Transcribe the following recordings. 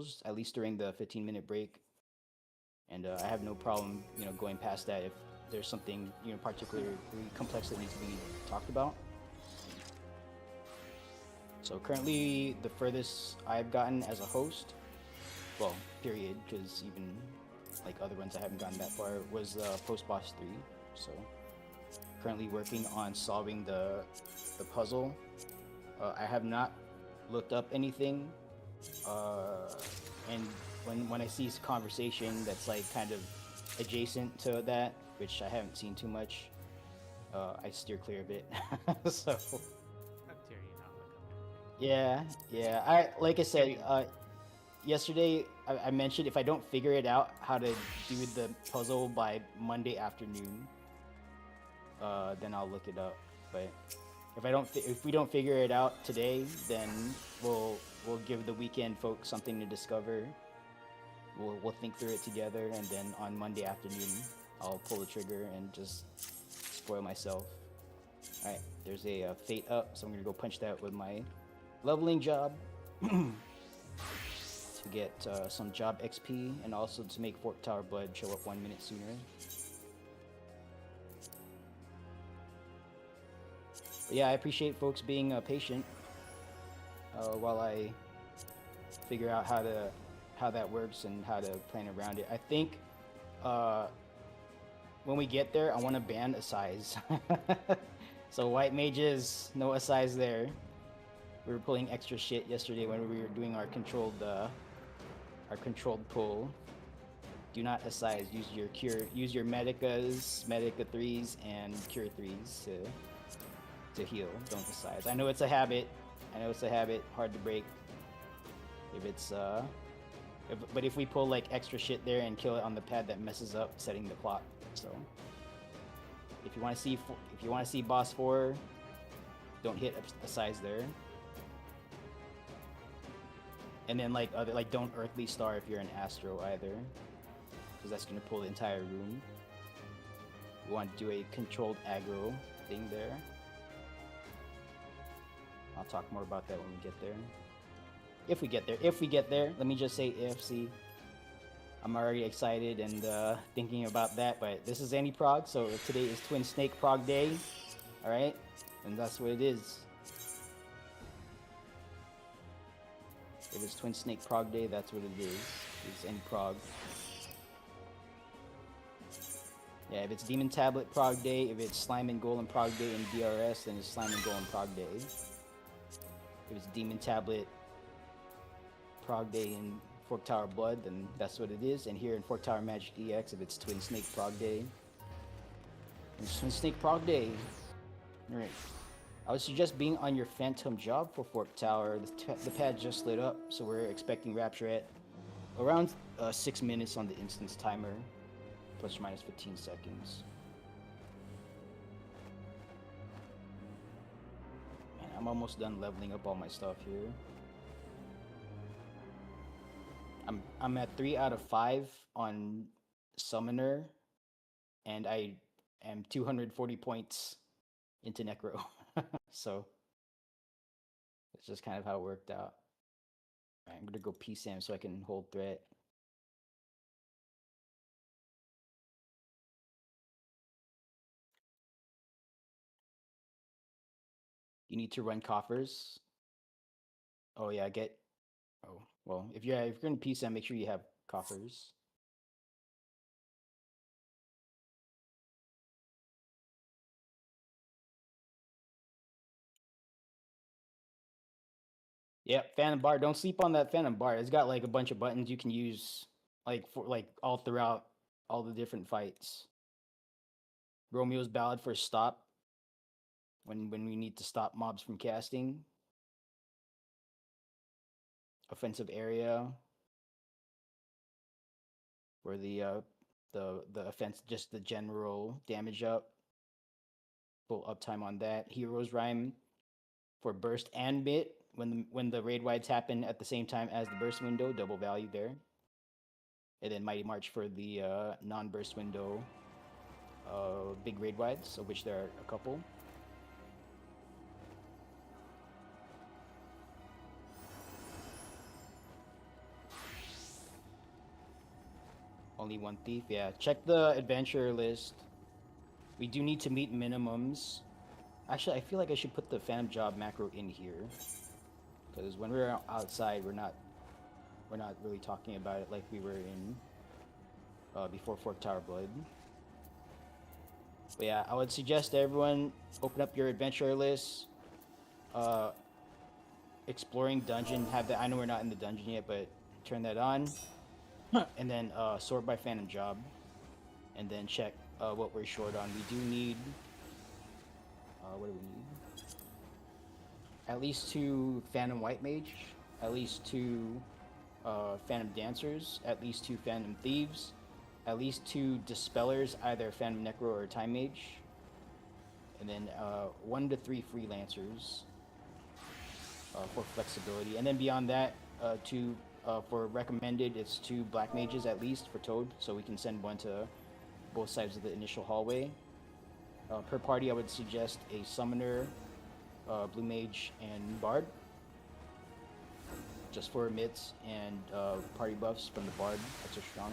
puzzles, at least during the 15-minute break. And I have no problem, going past that if there's something, particularly complex that needs to be talked about. So currently, the furthest I've gotten as a host, well, period, because even like other ones I haven't gotten that far, was post boss 3. So currently working on solving the puzzle. I have not looked up anything, and when I see conversation that's like kind of adjacent to that, which I haven't seen too much, I steer clear of it. So How dare you not look up? yeah. Like I said, yesterday I mentioned if I don't figure it out how to do the puzzle by Monday afternoon, then I'll look it up. But if we don't figure it out today, then we'll give the weekend folks something to discover. We'll think through it together, and then on Monday afternoon, I'll pull the trigger and just spoil myself. All right, there's a fate up, so I'm gonna go punch that with my leveling job to get some job XP, and also to make Fork Tower Blood show up 1 minute sooner. But yeah, I appreciate folks being patient while I figure out how that works and how to plan around it. I think when we get there, I want to ban Assize. So white mages, no Assize there. We were pulling extra shit yesterday when we were doing our controlled pull. Do not Assize. Use your Medicas, Medica 3s, and Cure 3s to heal. Don't Assize. I know it's a habit. Hard to break. But if we pull like extra shit there and kill it on the pad, that messes up setting the clock. So if you want to see boss 4, don't hit Assize there. And then don't Earthly Star if you're an Astro either, because that's gonna pull the entire room. You want to do a controlled aggro thing there. I'll talk more about that when we get there. If we get there, let me just say if. See, I'm already excited and thinking about that. But this is Prog, so today is Twin Snake Prog Day. All right, and that's what it is. If it's Twin Snake Prog Day, that's what it is. It's Prog. Yeah, if it's Demon Tablet Prog Day, if it's Slime and Golem Prog Day in DRS, then it's Slime and Golem Prog Day. If it's Demon Tablet Prog Day in Fork Tower Blood, then that's what it is. And here in Fork Tower Magic EX, if it's Twin Snake Prog Day, it's Twin Snake Prog Day. Alright. I would suggest being on your Phantom job for Fork Tower. The pad just lit up, so we're expecting Rapture at around 6 minutes on the instance timer, plus or minus 15 seconds. Man, I'm almost done leveling up all my stuff here. I'm at 3 out of 5 on Summoner, and I am 240 points into Necro. So it's just kind of how it worked out. Right, I'm gonna go PSAM so I can hold threat. You need to run coffers. Oh yeah, Oh well, if you're in PSAM, make sure you have coffers. Yep, Phantom Bar. Don't sleep on that Phantom Bar. It's got like a bunch of buttons you can use, like for all throughout all the different fights. Romeo's Ballad for stop. When we need to stop mobs from casting. Offensive area. Where the offense, just the general damage up. Full uptime on that. Hero's Rhyme for burst and bit when the raid wides happen at the same time as the burst window, double value there. And then Mighty March for the non-burst window big raid wides, of which there are a couple. Only one thief. Yeah. Check the adventure list. We do need to meet minimums. Actually, I feel like I should put the Phantom Job macro in here, because when we're outside, we're not really talking about it like we were in before Fork Tower Blood. But yeah, I would suggest everyone open up your adventure list. Exploring dungeon, have that. I know we're not in the dungeon yet, but turn that on, and then sort by Phantom Job, and then check what we're short on. We do need. What do we need? At least 2 Phantom White Mage, at least 2 Phantom Dancers, at least 2 Phantom Thieves, at least 2 Dispellers, either Phantom Necro or Time Mage, and then 1 to 3 Freelancers for flexibility. And then beyond that, for recommended, it's 2 Black Mages at least for Toad, so we can send 1 to both sides of the initial hallway. Per party, I would suggest a Summoner, Blue Mage, and Bard, just for emits and party buffs from the Bard, extra strong.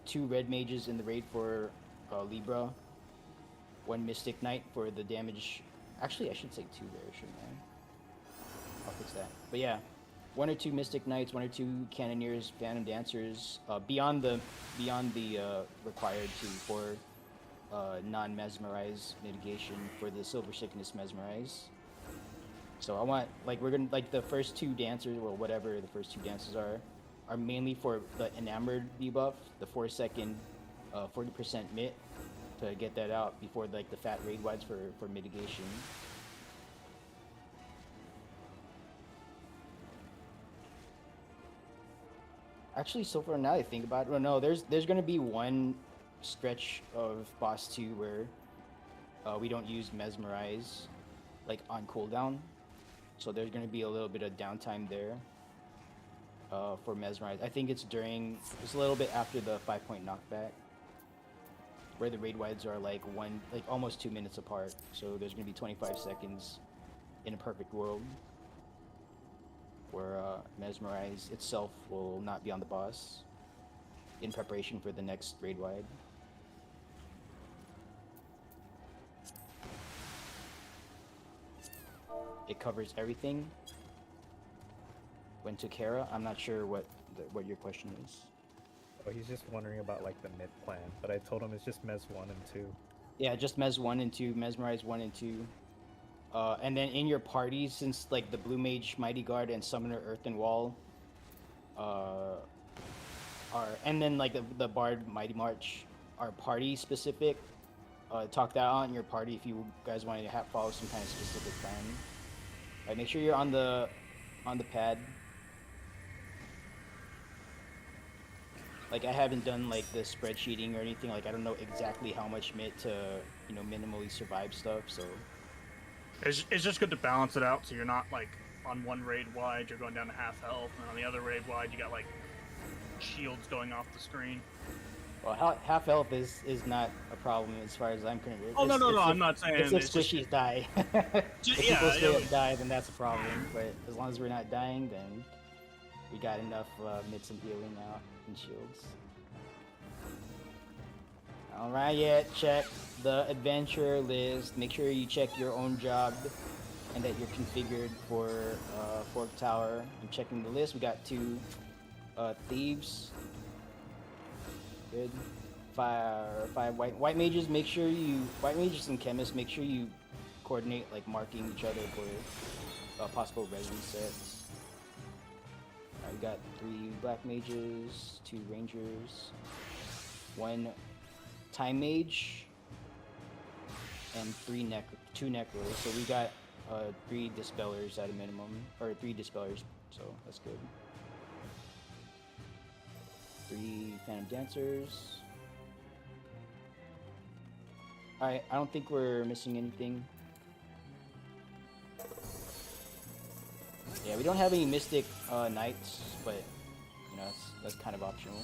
2 Red Mages in the raid for Libra, 1 Mystic Knight for the damage. Actually, I should say 2 there, shouldn't I? I'll fix that. But yeah, 1 or 2 Mystic Knights, 1 or 2 Cannoneers, Phantom Dancers, beyond the required 2 for non-mesmerize mitigation for the Silver Sickness mesmerize. So I want, like, we're gonna, like, the first 2 dancers, or whatever the first 2 dancers are mainly for the enamored debuff, the 4-second 40% mit, to get that out before, like, the fat raid wides for mitigation. Actually, so far, now I think about it, well, no, there's gonna be one stretch of boss 2 where we don't use mesmerize, like, on cooldown, so there's going to be a little bit of downtime there for mesmerize. I think it's a little bit after the 5-point knockback, where the raid wides are like almost 2 minutes apart, so there's going to be 25 seconds in a perfect world where mesmerize itself will not be on the boss in preparation for the next raid wide. It covers everything. Went to Kara. I'm not sure what your question is. Oh, he's just wondering about, like, the mid plan, but I told him it's just Mes 1 and 2. Yeah, just Mes 1 and 2, Mesmerize 1 and 2. And then in your parties, since, like, the Blue Mage, Mighty Guard, and Summoner Earthen Wall and then, like, the Bard Mighty March are party specific. Talk that out in your party if you guys want to follow some kind of specific plan. Alright, make sure you're on the pad. Like, I haven't done, like, the spreadsheeting or anything. Like, I don't know exactly how much mit to, you know, minimally survive stuff, so. It's just good to balance it out so you're not, like, on one raid wide, you're going down to half health, and on the other raid wide, you got, like, shields going off the screen. Well, half health is not a problem as far as I'm concerned. Oh, no, I'm not saying if squishies die. If yeah, people straight up die, then that's a problem. But as long as we're not dying, then we got enough mits and healing out and shields. Alright, yeah, check the adventure list. Make sure you check your own job and that you're configured for Fork Tower. I'm checking the list. We got 2 thieves. Good. 5 white mages. Make sure white mages and chemists. Make sure you coordinate, like, marking each other for possible res resets. Alright, we got 3 black mages, 2 rangers, 1 time mage, and 2 necros. So we got 3 dispellers at a minimum, or 3 dispellers. So that's good. 3 Phantom Dancers. Alright, I don't think we're missing anything. Yeah, we don't have any Mystic Knights, but, you know, that's kind of optional.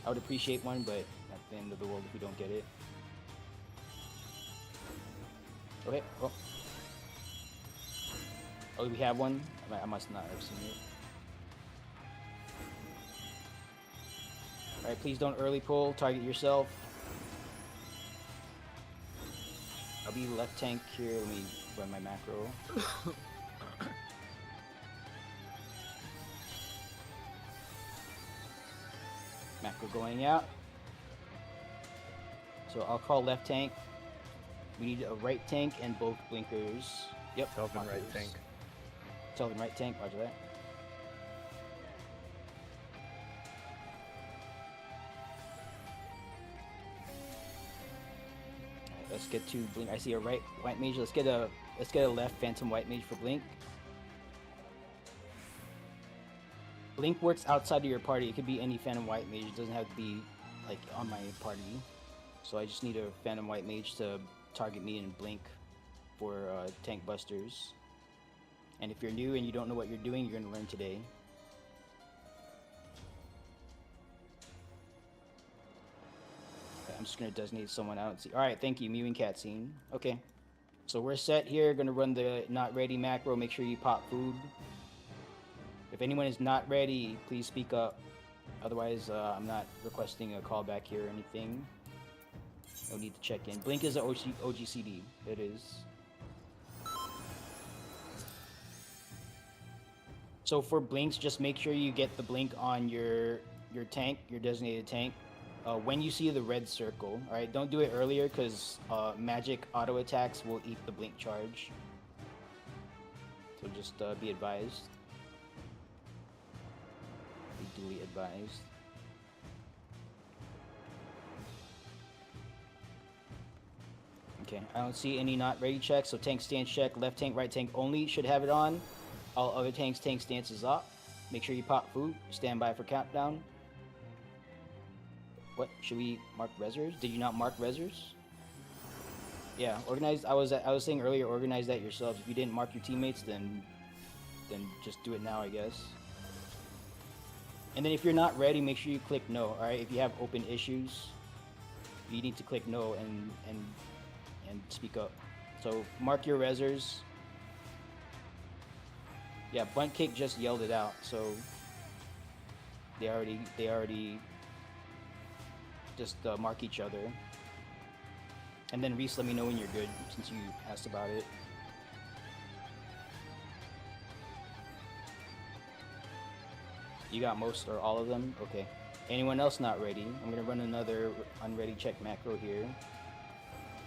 I would appreciate one, but at the end of the world if we don't get it. Okay, oh, we have one? I must not have seen it. Alright, please don't early pull. Target yourself. I'll be left tank here. Let me run my macro. Macro going out. So I'll call left tank. We need a right tank and both blinkers. Yep. Kelvin right markers. tank. Kelvin right tank. Roger that. Alright, let's get to blink. I see a right white mage. Let's get a left phantom white mage for blink. Blink works outside of your party. It could be any phantom white mage. It doesn't have to be like on my party. So I just need a phantom white mage to target me and blink for tank busters. And if you're new and you don't know what you're doing, you're gonna learn today. Okay, I'm just gonna designate someone out. All right, thank you, mewing cat scene. Okay, so we're set here. Gonna run the not ready macro. Make sure you pop food. If anyone is not ready, please speak up. Otherwise, I'm not requesting a callback here or anything. No need to check in. Blink is an OGCD. It is. So for blinks, just make sure you get the blink on your tank, your designated tank. When you see the red circle, all right? Don't do it earlier because magic auto attacks will eat the blink charge. So just be advised. Be duly advised. Okay, I don't see any not ready checks, so tank stance check, left tank, right tank only should have it on. All other tanks, tank stance is up. Make sure you pop food, stand by for countdown. What, should we mark reserves? Did you not mark reserves? Yeah, organize, I was saying earlier, organize that yourselves. If you didn't mark your teammates, then just do it now, I guess. And then if you're not ready, make sure you click no, alright? If you have open issues, you need to click no and speak up. So mark your reserves. Yeah, Bunt Kick just yelled it out, so they already just mark each other. And then Reese, let me know when you're good, since you asked about it. You got most or all of them? Okay. Anyone else not ready? I'm gonna run another unready check macro here.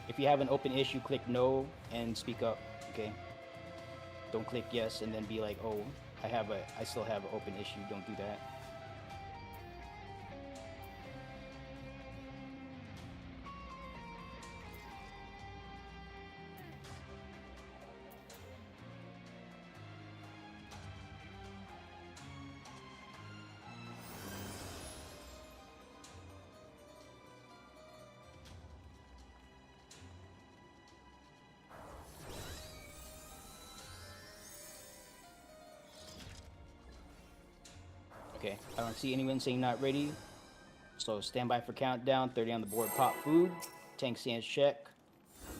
If you have an open issue, click no and speak up, okay? Don't click yes and then be like, oh, I still have an open issue. Don't do that. Okay, I don't see anyone saying not ready. So stand by for countdown. 30 on the board. Pop food. Tank stance check.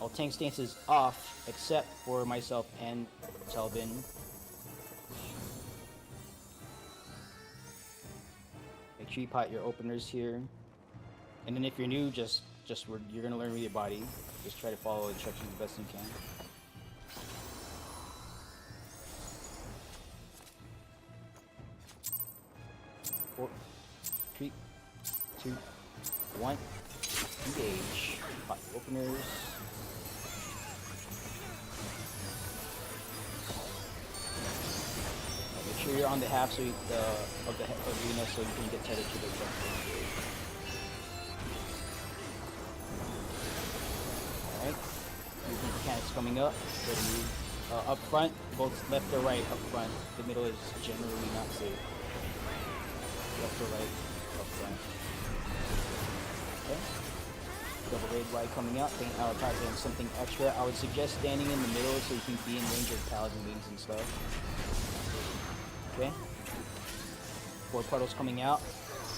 All tank stances off except for myself and Telvin. Make sure you pot your openers here. And then if you're new, you're gonna learn with your body. Just try to follow instructions the best you can. 4, 3, 2, 1. Engage. Pop the openers. Make sure you're on the half so of the arena so you can get tethered to the objective. Alright. Movement mechanics coming up. Ready to move. Up front, both left or right up front. The middle is generally not safe. Left or right up front. Okay. Double raid wide coming out. Think Alatai and something extra. I would suggest standing in the middle so you can be in range of paladin wings and stuff. Okay. 4 puddles coming out.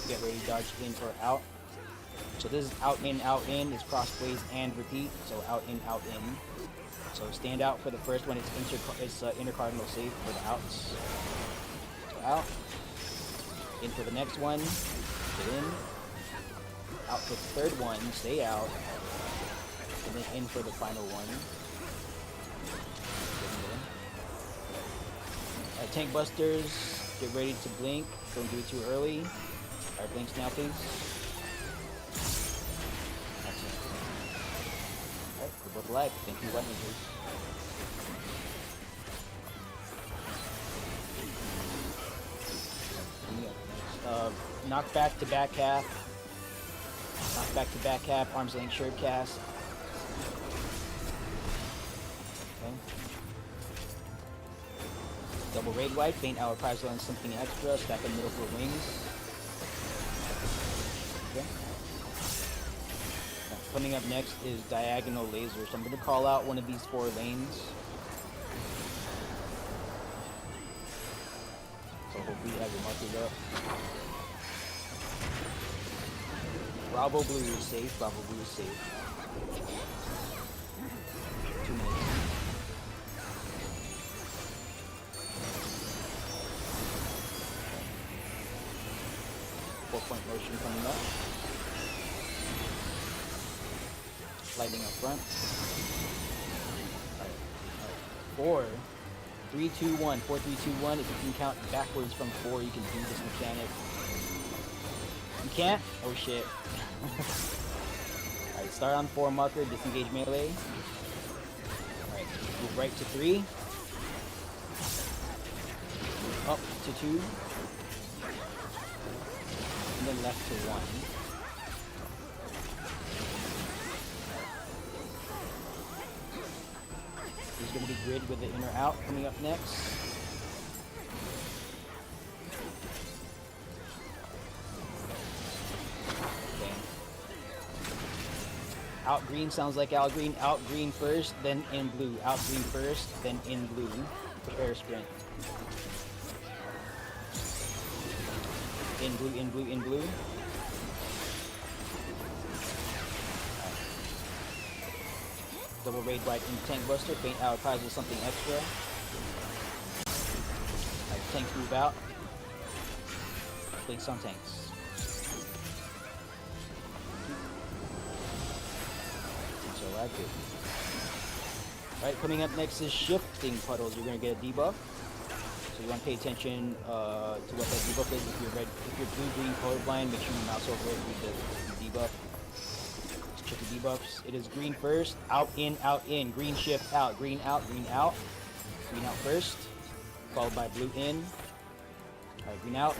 Get ready to dodge in or out. So this is out in, it's cross plays and repeat. So out in, out in. So stand out for the first one. It's intercardinal save for the outs. So out. In for the next one. Get in. Out for the third one, stay out. And then in for the final one. Alright, tank busters, get ready to blink. Don't do it too early. Alright, blinks now, please. Alright, we're both alive. Thank you, white ninjas. Knock back to back half. Knock back to back half. Arms length shirt cast. Okay. Double raid wide. Faint hour prize on something extra. Stack in middle for wings. Okay. Coming up next is diagonal laser. So I'm going to call out one of these 4 lanes. So hopefully you have your markers up. Bravo blue is safe. Bravo blue is safe. 2 minutes. Four-point motion coming up. Lightning up front. Alright. 4, 3, 2, 1. 4, 3, 2, 1. If you can count backwards from 4, you can do this mechanic. You can't? Oh shit. Alright, start on 4 marker, disengage melee. Alright, move right to 3. Up to 2. And then left to 1. There's going to be grid with the inner out coming up next. Out green sounds like out green. Out green first, then in blue. Out green first, then in blue. Prepare sprint. In blue, in blue, in blue. Double raid right in tank buster. Faint hour prize with something extra. Alright, tanks move out. Blinks on tanks. Active. Alright, coming up next is shifting puddles. You're gonna get a debuff. So you want to pay attention to what that debuff is. If you're blue-green colorblind, make sure you mouse over it with the debuff. Let's check the debuffs. It is green first, out in, green shift out, green out, green out. Green out first, followed by blue in. Alright, green out.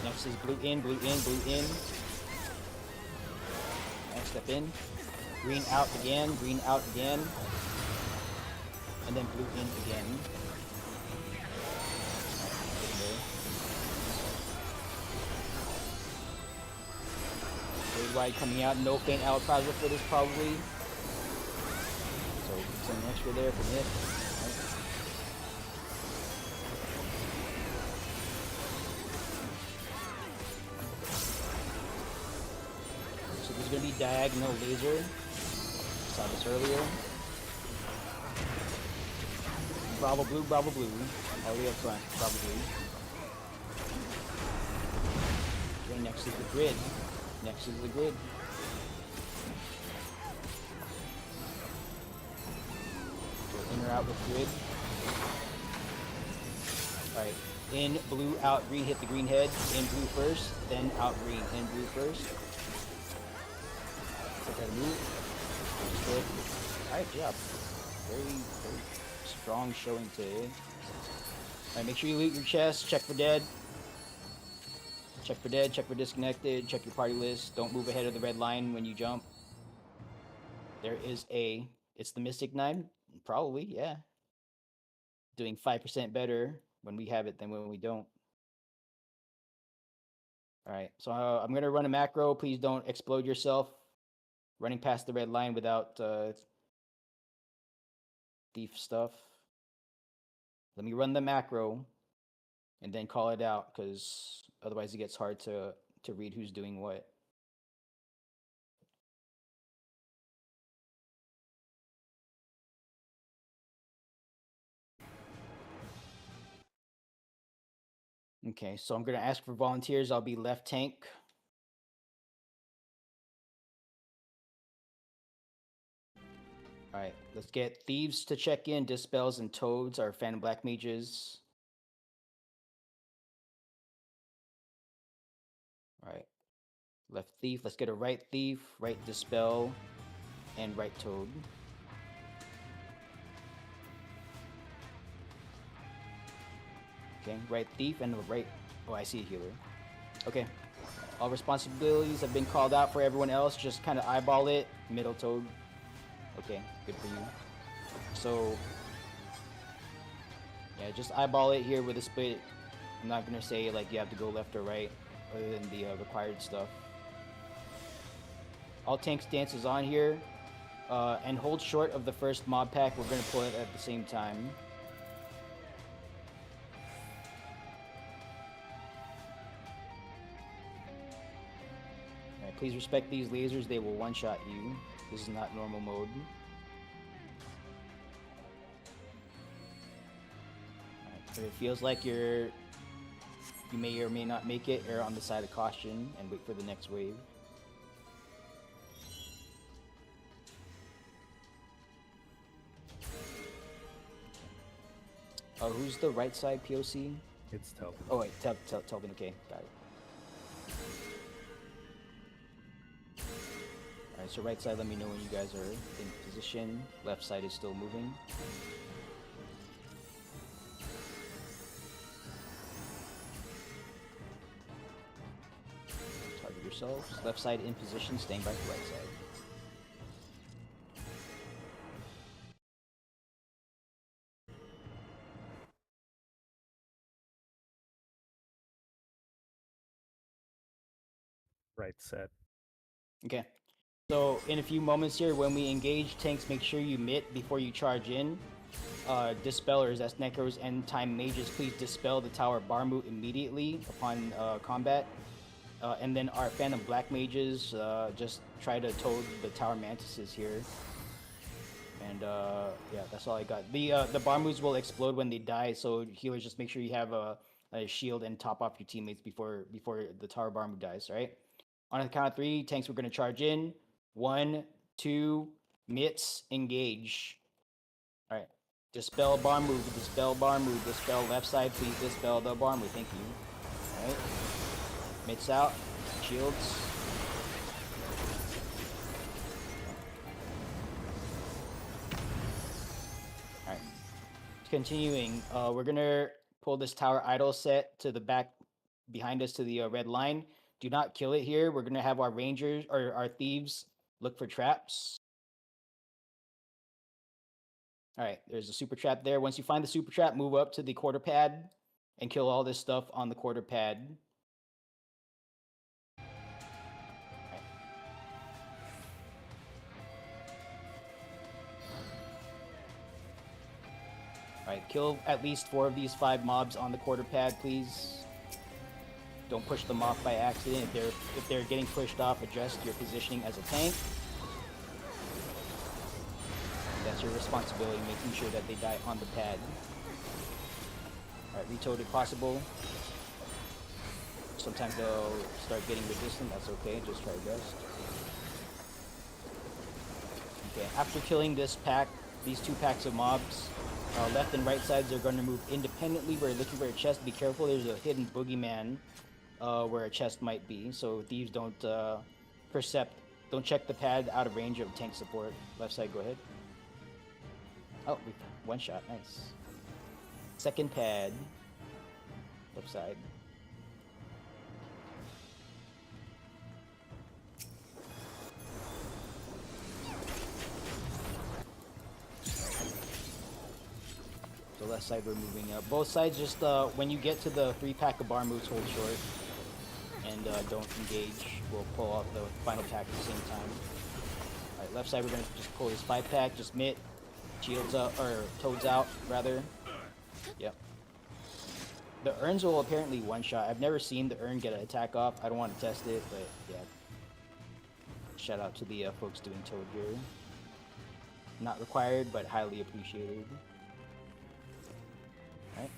Next is blue in, blue in, blue in. Next step in. Green out again, and then blue in again. Raid wide coming out, no faint hour prize for this probably. So some extra there from it. So there's gonna be diagonal laser. Saw this earlier. Bravo blue, all the way up front, Bravo blue. Okay, next is the grid. So in or out with grid. Alright, in blue, out green, hit the green head. In blue first, then out green. In blue first. So try to move. Good. Alright, job. Very strong showing today. Alright, make sure you loot your chest, check for dead. Check for dead, check for disconnected, check your party list. Don't move ahead of the red line when you jump. There is it's the Mystic 9? Probably, yeah. Doing 5% better when we have it than when we don't. Alright, so I'm gonna run a macro. Please don't explode yourself running past the red line without thief stuff. Let me run the macro and then call it out, because otherwise it gets hard to read who's doing what. Okay, so I'm going to ask for volunteers. I'll be left tank. Alright, let's get Thieves to check in. Dispels and Toads are Phantom Black Mages. Alright. Left Thief. Let's get a right Thief, right Dispel, and right Toad. Okay, right Thief and the right... Oh, I see a healer. Okay. All responsibilities have been called out for everyone else. Just kind of eyeball it. Middle Toad. Okay, good for you. So... Yeah, just eyeball it here with a split. I'm not going to say, like, you have to go left or right, other than the required stuff. All tank stances on here. And hold short of the first mob pack. We're going to pull it at the same time. Alright, please respect these lasers. They will one-shot you. This is not normal mode. Alright, if it feels like you may or may not make it, err on the side of caution and wait for the next wave. Who's the right side POC? It's Telvin. Oh wait, Telvin, okay, got it. Alright, so right side, let me know when you guys are in position. Left side is still moving. Target yourselves. Left side in position, staying by the right side. Right set. Okay. So in a few moments here, when we engage tanks, make sure you mitt before you charge in. Dispellers, that's Necros and Time Mages, please dispel the Tower Barmoot immediately upon combat. And then our Phantom Black Mages, just try to toad the Tower Mantises here. And yeah, that's all I got. The Barmoots will explode when they die, so healers, just make sure you have a shield and top off your teammates before the Tower Barmoot dies, right? On the count of 3, tanks, we're going to charge in. 1, 2, mitts, engage. All right. Dispel Barmoot, dispel Barmoot, dispel left side, please dispel the Barmoot. Thank you. All right. Mitts out, shields. All right. Continuing, we're going to pull this Tower Idol set to the back behind us to the red line. Do not kill it here. We're going to have our Rangers or our Thieves look for traps. All right, there's a super trap there. Once you find the super trap, move up to the quarter pad and kill all this stuff on the quarter pad. All right, kill at least 4 of these 5 mobs on the quarter pad, please. Don't push them off by accident. If they're getting pushed off, adjust your positioning as a tank. That's your responsibility, making sure that they die on the pad. Alright, retoad if possible. Sometimes they'll start getting resistant, that's okay, just try your best. Okay, after killing this pack, these 2 packs of mobs, left and right sides are going to move independently. We're looking for a chest. Be careful, there's a hidden boogeyman where a chest might be, so Thieves don't don't check the pad out of range of tank support. Left side, go ahead. Oh, we one shot, nice. Second pad, left side. So left side we're moving up. Both sides, just when you get to the 3 pack of Barmoots, hold short and don't engage. We'll pull off the final pack at the same time. Alright, left side we're gonna just pull this 5 pack, just mitt. Shields up, or Toads out, rather. Yep. The Urns will apparently one-shot. I've never seen the Urn get an attack off. I don't want to test it, but yeah. Shout out to the folks doing Toad here. Not required, but highly appreciated. Alright.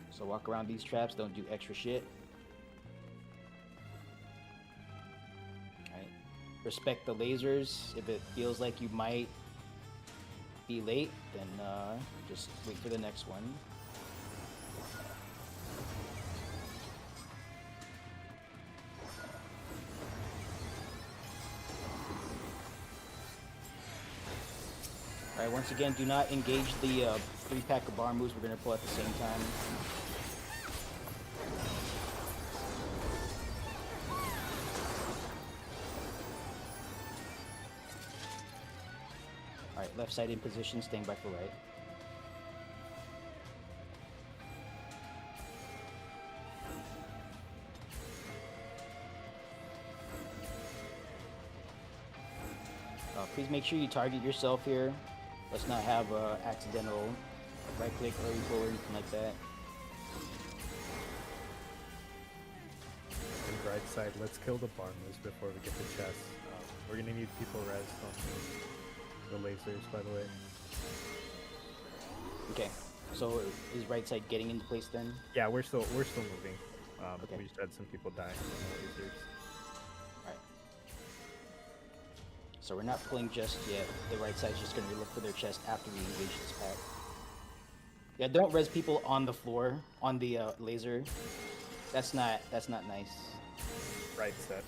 So walk around these traps, don't do extra shit. Alright. respect the lasers. If it feels like you might be late, then just wait for the next one. Alright, once again, do not engage the 3-pack of bar moves we're going to pull at the same time. Alright, left side in position, staying by for right. Please make sure you target yourself here. Let's not have accidental right click or equal or anything like that. And right side, let's kill the bar moves before we get the chest. We're gonna need people res on the lasers, by the way. Okay, so is right side getting into place then? Yeah, we're still moving. Okay. We just had some people die from the lasers. Alright. So we're not pulling just yet. The right side's just gonna look for their chest after we engage this pack. Yeah, don't res people on the floor, on the laser. That's not nice. Right set.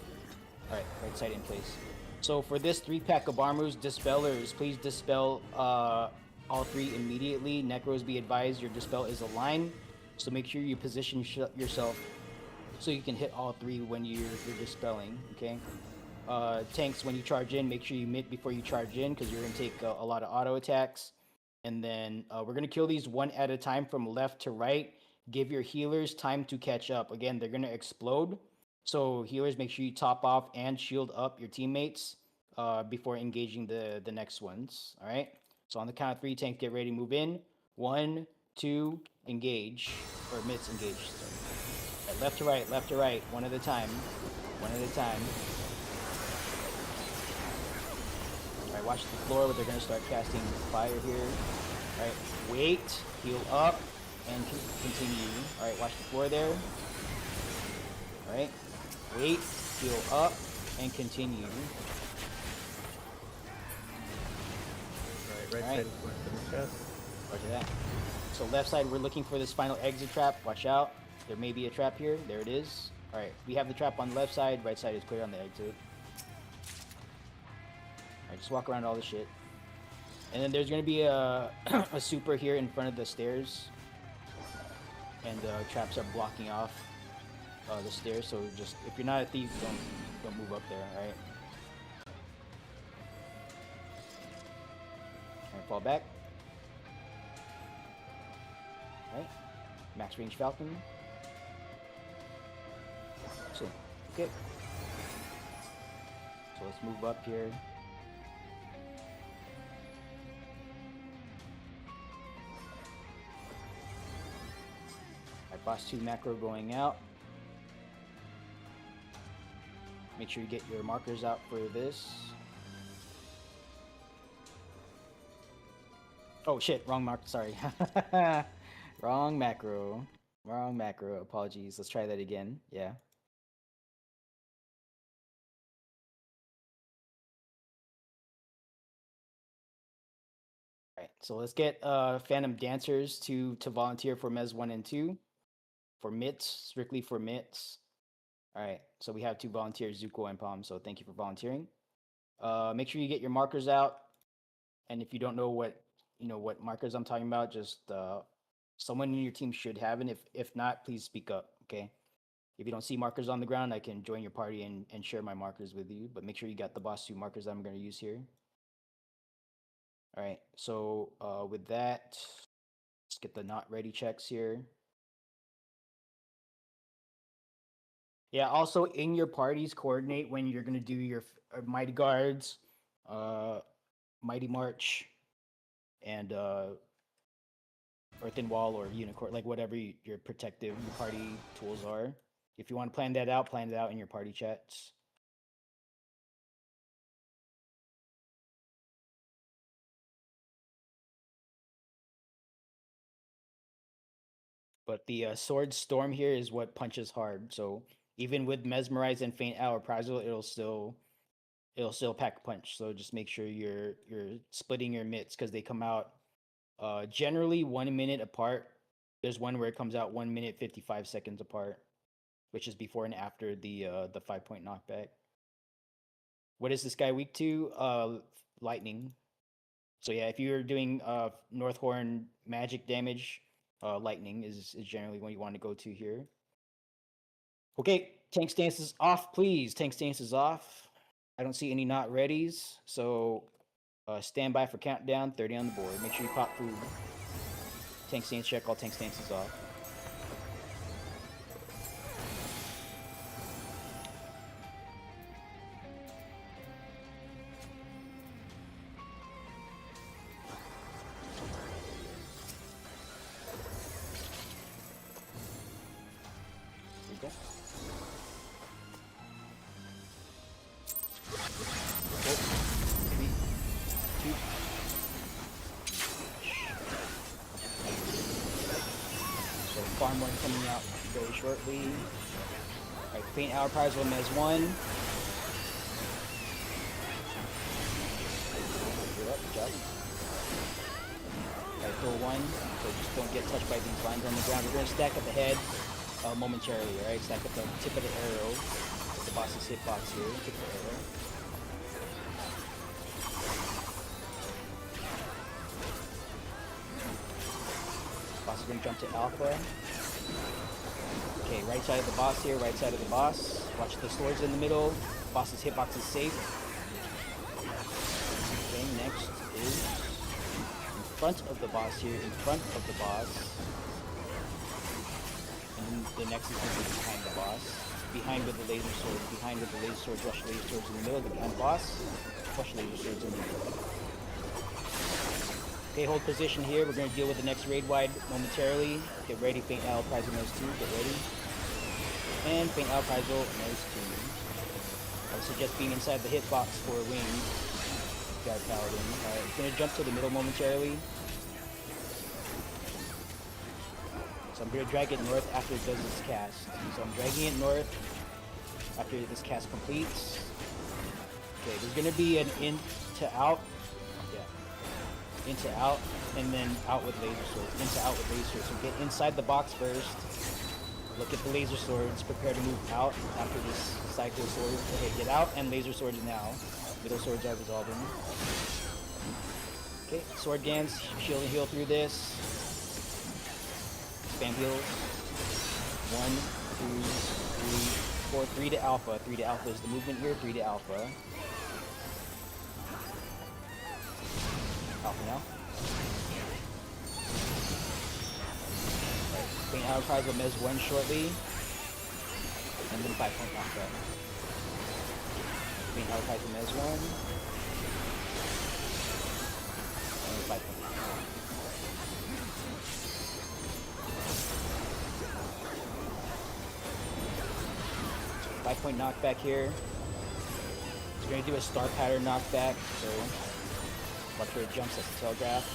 Alright, right side in place. So for this 3-pack of bar moves, Dispellers, please dispel all 3 immediately. Necros, be advised, your dispel is aligned. So make sure you position yourself so you can hit all 3 when you're dispelling, okay? Tanks, when you charge in, make sure you mid before you charge in because you're going to take a lot of auto attacks. And then we're going to kill these one at a time from left to right. Give your healers time to catch up. Again, they're going to explode. So healers, make sure you top off and shield up your teammates before engaging the next ones. All right. So on the count of 3, tanks get ready to move in. 1, 2, engage, or mids engage. Sorry. Right, left to right, one at a time. One at a time. All right, watch the floor. They're going to start casting fire here. All right, wait, heal up, and continue. All right, watch the floor there. All right, wait, heal up, and continue. Right Alright. side is going for the chest. Roger that. So left side, we're looking for this final exit trap. Watch out. There may be a trap here. There it is. All right, we have the trap on the left side. Right side is clear on the exit. All right, just walk around all the shit. And then there's going to be a, a super here in front of the stairs. And traps are blocking off the stairs. So just, if you're not a thief, don't move up there, all right? All right, fall back. All right, max range Falcon. So, okay. So let's move up here. Alright, boss 2 macro going out. Make sure you get your markers out for this. Oh shit, wrong mark, sorry. Wrong macro. Wrong macro, apologies. Let's try that again, yeah. Alright, so let's get Phantom Dancers to volunteer for Mez 1 and 2. For MITs, strictly for MITs. Alright, so we have 2 volunteers, Zuko and Palm, so thank you for volunteering. Make sure you get your markers out. And if you don't know what markers I'm talking about, just someone in your team should have it. If not, please speak up, okay? If you don't see markers on the ground, I can join your party and share my markers with you, but make sure you got the boss 2 markers I'm going to use here. All right, so with that, let's get the not ready checks here. Yeah, also in your parties, coordinate when you're going to do your Mighty Guards, Mighty March, and Earthen Wall or Unicorn, like whatever your protective your party tools are. If you want to plan it out in your party chats. But the Sword Storm here is what punches hard. So even with Mesmerize and Faint Hour Prizal, it'll still it'll still pack a punch. So just make sure you're splitting your mitts because they come out generally 1 minute apart. There's one where it comes out 1 minute 55 seconds apart, which is before and after the 5-point knockback. What is this guy weak to? Lightning. So yeah, if you're doing Northhorn magic damage, lightning is generally what you want to go to here. Okay, tank stance is off, please. Tank stance is off. I don't see any not readies, so stand by for countdown. 30 on the board. Make sure you pop food. Tank stance check. All tank stances off. There you go. So farm one coming out very shortly. Alright, faint hour prize will Mez 1. Good up, good job. Alright, throw 1. So just don't get touched by these lines on the ground. We're gonna stack at the head momentarily, alright? Stack at the tip of the arrow. The boss's hitbox here. Tip of the arrow. Boss is going to jump to alpha. Okay, right side of the boss here, right side of the boss. Watch the swords in the middle. Boss's hitbox is safe. Okay, next is in front of the boss here, in front of the boss. And then the next is going to be behind the boss. Behind with the laser swords, behind with the laser swords, rush laser swords in the middle, behind the boss. Rush laser swords in the middle. Okay, hold position here. We're going to deal with the next raid wide momentarily. Get ready, Faint Owl, Prize on those 2. Get ready. And Faint Owl, Prize on those 2. I would suggest being inside the hitbox for wings. Guard Paladin. Alright, it's going to jump to the middle momentarily. So I'm going to drag it north after it does its cast. So I'm dragging it north after this cast completes. Okay, there's going to be an in to out. Into out, and then out with laser swords. Into out with laser swords. So get inside the box first. Look at the laser swords. Prepare to move out after this cycle sword. Okay, get out and laser swords now. Middle swords are resolving. Okay, sword dance. Shield and heal through this. Spam heals. 1, 2, 3, 4. 3 to alpha. 3 to alpha is the movement here. 3 to alpha. Alpha now. Right. Faint Hour Prize will Mez 1 shortly. And then 5-point knockback. Faint Hour Prize will Mez 1. And then 5-point knockback. 5-point knockback here. It's going to do a star pattern knockback. So watch where it jumps, that's the telegraph.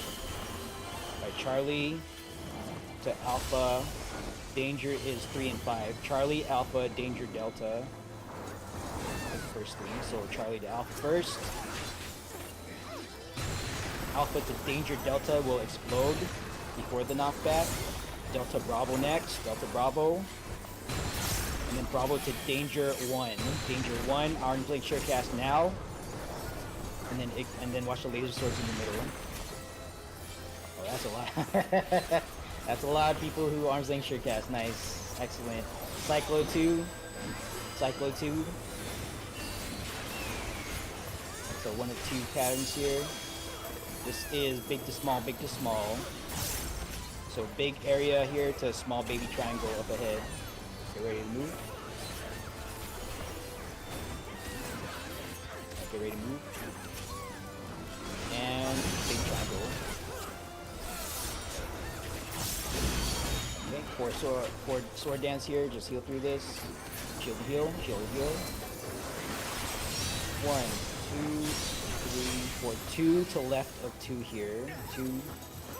Alright, Charlie to Alpha. Danger is 3 and 5. Charlie, Alpha, Danger, Delta. First thing, so Charlie to Alpha first. Alpha to Danger, Delta will explode before the knockback. Delta Bravo next, Delta Bravo. And then Bravo to Danger 1. Danger 1, Arm Blink Surecast now. And then watch the laser swords in the middle. Oh, that's a lot. That's a lot of people who arms length surecast. Nice, excellent. Cyclo 2, Cyclo 2. So 1 of 2 patterns here. This is big to small, big to small. So big area here to small baby triangle up ahead. Get ready to move. Get ready to move. And big triangle. Okay, for sword dance here, just heal through this. Shield and heal, shield and heal. 1, 2, 3, 4. 2 to left of 2 here. 2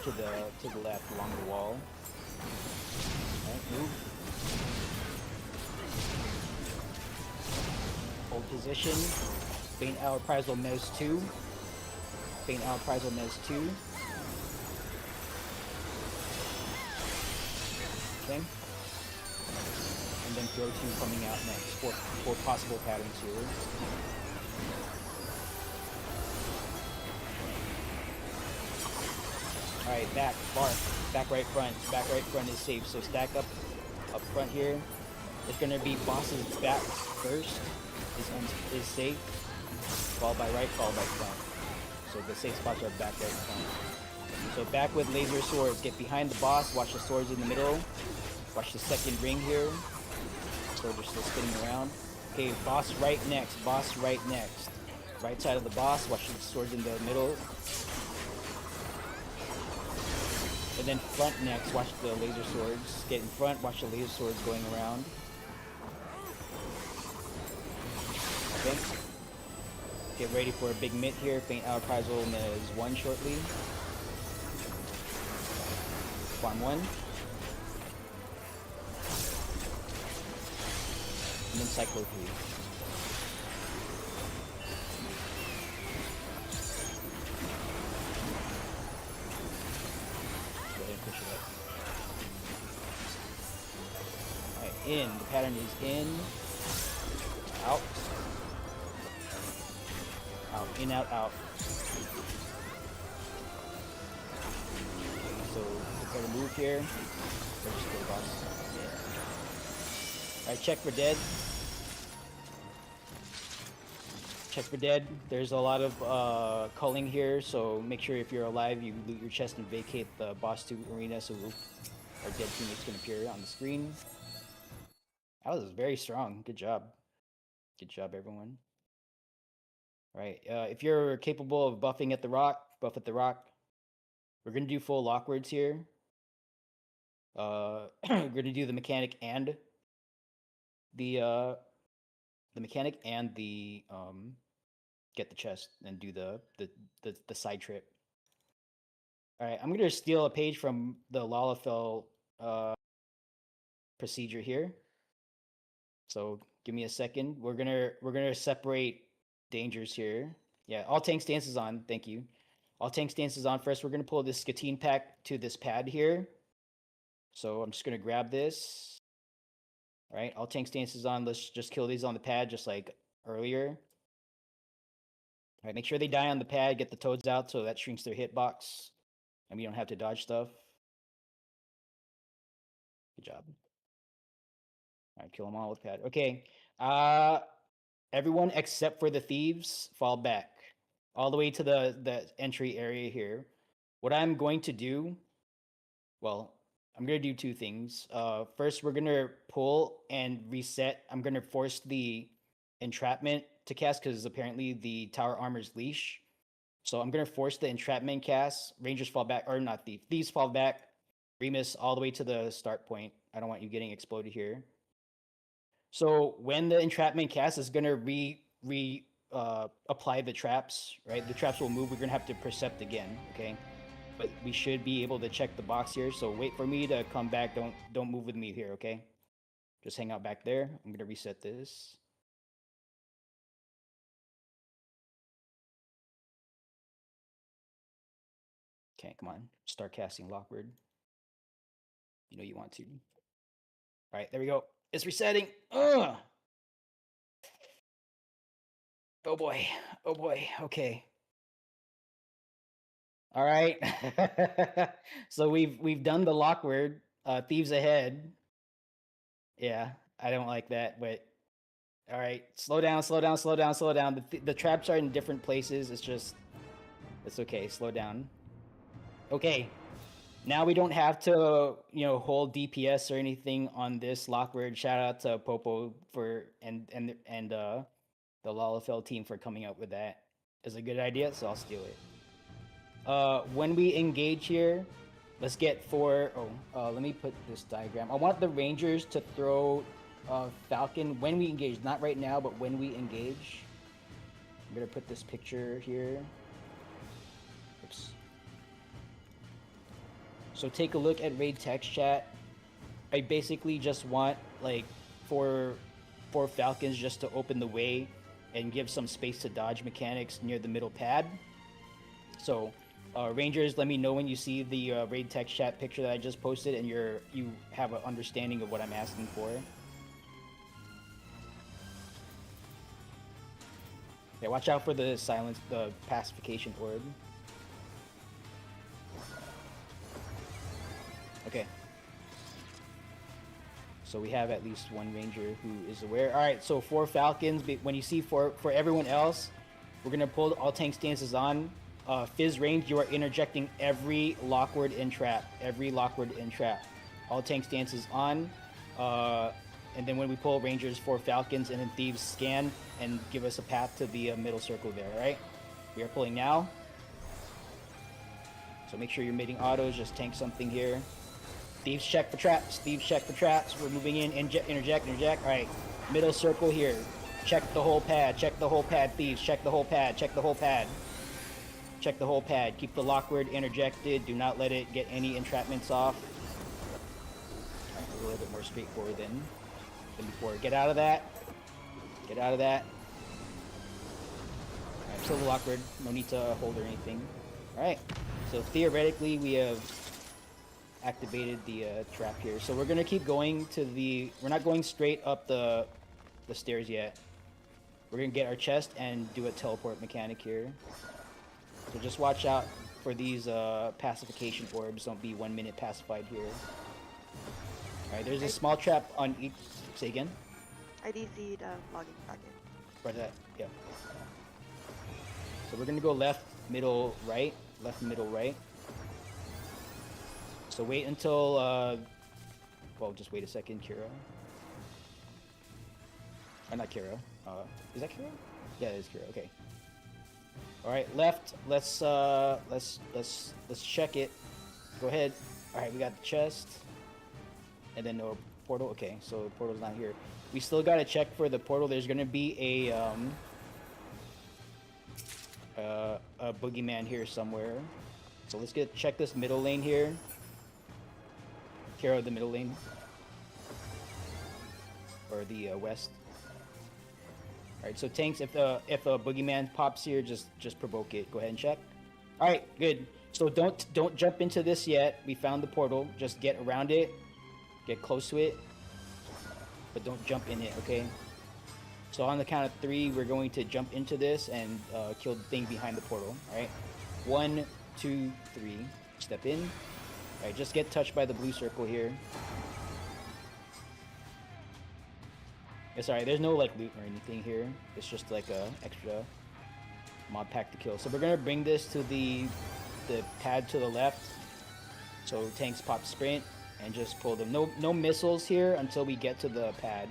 to the left along the wall. Alright, move. Hold position. Faint Hour Prizel Mez 2. Faint Hour Prizel Mez 2. Okay. And then Throw 2 coming out next. Four possible patterns here. Alright, back, bar, back right front is safe, so stack up front here. It's gonna be boss's back first, is safe, followed by right, followed by front. So the safe spots are back, right, front. So back with laser swords, get behind the boss, watch the swords in the middle, watch the second ring here. Swords are still spinning around. Okay, boss right next, Right side of the boss, watch the swords in the middle. And then front next, watch the laser swords. Get in front, watch the laser swords going around. Okay. Get ready for a big mitt here. Faint Hour Prizel is 1 shortly. Farm 1. And then Cyclo 3. Push it up. Alright, in. The pattern is in. Out. Out. In, out, out. Okay, so prepare to move here. Or just go to boss. Yeah. Alright, check for dead. Check for dead. There's a lot of culling here, so make sure if you're alive, you loot your chest and vacate the boss 2 arena so our dead teammates can appear on the screen. That was very strong. Good job. Good job, everyone. Alright, if you're capable of buffing at the rock, buff at the rock. We're gonna do full lockwords here. We're gonna do the mechanic and the get the chest and do the side trip. All right, I'm gonna steal a page from the Lalafell procedure here. So give me a second. We're gonna separate dangers here. Yeah, all tank stances on. Thank you. All tank stances on. First, we're gonna pull this Skatine pack to this pad here. So I'm just gonna grab this. All right, all tank stances on. Let's just kill these on the pad, just like earlier. All right, make sure they die on the pad. Get the toads out so that shrinks their hitbox, and we don't have to dodge stuff. Good job. All right, kill them all with pad. Okay, everyone except for the thieves fall back all the way to the entry area here. What I'm going to do, well, I'm gonna do 2 things. First, we're gonna pull and reset. I'm gonna force the entrapment to cast because apparently the tower armor's leash. So I'm gonna force the entrapment cast. Rangers fall back, or not thieves fall back. Remus all the way to the start point. I don't want you getting exploded here. So when the entrapment cast is gonna apply the traps, right? The traps will move. We're gonna have to percept again, okay? But we should be able to check the box here. So wait for me to come back. Don't move with me here, okay? Just hang out back there. I'm gonna reset this. Okay, come on. Start casting Lockward. You know you want to. All right, there we go. It's resetting. Ugh. Oh boy. Oh boy. Okay. All right. So we've done the Lockward. Thieves ahead. Yeah, I don't like that, but all right. Slow down, slow down, slow down, slow down. The traps are in different places. It's okay. Slow down. Okay. Now we don't have to, hold DPS or anything on this Lockward. Shout out to Popo for and the Lalafell team for coming up with that. It's a good idea, so I'll steal it. When we engage here, let's get 4. Let me put this diagram. I want the Rangers to throw Falcon when we engage, not right now, but when we engage. I'm gonna put this picture here. Oops. So take a look at raid text chat. I basically just want like four Falcons just to open the way and give some space to dodge mechanics near the middle pad. So, Rangers, let me know when you see the raid text chat picture that I just posted, and you have an understanding of what I'm asking for. Yeah, watch out for the pacification orb. Okay. So we have at least one ranger who is aware. All right, so 4 falcons. When you see for everyone else, we're gonna pull all tank stances on. Fizz range, you are interjecting every Lockward in trap. Every Lockward in trap. All tank stances on. And then when we pull rangers, 4 falcons, and then thieves scan and give us a path to the middle circle there. All right. We are pulling now. So make sure you're mating autos. Just tank something here. Thieves check for traps. Thieves check for traps. We're moving in. Interject. All right. Middle circle here. Check the whole pad. Check the whole pad. Thieves. Check the whole pad. Check the whole pad. Check the whole pad. Keep the Lockward interjected. Do not let it get any entrapments off. Right, a little bit more straightforward than before. Get out of that. Get out of that. Alright, kill the Lockward. No need to hold or anything. Alright. So theoretically we have activated the trap here. So we're gonna keep going to the... We're not going straight up the stairs yet. We're gonna get our chest and do a teleport mechanic here. So just watch out for these pacification orbs. Don't be 1 minute pacified here. Alright, there's a small trap on each... Say again? I DC'd logging packet. Right that, yeah. So we're gonna go left, middle, right. Left, middle, right. So wait until, well, just wait a second, Kira. Not Kira. Is that Kira? Yeah, it is Kira, okay. Alright, left, let's check it. Go ahead. Alright, we got the chest. And then no portal, okay, so the portal's not here. We still gotta check for the portal. There's gonna be a boogeyman here somewhere. So let's check this middle lane here. Kira, the middle lane. Or the west. Alright, so tanks, if a boogeyman pops here, just provoke it. Go ahead and check. Alright, good. So don't jump into this yet. We found the portal. Just get around it. Get close to it. But don't jump in it, okay? So on the count of 3, we're going to jump into this and kill the thing behind the portal. Alright? 1, 2, 3. Step in. Alright, just get touched by the blue circle here. Sorry, there's no like loot or anything here. It's just like a extra mod pack to kill. So we're gonna bring this to the pad to the left. So tanks pop sprint and just pull them. No missiles here until we get to the pad.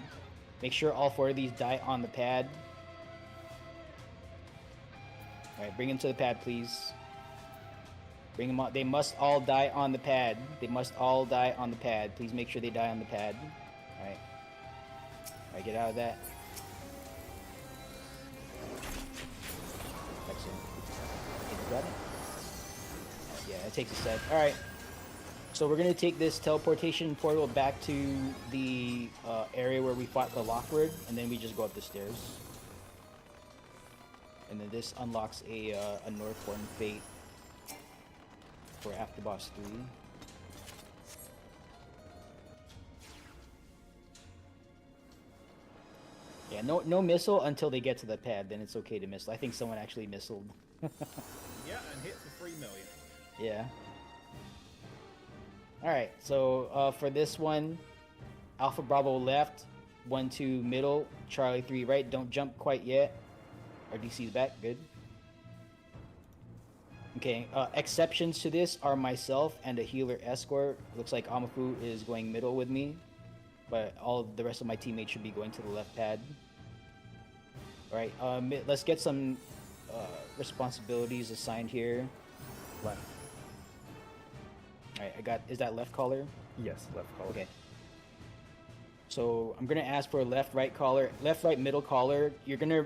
Make sure all 4 of these die on the pad. Alright, bring them to the pad, please. Bring them on. They must all die on the pad. They must all die on the pad. Please make sure they die on the pad. Alright. Alright, get out of that. Excellent. Can you grab it? Yeah, it takes a sec. Alright. So we're going to take this teleportation portal back to the area where we fought the Lockward, and then we just go up the stairs. And then this unlocks a Northbourne Fate for after boss 3. Yeah, no missile until they get to the pad, then it's okay to missile. I think someone actually missiled. Yeah, and hit for 3 million. Yeah. Alright, so for this one, Alpha Bravo left, 1, 2 middle, Charlie 3 right. Don't jump quite yet. Our DC's back, good. Okay, exceptions to this are myself and a healer escort. Looks like Amafu is going middle with me, but all of the rest of my teammates should be going to the left pad. Alright, let's get some responsibilities assigned here. Left. Alright, is that left collar? Yes, left collar. Okay. So I'm gonna ask for left, right collar, left, right, middle collar. You're gonna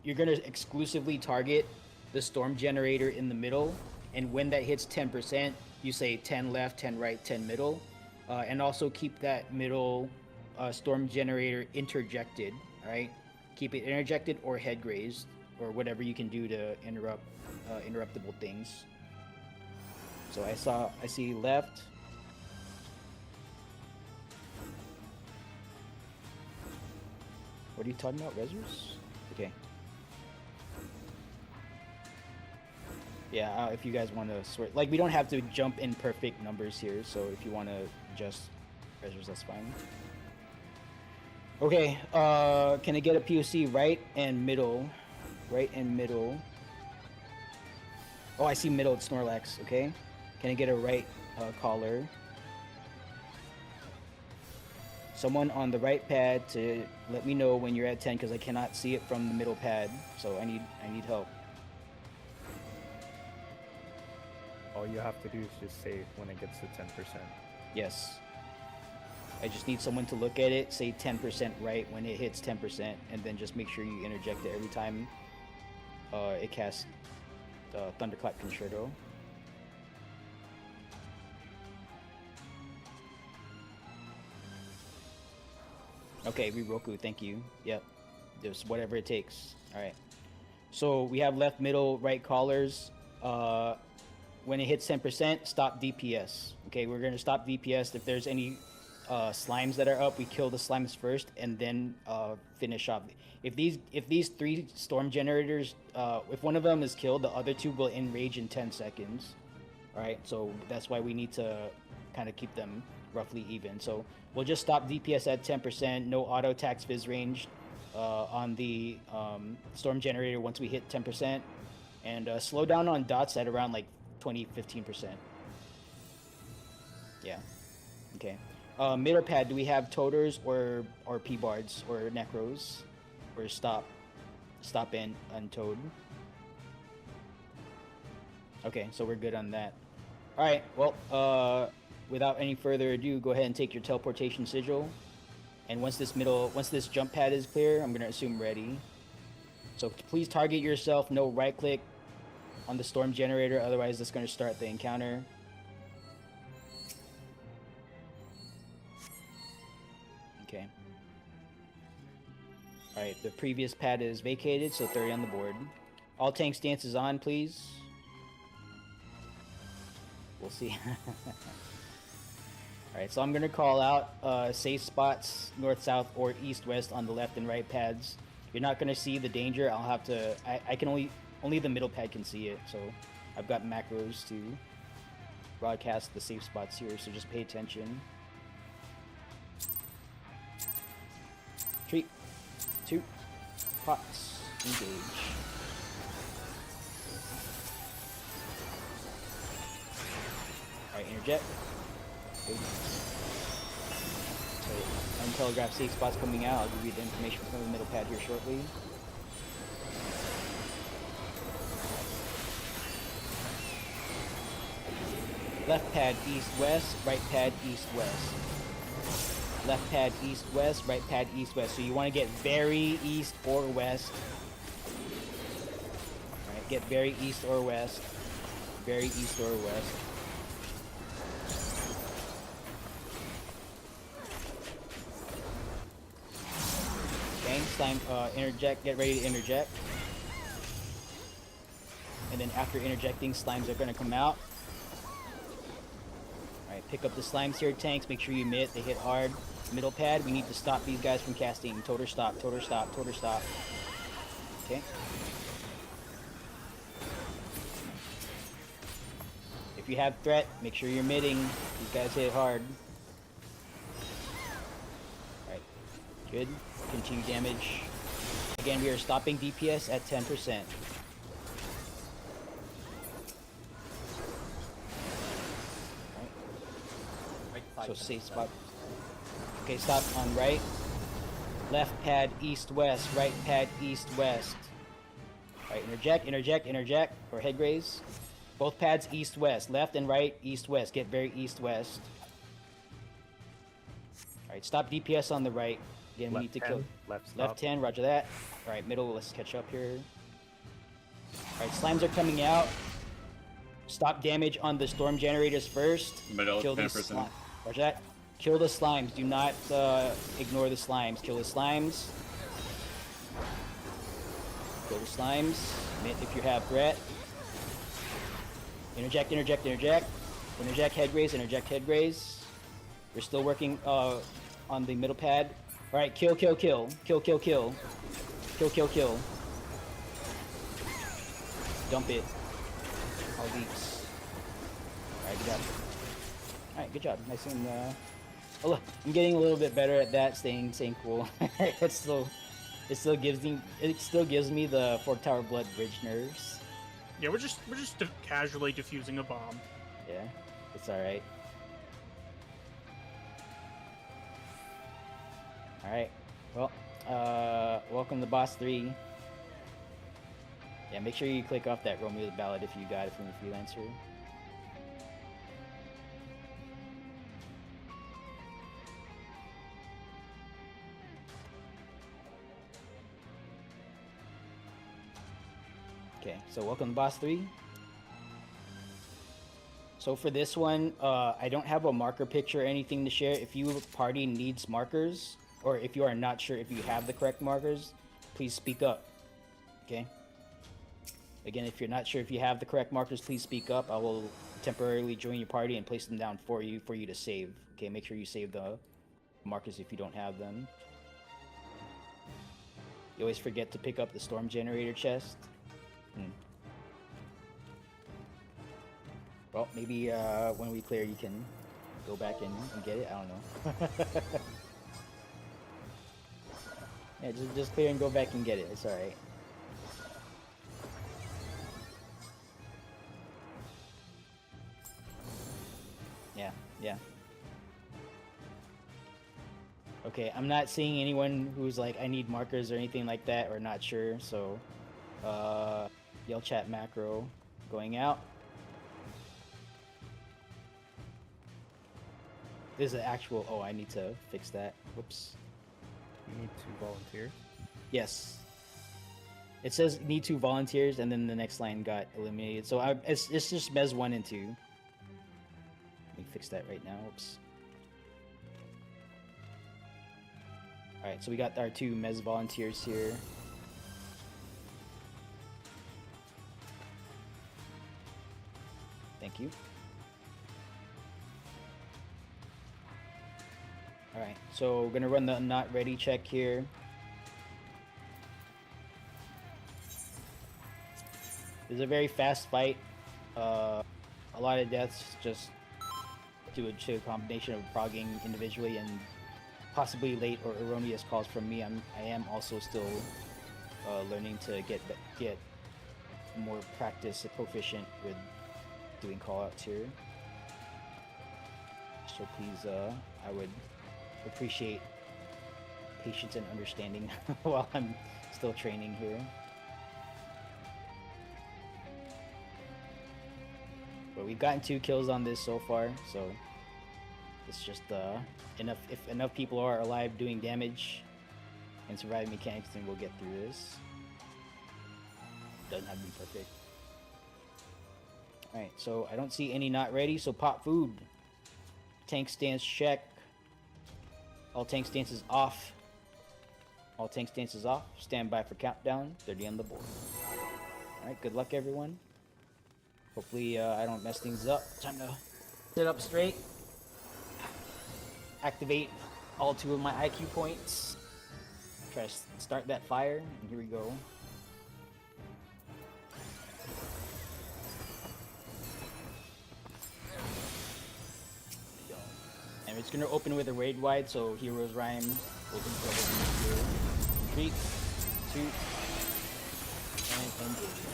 exclusively target the storm generator in the middle, and when that hits 10%, you say 10 left, 10 right, 10 middle, and also keep that middle storm generator interjected. All right. keep it interjected or head grazed, or whatever you can do to interrupt interruptible things. So I see left. What are you talking about, Rezzers? Okay. Yeah, if you guys want to sort, like, we don't have to jump in perfect numbers here, so if you want to adjust Rezzers, that's fine. Okay, can I get a POC right and middle? Right and middle. Oh, I see middle, it's Snorlax, okay. Can I get a right collar? Someone on the right pad to let me know when you're at 10, because I cannot see it from the middle pad, so I need help. All you have to do is just save when it gets to 10%. Yes. I just need someone to look at it, say 10% right when it hits 10%, and then just make sure you interject it every time it casts Thunderclap Concerto. Okay, Riroku, thank you. Yep, just whatever it takes. All right. So we have left, middle, right collars. When it hits 10%, stop DPS. Okay, we're gonna stop DPS. If there's any slimes that are up, we kill the slimes first and then finish off. If these 3 storm generators, if one of them is killed, the other 2 will enrage in 10 seconds. All right, so that's why we need to kind of keep them roughly even. So we'll just stop DPS at 10%. No auto attacks Fizz range on the storm generator once we hit 10%, and slow down on dots at around like 15%. Yeah. Okay. Middle pad, do we have toters or P-bards or necros or stop and untoad? Okay, so we're good on that. All right. Well, without any further ado, go ahead and take your teleportation sigil. And once this jump pad is clear, I'm gonna assume ready. So please target yourself. No right click on the storm generator, otherwise that's gonna start the encounter. Okay. All right, the previous pad is vacated, so 30 on the board. All tank stance is on, please. We'll see. Alright, so I'm gonna call out safe spots, north, south, or east, west on the left and right pads. You're not gonna see the danger. I'll have to. I can only the middle pad can see it. So I've got macros to broadcast the safe spots here. So just pay attention. 3, 2, pots, engage. Alright, interject. So, untelegraphed safe spots coming out. I'll give you the information from the middle pad here shortly. Left pad east-west, right pad east-west. Left pad east-west, right pad east-west. So you want to get very east or west. Alright, get very east or west. Very east or west. Slime, interject, get ready to interject. And then after interjecting, slimes are going to come out. Alright, pick up the slimes here, tanks, make sure you emit, they hit hard. Middle pad, we need to stop these guys from casting. Toter stop, toter stop, toter stop. Okay. If you have threat, make sure you're emitting. These guys hit hard. Alright, good. Continue damage. Again, we are stopping DPS at 10%. Right. So safe spot. Okay, stop on right. Left pad east-west. Right pad east-west. Alright, interject, interject, interject. Or head graze. Both pads east-west. Left and right east-west. Get very east-west. Alright, stop DPS on the right. Again, we need to kill. Left 10, roger that. Alright, middle, let's catch up here. Alright, slimes are coming out. Stop damage on the storm generators first. Middle, kill 10%. Roger that. Kill the slimes. Do not ignore the slimes. Kill the slimes. Kill the slimes. Mint if you have threat. Interject, interject, interject. Interject head raise, interject head raise. We're still working on the middle pad. Alright, kill, kill, kill. Kill, kill, kill. Kill, kill, kill. Dump it. All leaps. Alright, good job. Alright, good job. Nice and oh look, I'm getting a little bit better at that, staying cool. it still gives me the 4 Tower Blood Bridge nerves. Yeah, we're just casually defusing a bomb. Yeah, it's alright. Alright, well, welcome to Boss 3. Yeah, make sure you click off that Romeo the Ballad if you got it from the freelancer. Okay, so welcome to Boss 3. So for this one, I don't have a marker picture or anything to share. If your party needs markers, or if you are not sure if you have the correct markers, please speak up. Okay? Again, if you're not sure if you have the correct markers, please speak up. I will temporarily join your party and place them down for you to save. Okay, make sure you save the markers if you don't have them. You always forget to pick up the storm generator chest. Well, maybe when we clear, you can go back and get it. I don't know. Yeah, just clear and go back and get it. It's alright. Yeah. Okay, I'm not seeing anyone who's like, I need markers or anything like that, or not sure, so yell chat macro going out. This is an actual, oh, I need to fix that. Whoops. You need 2 volunteers. Yes. It says need 2 volunteers, and then the next line got eliminated. So it's just Mez 1 and 2. Let me fix that right now. Oops. Alright, so we got our 2 Mez volunteers here. Thank you. Alright, so we're gonna run the not ready check here. This is a very fast fight. A lot of deaths just due to a combination of progging individually and possibly late or erroneous calls from me. I am also still learning to get more practice and proficient with doing callouts here. So please, I would appreciate patience and understanding while I'm still training here. But we've gotten 2 kills on this so far, so it's just enough. If enough people are alive doing damage and surviving mechanics, then we'll get through this. Doesn't have to be perfect. Alright, so I don't see any not ready, so pop food. Tank stance check. All tank stances off. All tank stances off. Stand by for countdown. 30 on the board. Alright, good luck everyone. Hopefully I don't mess things up. Time to sit up straight. Activate all 2 of my IQ points. Try to start that fire, and here we go. And it's gonna open with a raid wide, so Heroes Rhyme open for here. 3, 2, and engage.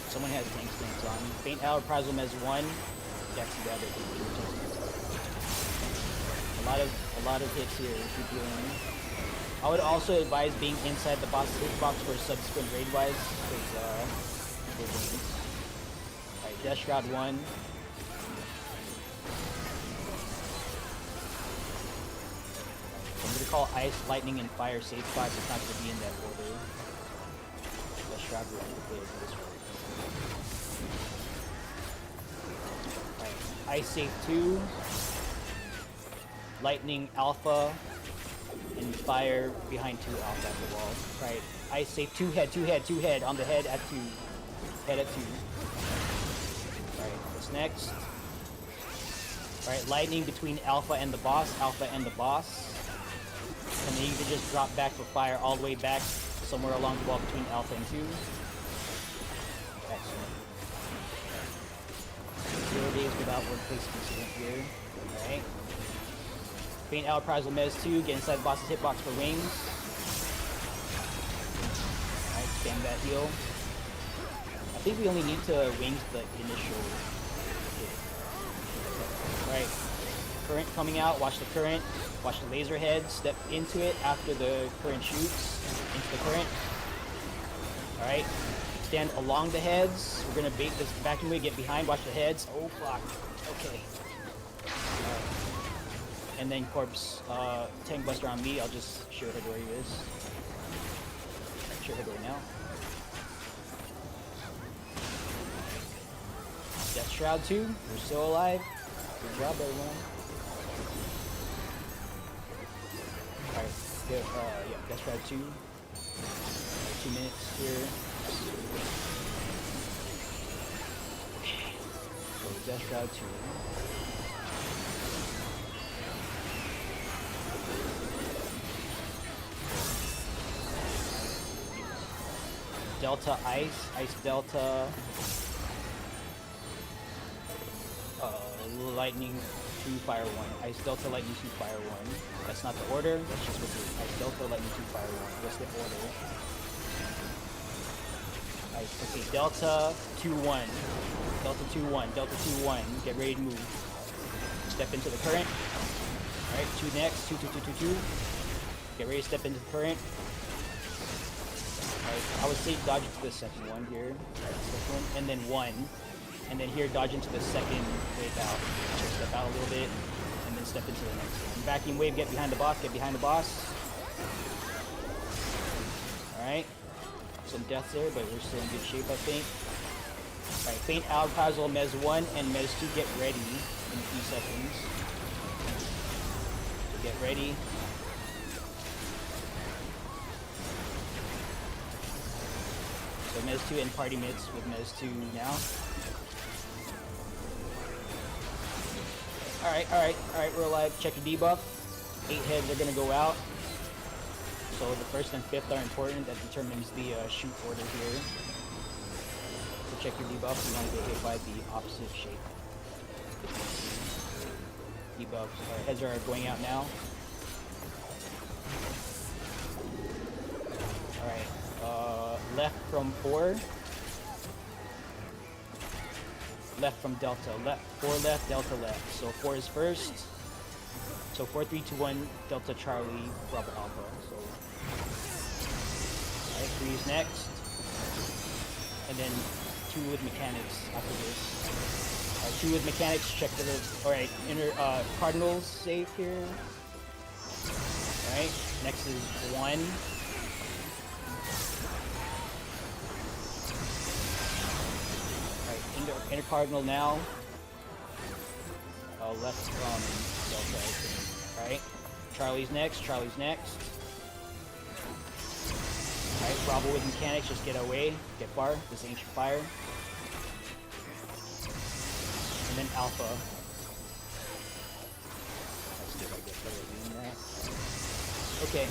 Someone has tank stance on. Faint Hour Prizm as 1. Dex the other. A lot of hits here. Keep healing. I would also advise being inside the box for subsequent raid wise, because alright, Death Shroud 1. I'm gonna call Ice, Lightning, and Fire safe spots. It's not gonna be in that order. Death Shroud 1 clear this one. Ice Safe 2, Lightning Alpha, and fire behind 2 alpha at the wall. Right. Ice safe 2 head on the head at 2. Head at 2. Alright, what's next? Alright, lightning between alpha and the boss. And then you can just drop back for fire all the way back somewhere along the wall between alpha and 2. Excellent. 0 days without workplace incident here. Alright. Faint out Prizel Mez 2, get inside the boss's hitbox for wings. Alright, spam that heal. I think we only need to wings the initial hit. Alright. Current coming out, watch the current. Watch the laser head, step into it after the current shoots. Into the current. Alright. Stand along the heads. We're gonna bait this vacuum wave, get behind, watch the heads. Oh fuck. Okay. And then corpse tank buster on me. I'll just show Hidori this. Show Hidori now. Death Shroud 2. We're still alive. Good job, everyone. Alright, yeah, Death Shroud 2. 2 minutes here. So Death Shroud 2. Delta Ice Delta. Lightning 2, Fire 1. Ice Delta, Lightning 2, Fire 1. That's not the order. That's just what the Ice Delta, Lightning 2, Fire 1. What's the order? Ice. Okay, Delta 2-1. Delta 2-1. Delta 2-1. Get ready to move. Step into the current. Alright, 2 next. 2, 2, 2, 2, 2. Get ready to step into the current. Alright, I would say dodge into the second one here. Second one, and then 1. And then here, dodge into the second wave out. So step out a little bit, and then step into the next one. Vacuum wave, get behind the boss, Alright. Some deaths there, but we're still in good shape, I think. Alright, faint out, Puzzle, Mez 1 and Mez 2 get ready in a few seconds. So get ready. So Mez 2 and party mitts with Mez 2 now. Alright, we're alive. Check your debuff. 8 heads are gonna go out. So the 1st and 5th are important. That determines the shoot order here. So check your debuff. You want to get hit by the opposite shape. Debuffs. Heads are going out now. Alright. Left from 4. Left from Delta. Left 4 left, Delta left. So 4 is first. So 4, 3, 2, 1, Delta Charlie, Bravo Alpha. So alright, 3 is next. And then 2 with mechanics after this. Alright, 2 with mechanics, check for the alright, inner Cardinals safe here. Alright, next is 1. Inner Cardinal now. Left from Delta, I think. Alright. Charlie's next. Alright, Bravo with mechanics, just get away. Get far. This ancient fire. And then Alpha. Let's see if I get better than that. Okay.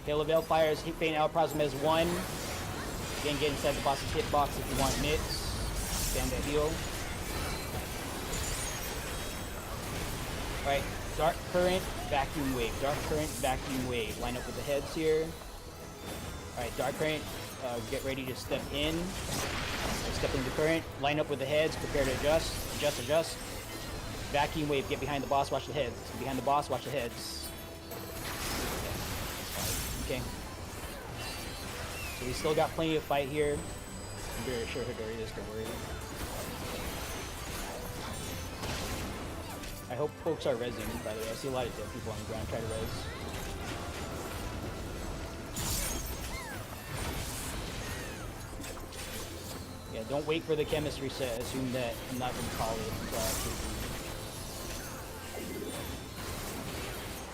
Halo Veil fires, Faint Out Prosmez 1. Again, get inside the boss's hitbox if you want mitts. Stand that heal. Alright, Dark Current, Vacuum Wave. Line up with the heads here. Alright, Dark Current, get ready to step in. Step into the current, line up with the heads, prepare to adjust. Vacuum Wave, get behind the boss, watch the heads. Behind the boss, watch the heads. Okay. So we still got plenty of fight here. I'm very sure Hidori is, don't worry. I hope folks are rezzing, by the way. I see a lot of dead people on the ground. Try to res. Yeah, don't wait for the chemistry set. Assume that I'm not going to call it until after.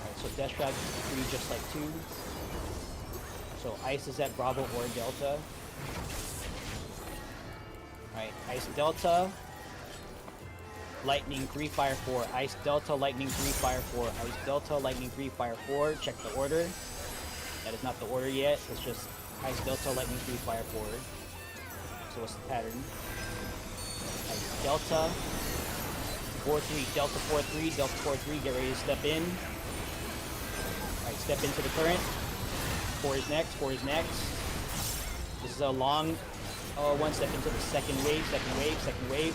Alright, so So Death Trap 3 just like 2. So Ice is at Bravo or Delta. Alright, Ice Delta. Lightning 3, Fire 4. Ice Delta, Lightning 3, Fire 4. Ice Delta, Lightning 3, Fire 4. Check the order. That is not the order yet. It's just Ice Delta, Lightning 3, Fire 4. So what's the pattern? Ice Delta. 4-3. Delta 4-3. Delta 4-3. Get ready to step in. Alright, step into the current. 4 is next. 4 is next. This is a long one. Step into the second wave. Second wave. Second wave.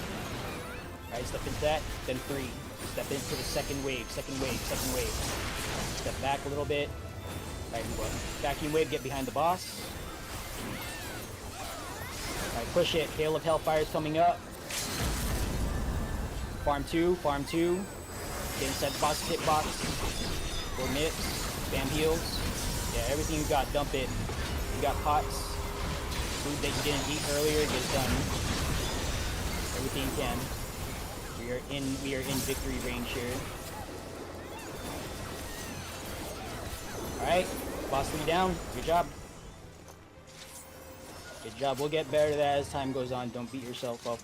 Alright, step into that, then 3. Step into the second wave, second wave, second wave. Step back a little bit. Alright, move up. Vacuum wave, get behind the boss. Alright, push it. Hail of Hellfire is coming up. Farm 2, farm 2. Get inside the boss's hitbox. Go mix. Spam heals. Yeah, everything you got, dump it. You got pots. Food that you didn't eat earlier, get done. Everything you can. We are in victory range here. Alright, boss 3 down. Good job. Good job. We'll get better at that as time goes on. Don't beat yourself up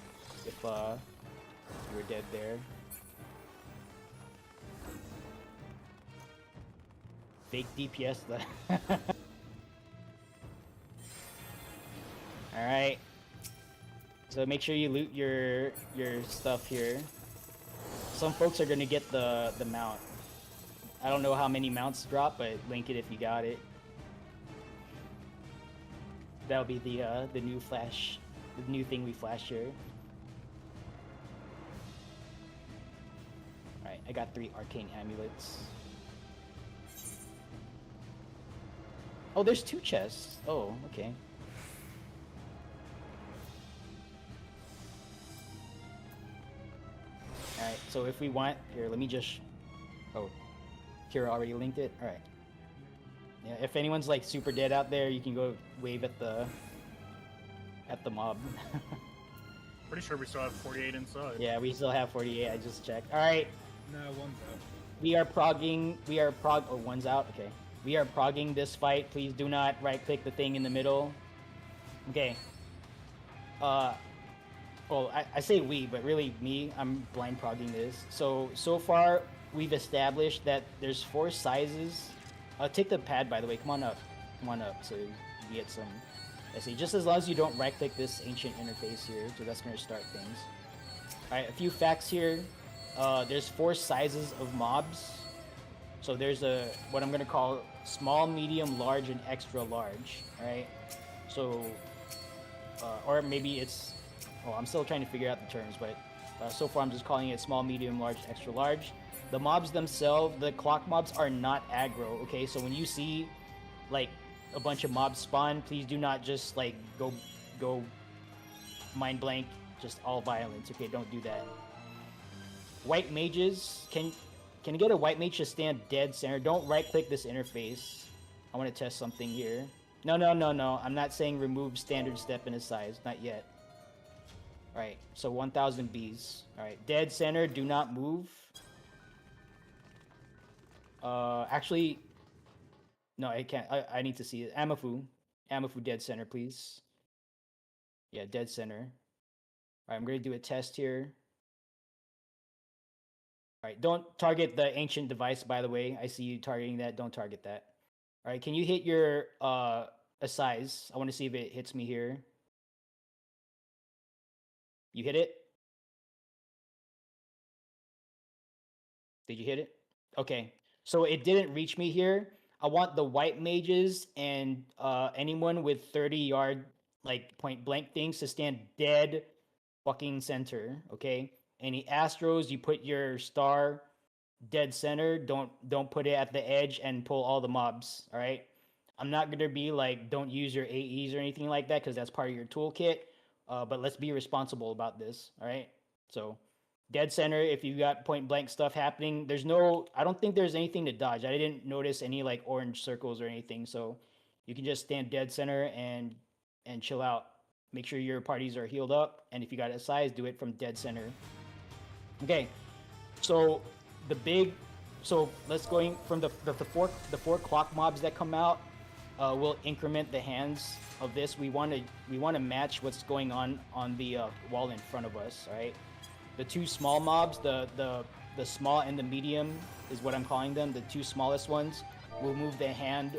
if you're dead there. Fake DPS though. Alright. So make sure you loot your stuff here. Some folks are gonna get the mount. I don't know how many mounts drop, but link it if you got it. That'll be the new flash, the new thing we flash here. Alright, I got 3 arcane amulets. Oh, there's 2 chests. Oh, okay. Alright, so if we want, here, let me just, oh, Kira already linked it? Alright. Yeah, if anyone's like super dead out there, you can go wave at the mob. Pretty sure we still have 48 inside. Yeah, we still have 48, I just checked. Alright, No, one's out. we are oh, one's out, okay. We are progging this fight, please do not right-click the thing in the middle. Okay. Well, I say we, but really me, I'm blind progging this. So far, we've established that there's 4 sizes. Take the pad, by the way, come on up, so you get some, SA. Just as long as you don't right-click this ancient interface here, so that's gonna start things. Alright, a few facts here. There's 4 sizes of mobs. So there's what I'm gonna call small, medium, large, and extra large, alright? So, or maybe it's, oh, I'm still trying to figure out the terms, but so far I'm just calling it small, medium, large, extra large. The mobs themselves, the clock mobs, are not aggro, okay? So when you see, like, a bunch of mobs spawn, please do not just, like, go mind blank, just all violence, okay? Don't do that. White mages, can you get a white mage to stand dead center? Don't right-click this interface. I want to test something here. No. I'm not saying remove standard step in a size, not yet. Alright, so 1000 bees. Alright, dead center, do not move. Actually, no, I can't. I need to see it. Amafu, dead center, please. Yeah, dead center. Alright, I'm going to do a test here. Alright, don't target the ancient device, by the way. I see you targeting that. Don't target that. Alright, can you hit your a size? I want to see if it hits me here. You hit it? Did you hit it? Okay. So it didn't reach me here. I want the white mages and anyone with 30-yard like point blank things to stand dead fucking center, okay? Any Astros, you put your star dead center. Don't put it at the edge and pull all the mobs, all right? I'm not going to be like, don't use your AEs or anything like that because that's part of your toolkit. But let's be responsible about this, all right? So, dead center, if you got point blank stuff happening, I don't think there's anything to dodge. I didn't notice any like orange circles or anything, so you can just stand dead center and chill out. Make sure your parties are healed up, and if you got a size, do it from dead center. Okay, so the big so let's going from the four clock mobs that come out. We'll increment the hands of this. We want to match what's going on the wall in front of us. All right. The two small mobs, the small and the medium is what I'm calling them. The two smallest ones will move the hand,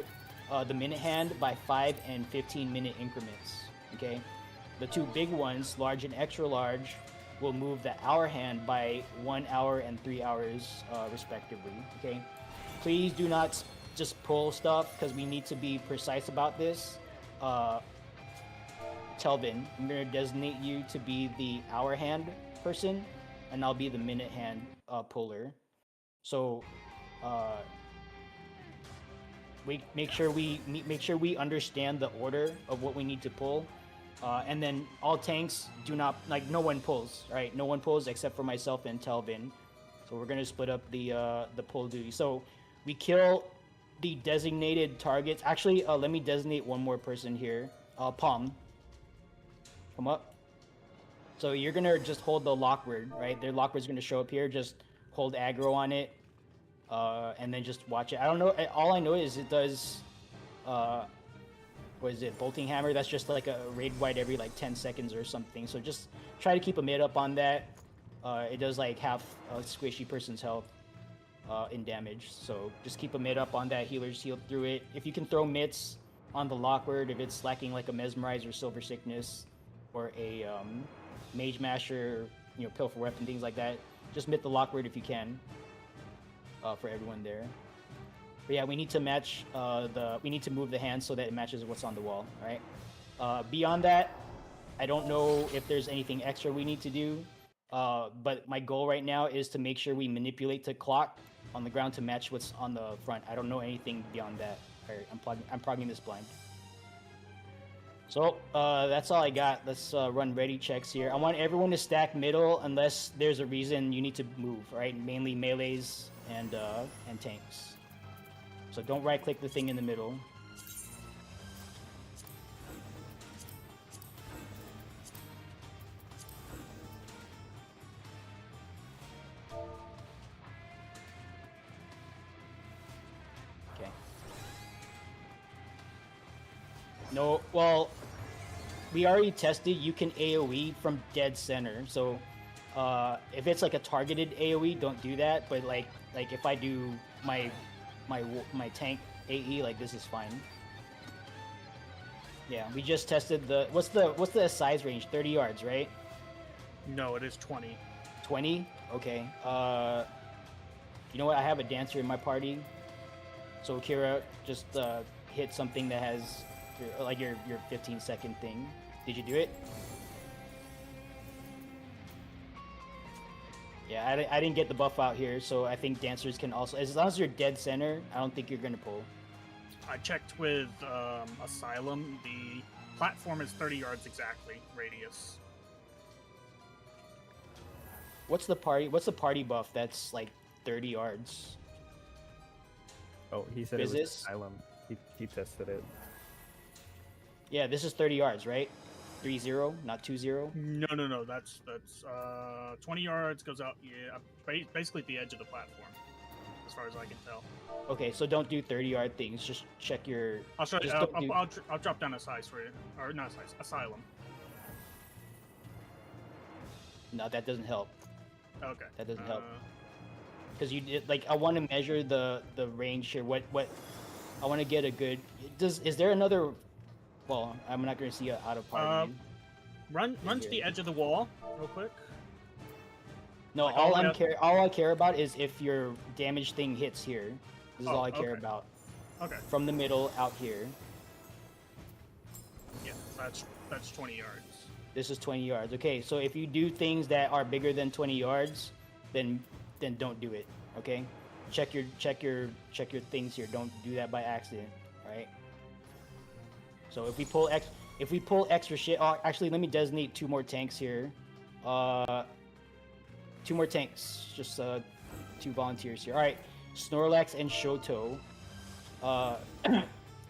the minute hand by 5 and 15 minute increments. Okay. The two big ones, large and extra large, will move the hour hand by 1 hour and 3 hours, respectively. Okay. Please do not just pull stuff because we need to be precise about this. Telvin, I'm gonna designate you to be the hour hand person, and I'll be the minute hand puller. So, we make sure we understand the order of what we need to pull, and then all tanks do not no one pulls, right? No one pulls except for myself and Telvin. So we're gonna split up the pull duty. So we kill the designated targets. Actually, let me designate one more person here. Palm, come up. So you're gonna just hold the lock word, right? Their lock word's gonna show up here. Just hold aggro on it, and then just watch it. I don't know. All I know is it does. What is it? Bolting hammer. That's just like a raid wide every like 10 seconds or something. So just try to keep a mid up on that. It does like half a squishy person's health in damage. So just keep a mid up on that. Healers heal through it. If you can throw mitts on the lock word, if it's lacking like a mesmerize or silver sickness, or a mage masher, pilfer weapon, things like that. Just mitt the lock word if you can. For everyone there. But yeah, we need to match we need to move the hand so that it matches what's on the wall, right? Beyond that, I don't know if there's anything extra we need to do. But my goal right now is to make sure we manipulate the clock on the ground to match what's on the front. I don't know anything beyond that. Alright, I'm progging this blind. So, that's all I got. Let's run ready checks here. I want everyone to stack middle unless there's a reason you need to move, right? Mainly melees and tanks. So don't right-click the thing in the middle. Okay. No, well, we already tested. You can AoE from dead center. So, if it's like a targeted AoE, don't do that. But like if I do my tank AE, like this is fine. Yeah, we just tested what's the size range? 30 yards, right? No, it is 20. 20? Okay. You know what? I have a dancer in my party. So Kira, just hit something that has your 15-second thing. Did you do it? Yeah, I didn't get the buff out here, so I think dancers can also, as long as you're dead center, I don't think you're gonna pull. I checked with Asylum. The platform is 30 yards exactly, radius. What's the party buff that's like 30 yards? Oh, he said Is it was this? Asylum. He tested it. Yeah, this is 30 yards, right? 3-0, not 2-0? No. That's 20 yards goes out. Yeah, basically at the edge of the platform, as far as I can tell. Okay, so don't do 30-yard things. Just check your. I'll show you. just don't do- I'll drop down a size for you, or not a size. Asylum. No, that doesn't help. Okay. That doesn't help. Because you did, like, I want to measure the range here. What I want to get a good. Is there another? Well, I'm not going to see an out of party. Run to the edge of the wall real quick. No, like all I care about is if your damage thing hits here. This is all I care okay. about. Okay. From the middle out here. Yeah, that's 20 yards. This is 20 yards. Okay, so if you do things that are bigger than 20 yards, then don't do it. Okay, check your things here. Don't do that by accident. All right. So if we pull extra shit. Oh, actually, let me designate 2 more tanks here. 2 more tanks. Just 2 volunteers here. All right, Snorlax and Shoto.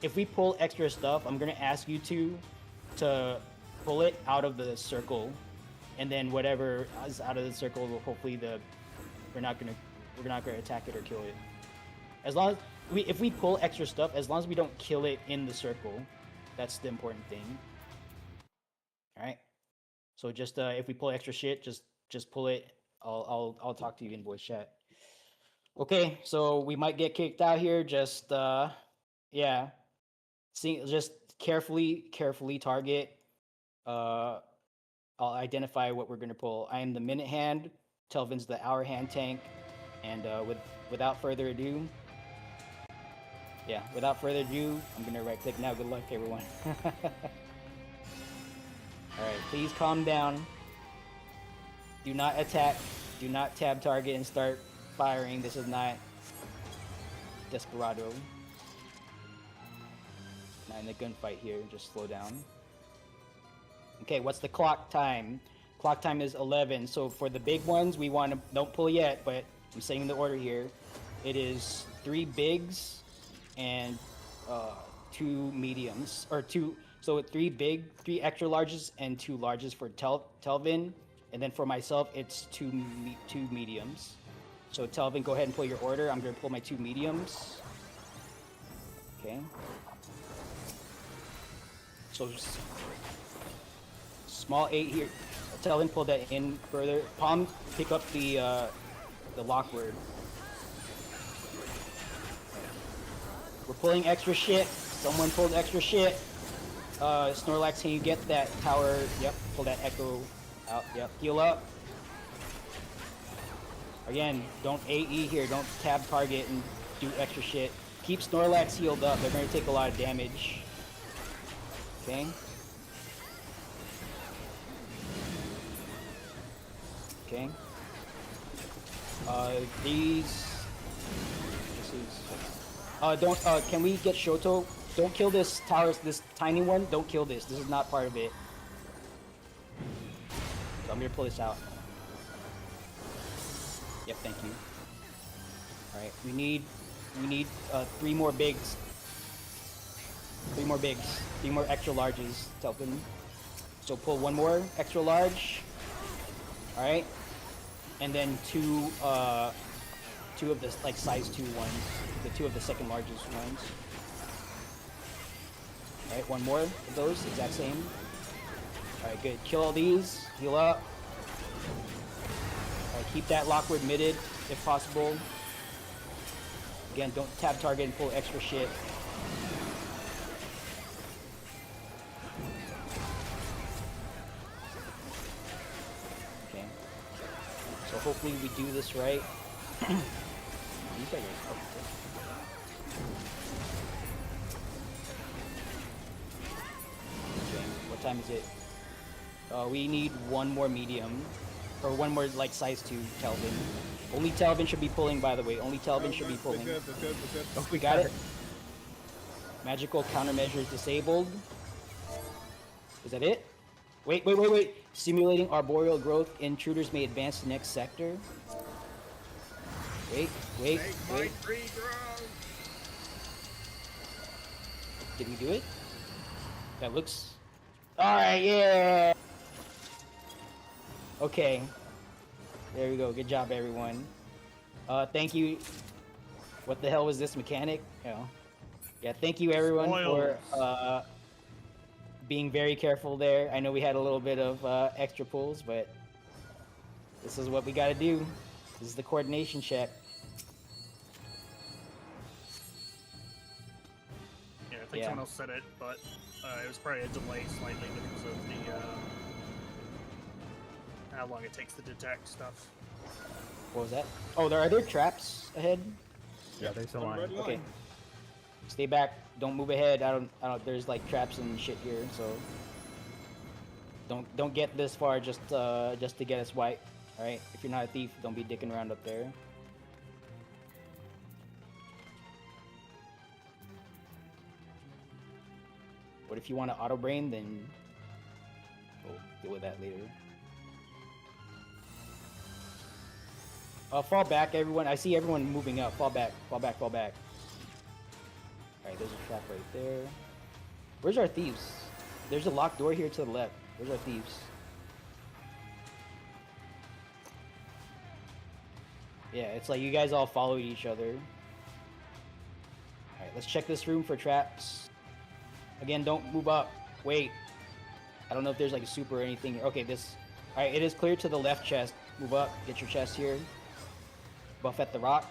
If we pull extra stuff, I'm gonna ask you to pull it out of the circle, and then whatever is out of the circle, hopefully we're not gonna we're not gonna attack it or kill it. As long as if we pull extra stuff, as long as we don't kill it in the circle, that's the important thing. All right. So just if we pull extra shit, just pull it. I'll talk to you in voice chat. Okay, so we might get kicked out here. Just yeah, see, just carefully target. I'll identify what we're gonna pull. I am the minute hand. Telvin's the hour hand tank, and without further ado, I'm gonna right click now. Good luck, everyone. All right, please calm down. Do not attack. Do not tab target and start firing. This is not Desperado. Not in the gunfight here. Just slow down. Okay, what's the clock time? Clock time is 11. So for the big ones, we want to don't pull yet, but I'm saying the order here. It is 3 bigs and 2 mediums, or 2. So 3 extra larges and 2 larges for Telvin, and then for myself it's 2 mediums. So Telvin, go ahead and pull your order. I'm gonna pull my 2 mediums. Okay. So small 8 here. Telvin, pull that in further. Palm, pick up the lock word. We're pulling extra shit. Someone pulled extra shit. Snorlax, can you get that tower? Yep, pull that echo out. Yep, heal up. Again, don't AE here. Don't tab target and do extra shit. Keep Snorlax healed up. They're gonna take a lot of damage. Okay. Okay. Don't, can we get Shoto? Don't kill this tower, this tiny one. Don't kill this. This is not part of it. So I'm gonna pull this out. Yep, thank you. Alright, we need 3 more bigs. 3 more bigs. 3 more extra larges, Telpin. So pull 1 more extra large. Alright. And then 2 of the like size 2 ones. The 2 of the second largest ones. Alright, 1 more of those, exact same. Alright, good. Kill all these, heal up. Alright, keep that Lockward midded if possible. Again, don't tab target and pull extra shit. Okay. So hopefully we do this right. These guys are okay. What time is it? We need 1 more medium. Or 1 more, like, size 2 Telvin. Only Telvin should be pulling, by the way. Only Telvin should be pulling. We're good. Oh, we got it. Magical countermeasures disabled. Is that it? Wait. Simulating arboreal growth. Intruders may advance to the next sector. Wait. Did we do it? That looks... Alright, yeah! Okay. There we go. Good job, everyone. Thank you. What the hell was this mechanic? Yeah, thank you, everyone, for being very careful there. I know we had a little bit of extra pulls, but this is what we gotta do. This is the coordination check. Yeah, I think someone else said it, but it was probably a delay slightly because of the how long it takes to detect stuff. What was that? Oh, are there traps ahead? Yeah, there's a line. Okay. Stay back. Don't move ahead. I don't. There's like traps and shit here, so don't get this far just to get us wiped. All right. If you're not a thief, don't be dicking around up there. But if you want to auto brain, then we'll deal with that later. Fall back, everyone. I see everyone moving up. Fall back. Alright, there's a trap right there. Where's our thieves? There's a locked door here to the left. Where's our thieves? Yeah, it's like you guys all followed each other. Alright, let's check this room for traps. Again, don't move up. Wait. I don't know if there's like a super or anything here. Okay, this... Alright, it is clear to the left chest. Move up. Get your chest here. Buff at the rock.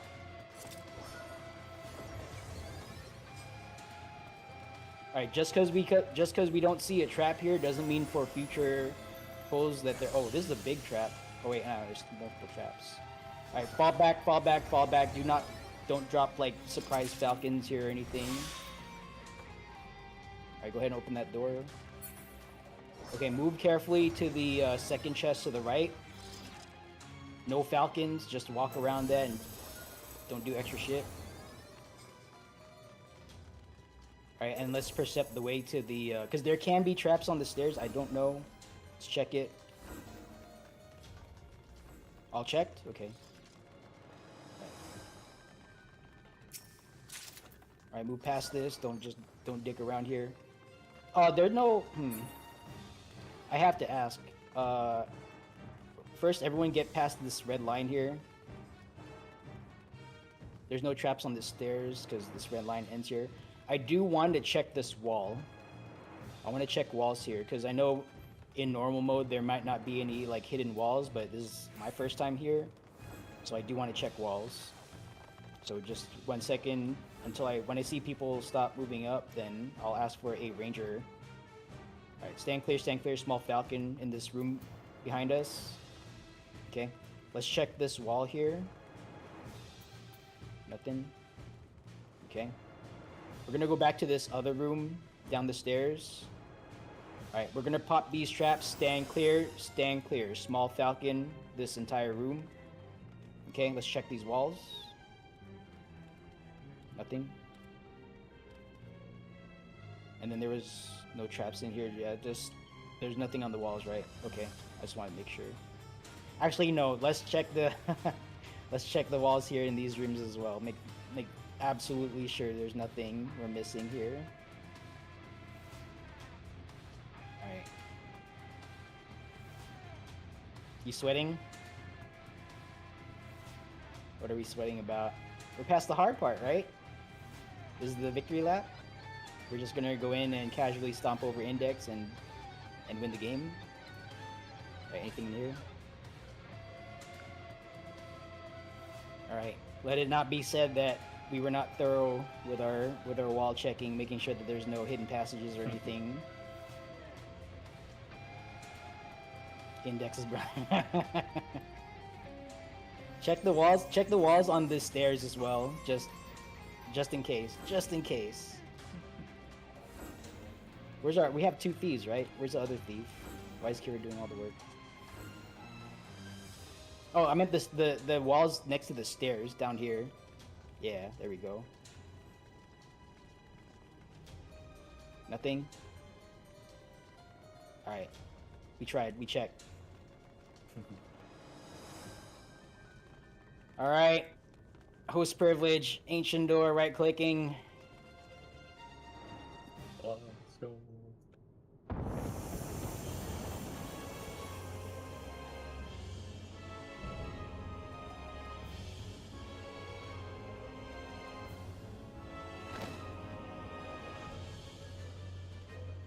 Alright, just because we don't see a trap here doesn't mean for future pulls that there... Oh, this is a big trap. Oh wait, no, there's multiple traps. Alright, fall back, fall back, fall back. Don't drop like surprise falcons here or anything. Alright, go ahead and open that door. Okay, move carefully to the second chest to the right. No falcons, just walk around that and don't do extra shit. Alright, and let's percept the way to the... because there can be traps on the stairs, I don't know. Let's check it. All checked? Okay. Alright, move past this. Don't dick around here. There's no... I have to ask. First, everyone get past this red line here. There's no traps on the stairs because this red line ends here. I do want to check this wall. I want to check walls here because I know in normal mode there might not be any like hidden walls, but this is my first time here, so I do want to check walls. So just 1 second until when I see people stop moving up, then I'll ask for a ranger. All right, stand clear, small falcon in this room behind us. Okay, let's check this wall here. Nothing. Okay. We're gonna go back to this other room down the stairs. Alright, we're gonna pop these traps. Stand clear, stand clear. Small falcon, this entire room. Okay, let's check these walls. Nothing. And then there was no traps in here. Yeah, there's nothing on the walls, right? Okay, I just want to make sure. Actually, no, let's check the let's check the walls here in these rooms as well. Make absolutely sure there's nothing we're missing here. Alright. You sweating? What are we sweating about? We're past the hard part, right? This is the victory lap. We're just gonna go in and casually stomp over index and win the game. Right, anything new? Alright. Let it not be said that we were not thorough with our wall checking, making sure that there's no hidden passages or anything. Index is brown. Check the walls on the stairs as well, just in case. Just in case. We have 2 thieves, right? Where's the other thief? Why is Kira doing all the work? Oh, I meant the walls next to the stairs down here. Yeah, there we go. Nothing? Alright. We tried, we checked. Alright. Host privilege, ancient door, right clicking. Let's go.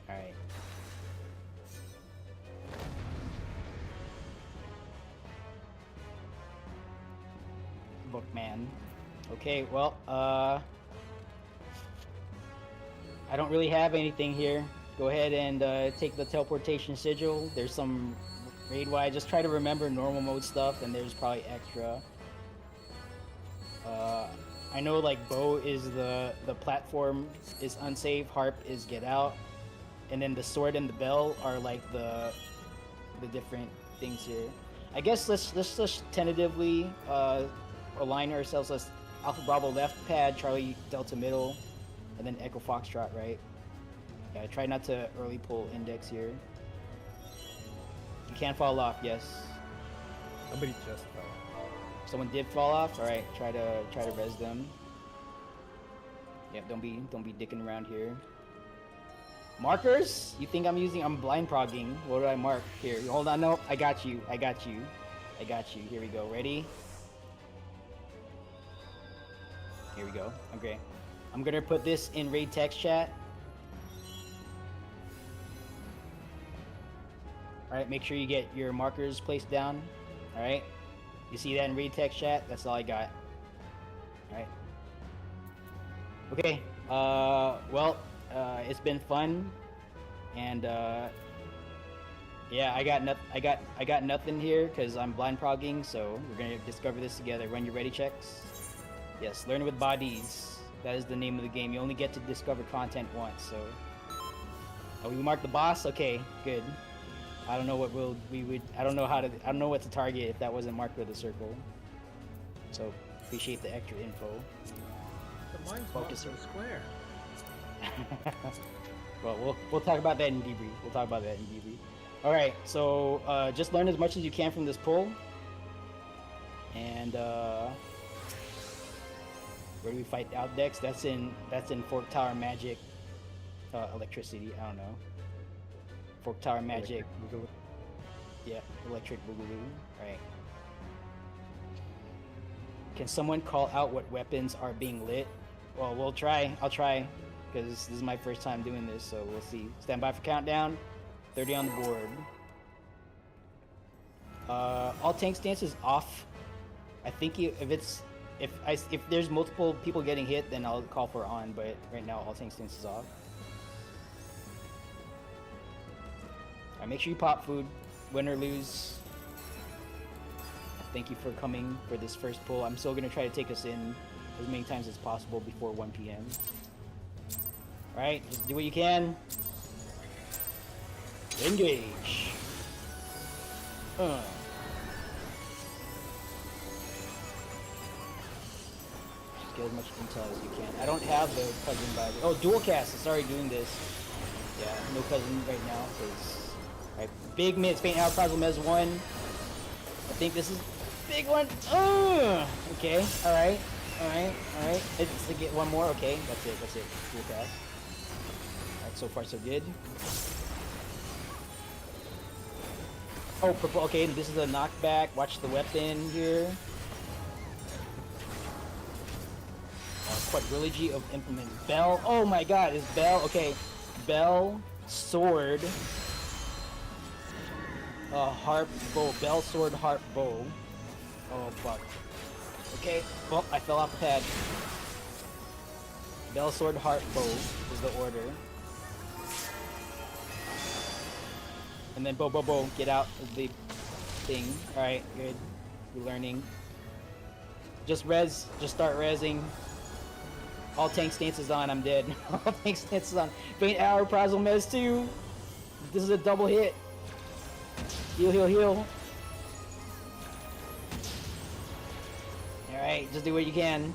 Alright. Bookman. Okay, well, I don't really have anything here. Go ahead and take the teleportation sigil. There's some raid-wide. Just try to remember normal mode stuff, and there's probably extra. I know like bow is the platform is unsafe, harp is get out, and then the sword and the bell are like the different things here. I guess let's just tentatively align ourselves. Let's Alpha Bravo left pad, Charlie Delta middle, and then Echo Foxtrot right. Yeah, try not to early pull index here. You can't fall off, yes. Somebody just fell. Someone did fall off. All right, try to res them. Yep, don't be dicking around here. Markers? You think I'm blind progging? What do I mark here? Hold on, no, I got you. Here we go. Ready? Here we go. Okay. I'm gonna put this in raid text chat. Alright, make sure you get your markers placed down. Alright. You see that in raid text chat? That's all I got. Alright. Okay. It's been fun. And yeah, I got nothing here because I'm blind progging, so we're gonna discover this together. Run your ready checks. Yes, learn with bodies. That is the name of the game. You only get to discover content once, so. Oh, we marked the boss? Okay, good. I don't know what I don't know what to target if that wasn't marked with a circle. So, appreciate the extra info. The mine's Focus marked with a square. Well, we'll talk about that in debrief. All right, so just learn as much as you can from this pull. And where do we fight Outdex? That's in Fork Tower Magic, Electricity. I don't know. Fork Tower Magic. Yeah, Electric Boogaloo. Right. Can someone call out what weapons are being lit? Well, we'll try. I'll try, because this is my first time doing this, so we'll see. Stand by for countdown. 30 on the board. All tank stances off. I think if there's multiple people getting hit, then I'll call for on. But right now, all tank stances off. Alright, make sure you pop food, win or lose. Thank you for coming for this first pull. I'm still gonna try to take us in as many times as possible before 1 p.m. Alright, just do what you can. Engage. Just get as much intel as you can. I don't have the cousin by the... Oh, dual cast is already doing this. Yeah, no cousin right now, because... Alright, big mids, Faint Hour, Cosmos 1. I think this is big one. Okay, alright. It's to get one more, okay. That's it. Dual cast. Alright, so far so good. Oh, purple. Okay, this is a knockback. Watch the weapon here. Quadrilogy of implement. Bell. Oh my god, is Bell. Okay. Bell, sword, harp, bow. Bell, sword, harp, bow. Oh, fuck. Okay. Well, I fell off the pad. Bell, sword, harp, bow is the order. And then bow, get out of the thing. Alright, good. We're learning. Just start rezzing. All tank stances on, I'm dead. All tank stances on. Faint Hour, Prazzle Mez 2. This is a double hit. Heal. Alright, just do what you can.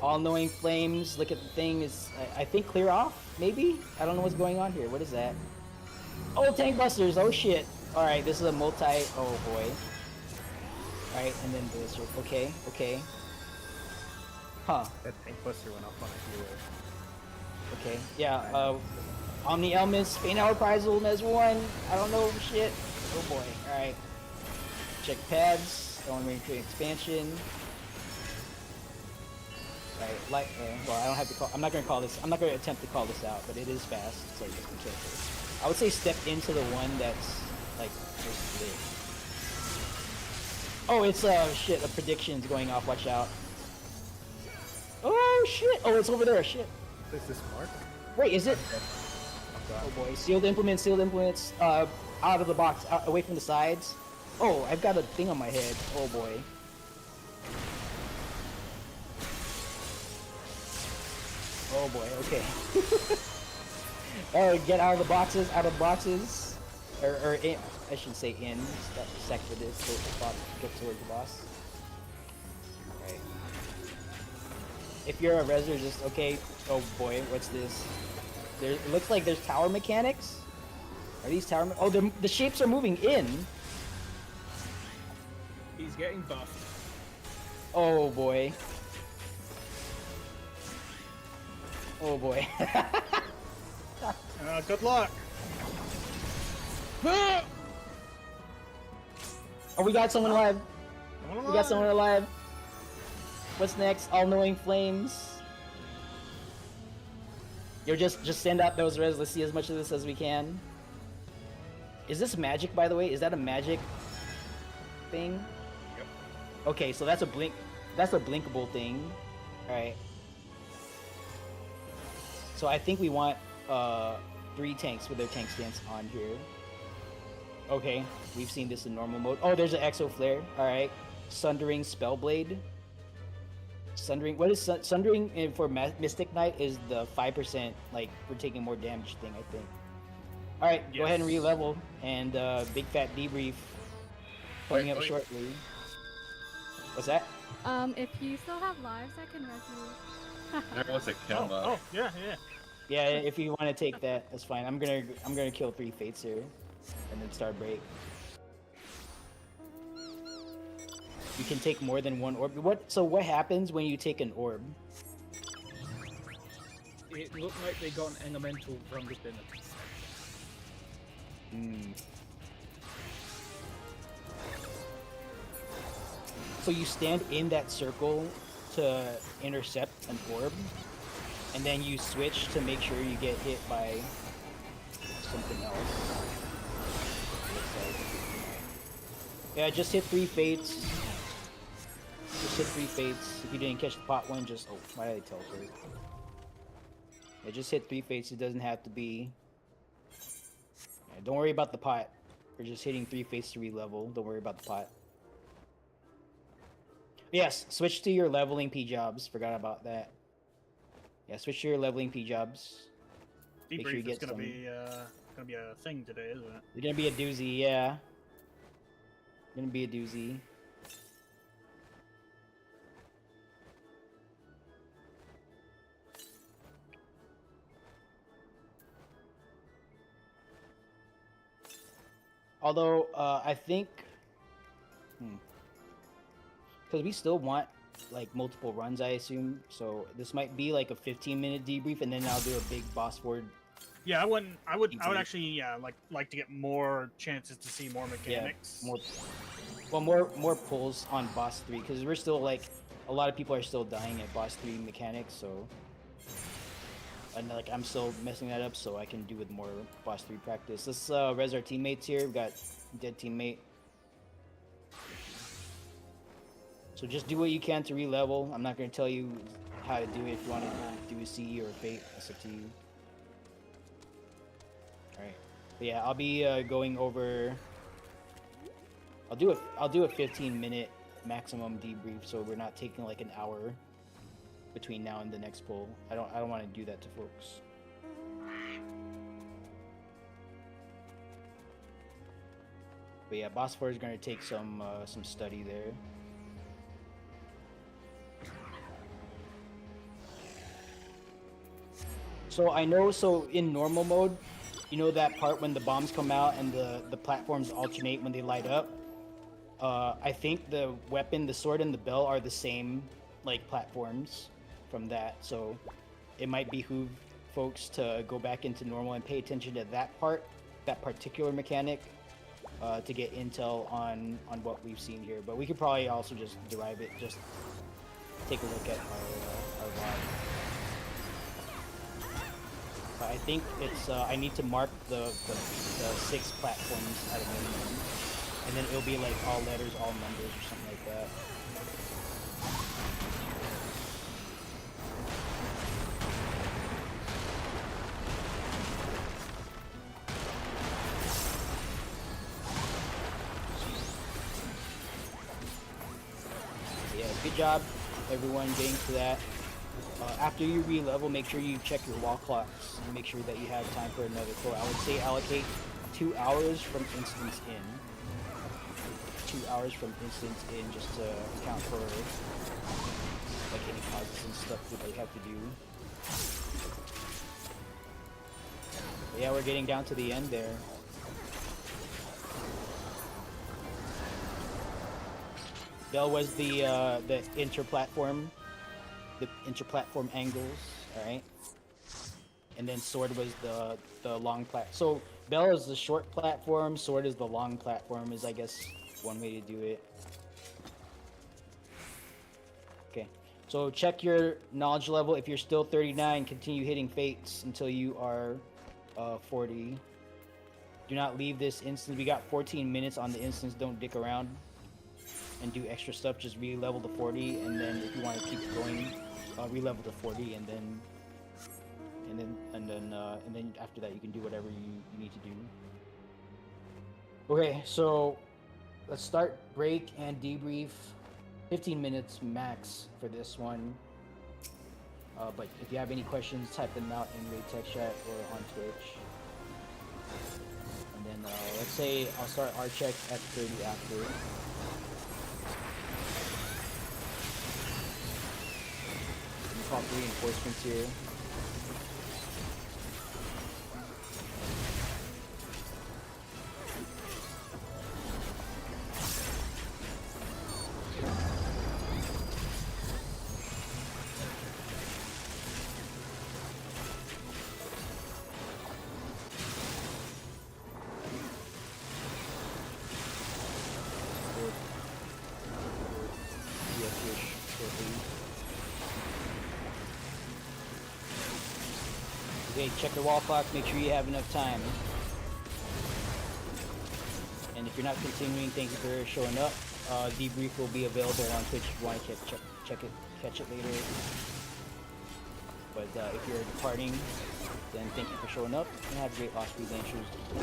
All-knowing flames. Look at the thing. Is I think clear off. Maybe. I don't know what's going on here. What is that? Oh, tank busters. Oh shit. All right. This is a multi. Oh boy. All right, and then this. Okay. Huh. That tank buster went off on a healer. Okay. Yeah. Omni Elmis. Faint Hour Prizel. Mez 1. I don't know shit. Oh boy. All right. Check pads. Going range expansion. Right, well, I don't have to call. I'm not gonna attempt to call this out, but it is fast, so just be careful. I would say step into the one that's like most lit. Oh, it's shit. A prediction's going off. Watch out. Oh shit! Oh, it's over there. Shit. Is this Mark? Wait, is it? Oh boy, sealed implements. Out of the box, away from the sides. Oh, I've got a thing on my head. Oh boy. Oh boy, okay. Oh, get out of the boxes. Or in, I should say in. Sec for this, so get towards the boss. Alright. If you're a reser, just, okay. Oh boy, what's this? It looks like there's tower mechanics? Are these tower oh, the shapes are moving in! He's getting buffed. Oh boy. Oh boy. Good luck. Oh, we got someone alive. Come on We got someone alive. What's next? All-knowing flames. You're just send out those res. Let's see as much of this as we can. Is this magic, by the way? Is that a magic thing? Yep. Okay, so that's a blink. That's a blinkable thing. All right. So I think we want 3 tanks with their tank stance on here. Okay, we've seen this in normal mode. Oh, there's an exo flare. All right, Sundering Spellblade. Sundering. What is Sundering for Mystic Knight? Is the 5% like we're taking more damage thing, I think. All right, go ahead and Yes. re-level and big fat debrief coming up shortly. What's that? If you still have lives, I can res you. There was a kill. Oh, yeah. Yeah, if you want to take that, that's fine. I'm gonna kill 3 fates here, and then start break. You can take more than 1 orb. So what happens when you take an orb? It looked like they got an elemental from within it. So you stand in that circle to intercept an orb, and then you switch to make sure you get hit by something else. Yeah, just hit 3 fates. Just hit 3 fates. If you didn't catch the pot one, just why did I teleport? Yeah, just hit 3 fates. It doesn't have to be. Yeah, don't worry about the pot. We're just hitting 3 fates to re-level. Don't worry about the pot. Yes, switch to your leveling P jobs. Forgot about that. Yeah, switch to your leveling P jobs. Make sure you Debrief is get gonna some- be a thing today, isn't it? It's gonna be a doozy, yeah. Gonna be a doozy. Although, I think... Because we still want, like, multiple runs, I assume. So, this might be, like, a 15-minute debrief, and then I'll do a big boss board. Yeah, I would Debrief. actually like to get more chances to see more mechanics. More pulls on boss 3, because we're still, like, a lot of people are still dying at boss 3 mechanics, so... And, like, I'm still messing that up, so I can do with more boss 3 practice. Let's res our teammates here. We've got dead teammate. So just do what you can to re-level. I'm not going to tell you how to do it. If you want to do a CE or a Fate, that's up to you. Alright. But yeah, I'll be going over... I'll do a 15-minute maximum debrief, so we're not taking like an hour between now and the next pull. I don't want to do that to folks. But yeah, boss 4 is going to take some study there. So I know, so in normal mode, you know that part when the bombs come out and the platforms alternate when they light up? I think the weapon, the sword, and the bell are the same, like, platforms from that. So it might behoove folks to go back into normal and pay attention to that part, that particular mechanic, to get intel on what we've seen here. But we could probably also just derive it, just take a look at our log. But I think it's, I need to mark the 6 platforms at a minimum. And then it'll be like all letters, all numbers, or something like that. Yeah, good job, everyone, getting to that. After you re-level, make sure you check your wall clocks and make sure that you have time for another pull. I would say allocate 2 hours from instance in. 2 hours from instance in, just to account for like any pauses and stuff that they have to do. But yeah, we're getting down to the end there. Dell was the inter-platform angles, all right. And then sword was the long plat. So Bell is the short platform, sword is the long platform, is I guess one way to do it. Okay, so check your knowledge level. If you're still 39, continue hitting fates until you are 40. Do not leave this instance. We got 14 minutes on the instance. Don't dick around and do extra stuff. Just re-level to 40, and then if you want to keep going, re-level to 40, and then after that you can do whatever you need to do. Okay, so let's start break and debrief. 15 minutes max for this one. But if you have any questions, type them out in raid text chat or on Twitch. And then let's say I'll start our check at 30 after. Pop reinforcements here. Okay, check the wall clock, make sure you have enough time. And if you're not continuing, thank you for showing up. Debrief will be available on Twitch if you want to catch it later. But if you're departing, then thank you for showing up and have a great Osprey Lancers day.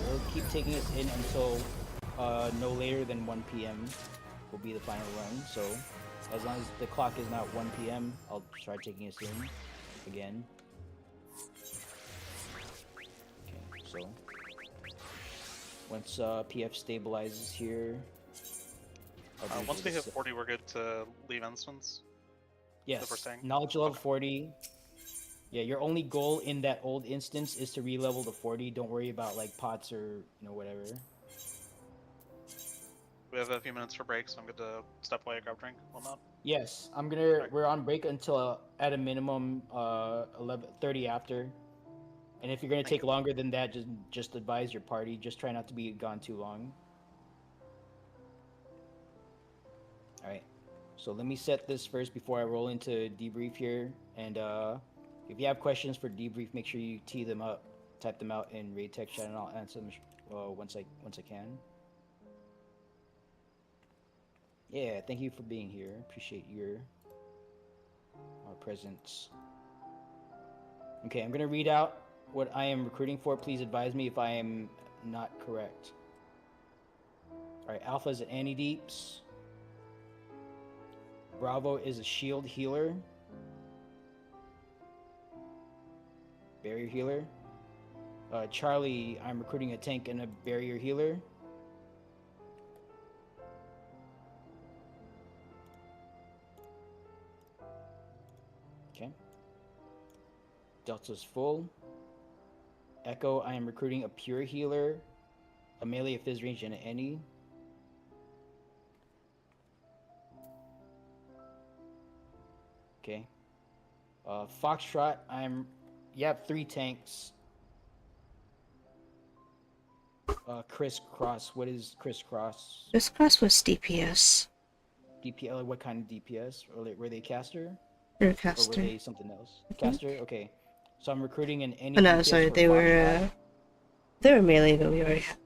We'll keep taking us in until no later than 1 p.m. will be the final run. So as long as the clock is not 1 p.m., I'll try taking us in again. So once PF stabilizes here, once we hit 40, we're good to leave instance. Yes, knowledge level 40. Yeah, your only goal in that old instance is to re-level to 40. Don't worry about like pots or whatever. We have a few minutes for break, so I'm good to step away, grab a drink, whatnot. Yes, I'm gonna. We're on break until at a minimum 11:30 after. And if you're gonna take longer than that, just advise your party. Just try not to be gone too long. All right. So let me set this first before I roll into debrief here. And if you have questions for debrief, make sure you tee them up, type them out in raid text chat, and I'll answer them once I can. Yeah, thank you for being here. Appreciate your presence. Okay, I'm gonna read out what I am recruiting for. Please advise me if I am not correct. Alright, Alpha is an anti-deeps. Bravo is a shield healer. Barrier healer. Charlie, I'm recruiting a tank and a barrier healer. Okay. Delta's full. Echo, I am recruiting a pure healer, a melee, a phys range, and an any. Okay. Foxtrot, you have 3 tanks. Crisscross, what is Crisscross? Crisscross was DPS. DPS, what kind of DPS? Were they caster? They're Or caster. were they something else? Caster? Okay. So I'm recruiting an any. Oh no, DPS sorry, for they Foxtrot. were melee, but we already had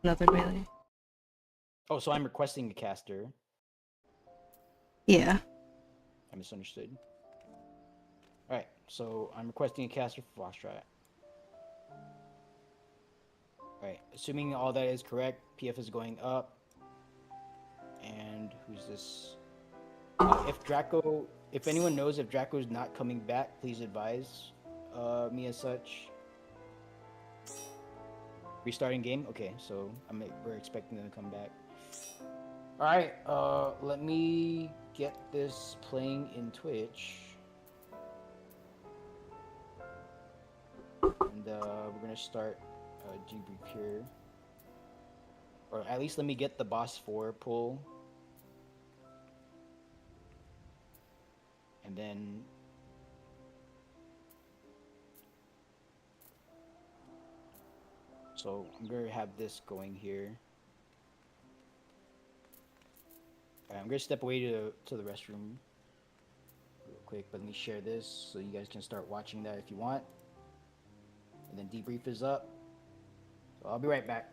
another melee. Oh, so I'm requesting a caster. Yeah. I misunderstood. Alright, so I'm requesting a caster for Foxtrot. Alright, assuming all that is correct, PF is going up. And who's this? If anyone knows if Draco's not coming back, please advise me as such. Restarting game? Okay, so we're expecting them to come back. Alright, let me get this playing in Twitch. And we're gonna start debrief here. Or at least let me get the boss 4 pull. And then so I'm gonna have this going here. I'm gonna step away to the restroom real quick, but let me share this so you guys can start watching that if you want. And then debrief is up. So I'll be right back.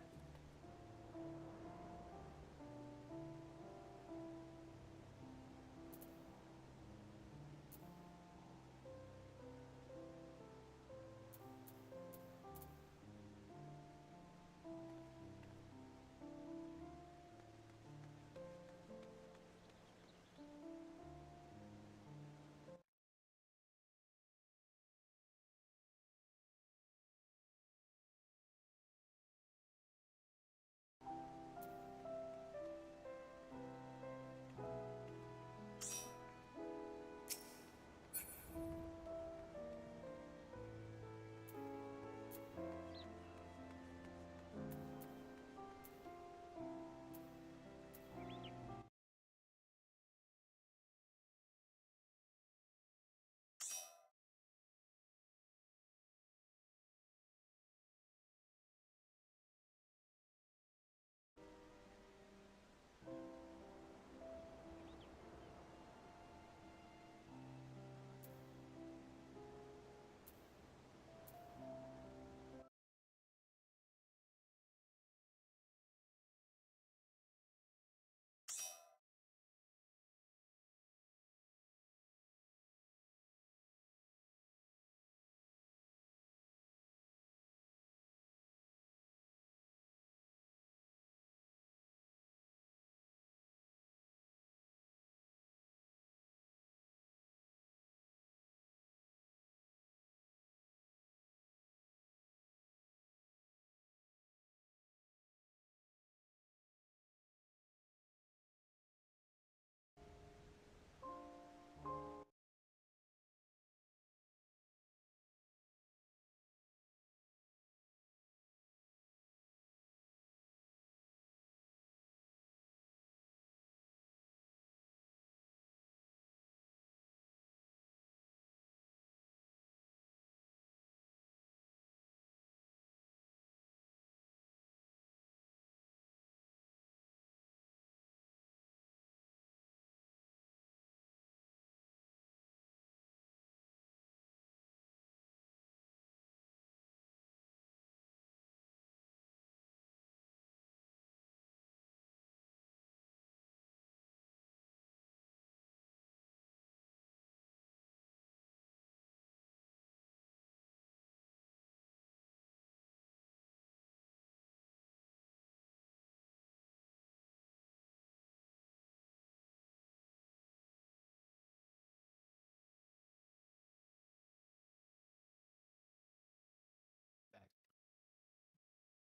Back.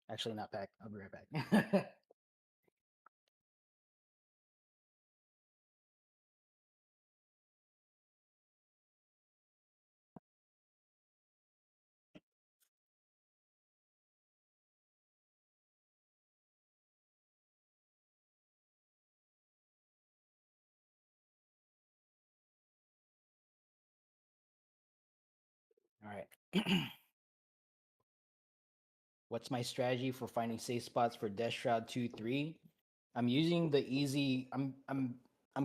Actually, not back. I'll be right back. All right. What's my strategy for finding safe spots for Death Shroud 2-3? I'm using the easy. I'm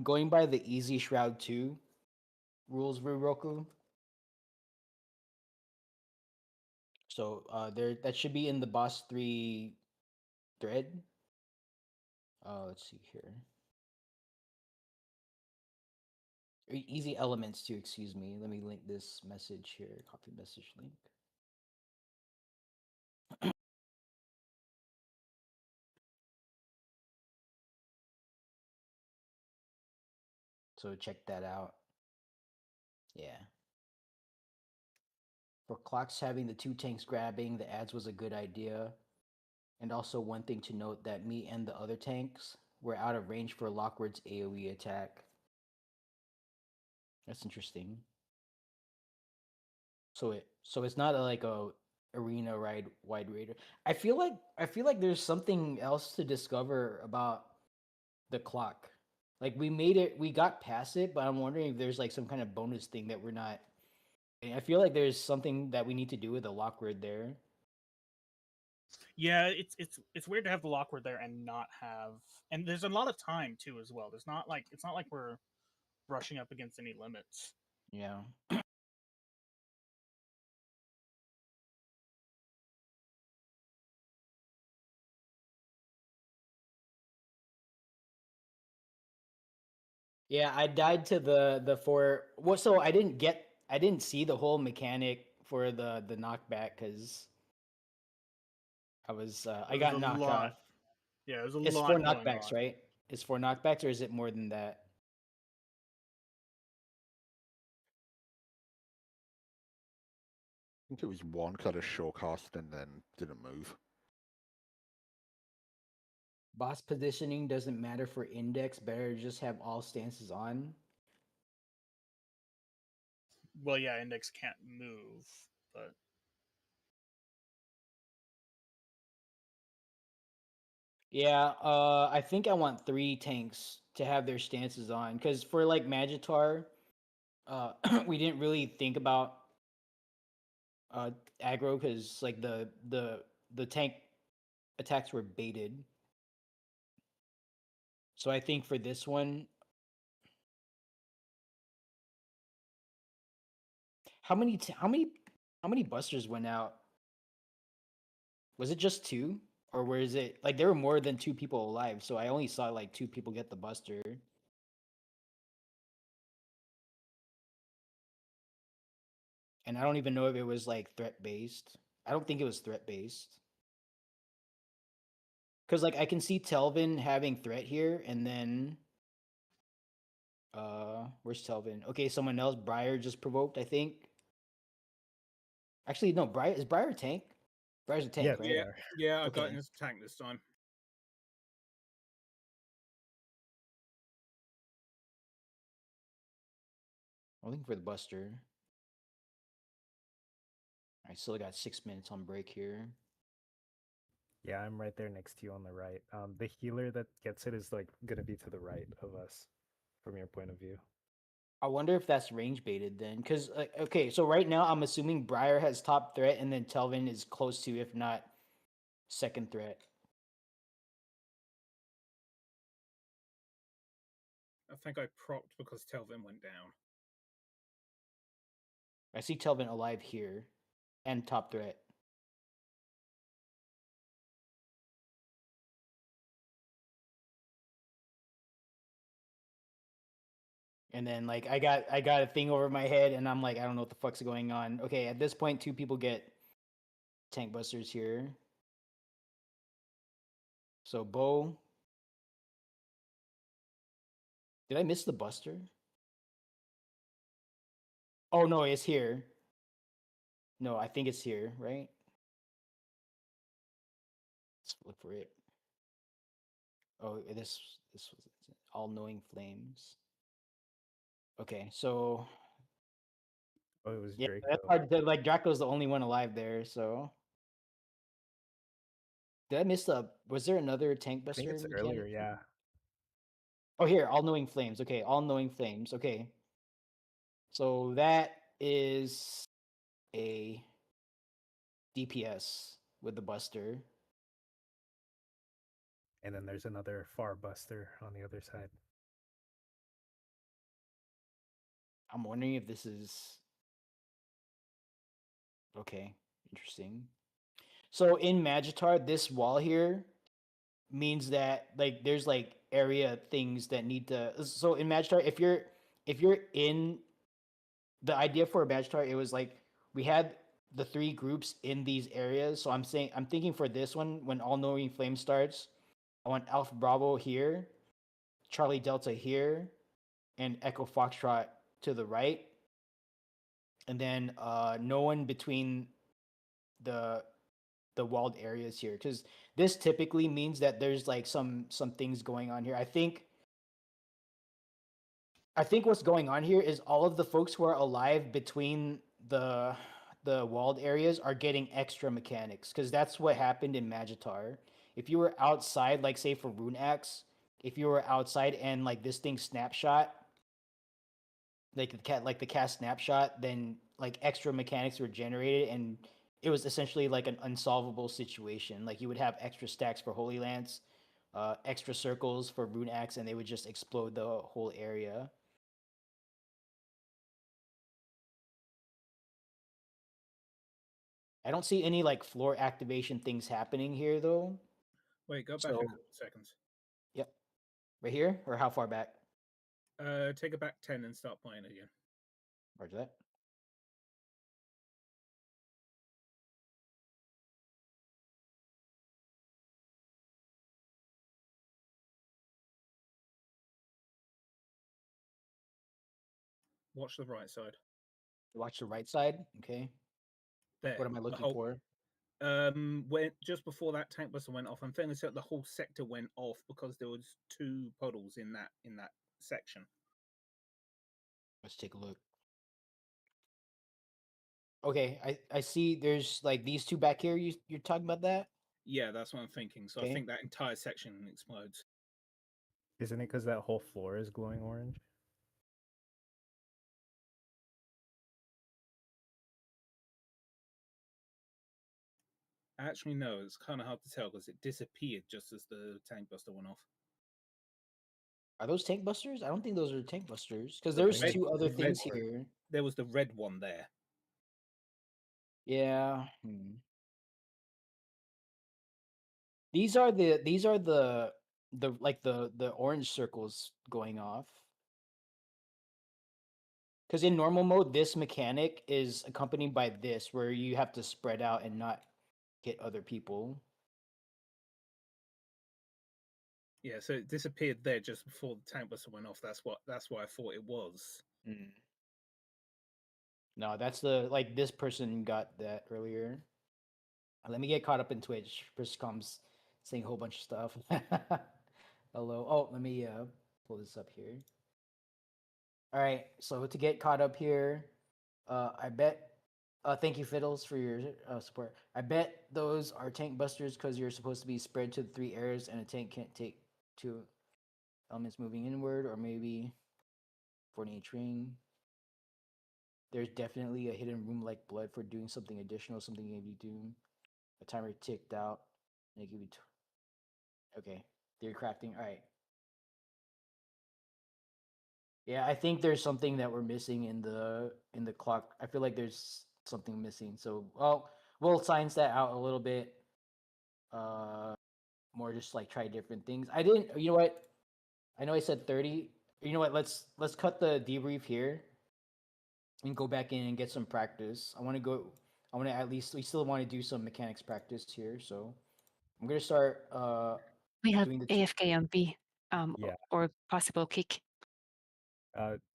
going by the easy Shroud 2 rules, Ruroku. So there that should be in the boss 3 thread. Let's see here. Easy elements too. Excuse me. Let me link this message here. Copy message link. So check that out. Yeah. For clocks having the two tanks grabbing, the ads was a good idea. And also one thing to note that me and the other tanks were out of range for Lockward's AoE attack. That's interesting. So it's not like a arena ride wide raider. I feel like there's something else to discover about the clock. Like we got past it, but I'm wondering if there's like some kind of bonus thing that we're not. I feel like there's something that we need to do with the lock word there. Yeah, it's weird to have the Lockward there and not have, and there's a lot of time too as well. There's not like it's not like we're brushing up against any limits. Yeah. Yeah, I died to the four. Well, so I didn't see the whole mechanic for the knockback because I There got was a knocked lot. off. Yeah, there's a It's lot four going knockbacks, on. right? It's four knockbacks, or is it more than that? I think it was one because I had a showcast and then didn't move. Boss positioning doesn't matter for index. Better to just have all stances on. Well, yeah, Index can't move, but Yeah, I think I want 3 tanks to have their stances on because for like Magitar, we didn't really think about uh aggro because like the tank attacks were baited. So I think for this one, how many busters went out? Was it just 2? Or was it like there were more than 2 people alive, so I only saw like 2 people get the buster. And I don't even know if it was like threat based. I don't think it was threat based. Cause like I can see Telvin having threat here, and then where's Telvin? Okay, someone else. Briar just provoked, I think. Actually, no, Briar is Briar a tank? Briar's a tank, Yeah, right? they Yeah, are. yeah, I got Okay. in this tank this time. I'm looking for the buster. I still got 6 minutes on break here. Yeah, I'm right there next to you on the right. The healer that gets it is like gonna be to the right of us, from your point of view. I wonder if that's range baited then, because okay, so right now I'm assuming Briar has top threat, and then Telvin is close to, if not second threat. I think I propped because Telvin went down. I see Telvin alive here, and top threat. And then like I got a thing over my head, and I'm like, I don't know what the fuck's going on. Okay, at this point, 2 people get tank busters here. So Bo, did I miss the buster? Oh no, it's here. No, I think it's here, right? Let's look for it. Oh, this was all knowing flames. Okay, so Oh, it was yeah, Draco. that's hard to like. Draco's the only one alive there, so did I miss the? Was there another tank I think buster it's mechanic? earlier, yeah. Oh, here, all knowing flames. Okay, all knowing flames. Okay, so that is a DPS with the buster. And then there's another far buster on the other side. I'm wondering if this is okay. Interesting. So in Magitar, this wall here means that like there's like area things that need to. So in Magitar, if you're in the idea for Magitar, it was like we had the 3 groups in these areas. So I'm thinking for this one, when All Knowing Flame starts, I want Alpha Bravo here, Charlie Delta here, and Echo Foxtrot to the right, and then no one between the walled areas here, because this typically means that there's like some things going on here. I think what's going on here is all of the folks who are alive between the walled areas are getting extra mechanics, because that's what happened in Magitar. If you were outside, like say for Rune Axe, if you were outside and like this thing snapshot, like the cast snapshot, then like extra mechanics were generated, and it was essentially like an unsolvable situation. Like you would have extra stacks for Holy Lance, extra circles for Rune Axe, and they would just explode the whole area. I don't see any like floor activation things happening here though. Wait, go back So- a couple seconds. Yep. Right here, or how far back? Take it back 10 and start playing again. Roger that. Watch the right side. Watch the right side. Okay. There. What am I the looking whole- for? When just before that tank buster went off, I'm fairly certain the whole sector went off because there was 2 puddles in that section. Let's take a look. Okay, I see there's like these two back here. You're talking about that? Yeah, that's what I'm thinking. So Okay. I think that entire section explodes. Isn't it because that whole floor is glowing orange? Actually, no, it's kind of hard to tell because it disappeared just as the tank buster went off. Are those tank busters? I don't think those are tank busters because The there's red- two other the red things one. here. There was the red one there. Yeah. These are the like the orange circles going off. Because in normal mode, this mechanic is accompanied by this, where you have to spread out and not hit other people. Yeah, so it disappeared there just before the tank buster went off. That's why I thought it was. No, that's the like this person got that earlier. Let me get caught up in Twitch. Priscom's saying a whole bunch of stuff. Hello. Oh, let me pull this up here. All right. So to get caught up here, I bet. Thank you, Fiddles, for your support. I bet those are tank busters because you're supposed to be spread to the 3 areas, and a tank can't take 2 elements moving inward, or maybe for an each ring. There's definitely a hidden room like blood for doing something additional, something you maybe do. A timer ticked out. And it give you okay. Theory crafting. All right. Yeah, I think there's something that we're missing in the clock. I feel like there's something missing. So, well, we'll science that out a little bit. More just like try different things. I didn't. You know what? I know I said 30. You know what? Let's cut the debrief here and go back in and get some practice. I want to go. I want to at least. We still want to do some mechanics practice here. So I'm gonna start. We have doing the AFK on B, Yeah. or possible kick.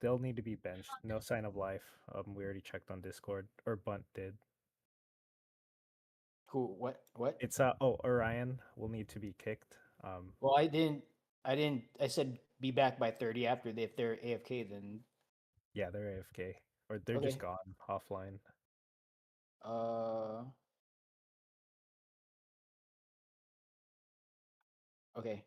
They'll need to be benched. No sign of life. We already checked on Discord, or Bunt did. Who? What? It's Orion will need to be kicked. Well, I didn't. I said be back by 30 after if they're AFK. Then Yeah, they're AFK, or they're just gone offline. Okay.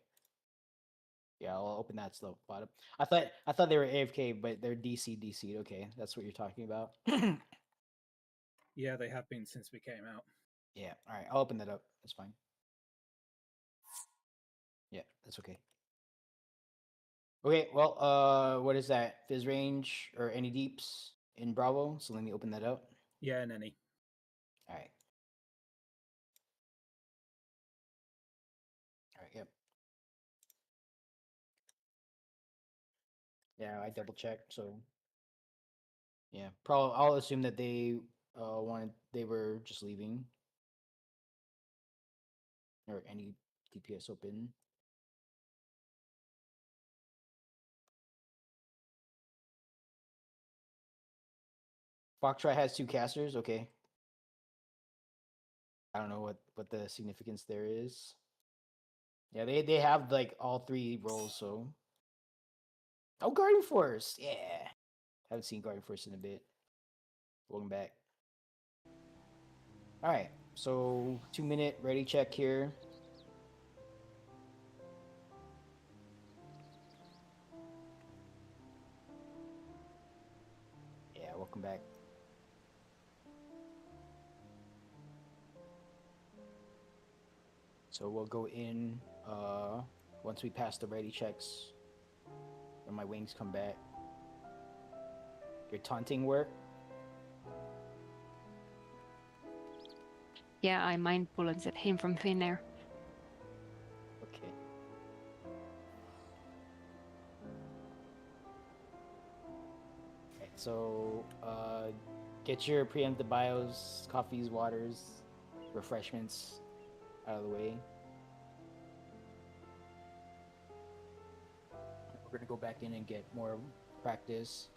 Yeah, I'll open that slow bottom. I thought they were AFK, but they're DC'd. Okay, that's what you're talking about. Yeah, they have been since we came out. Yeah. All right, I'll open that up. That's fine. Yeah, that's okay. Okay, well, what is that? Fizz range or any deeps in Bravo? So let me open that up. Yeah, and any. All right. All right. Yep. Yeah, I double checked. So yeah, probably I'll assume that they they were just leaving or any DPS open. Foxtrot has 2 casters. Okay. I don't know what the significance there is. Yeah, they have like all 3 roles. So Guardian Force. Yeah, haven't seen Guardian Force in a bit. Welcome back. All right, so 2-minute ready check here. Yeah, welcome back. So we'll go in once we pass the ready checks. When my wings come back. Your taunting work. Yeah, I mind bullets at him from thin air. Okay. Alright, so get your preemptive bios, coffees, waters, refreshments out of the way. We're gonna go back in and get more practice.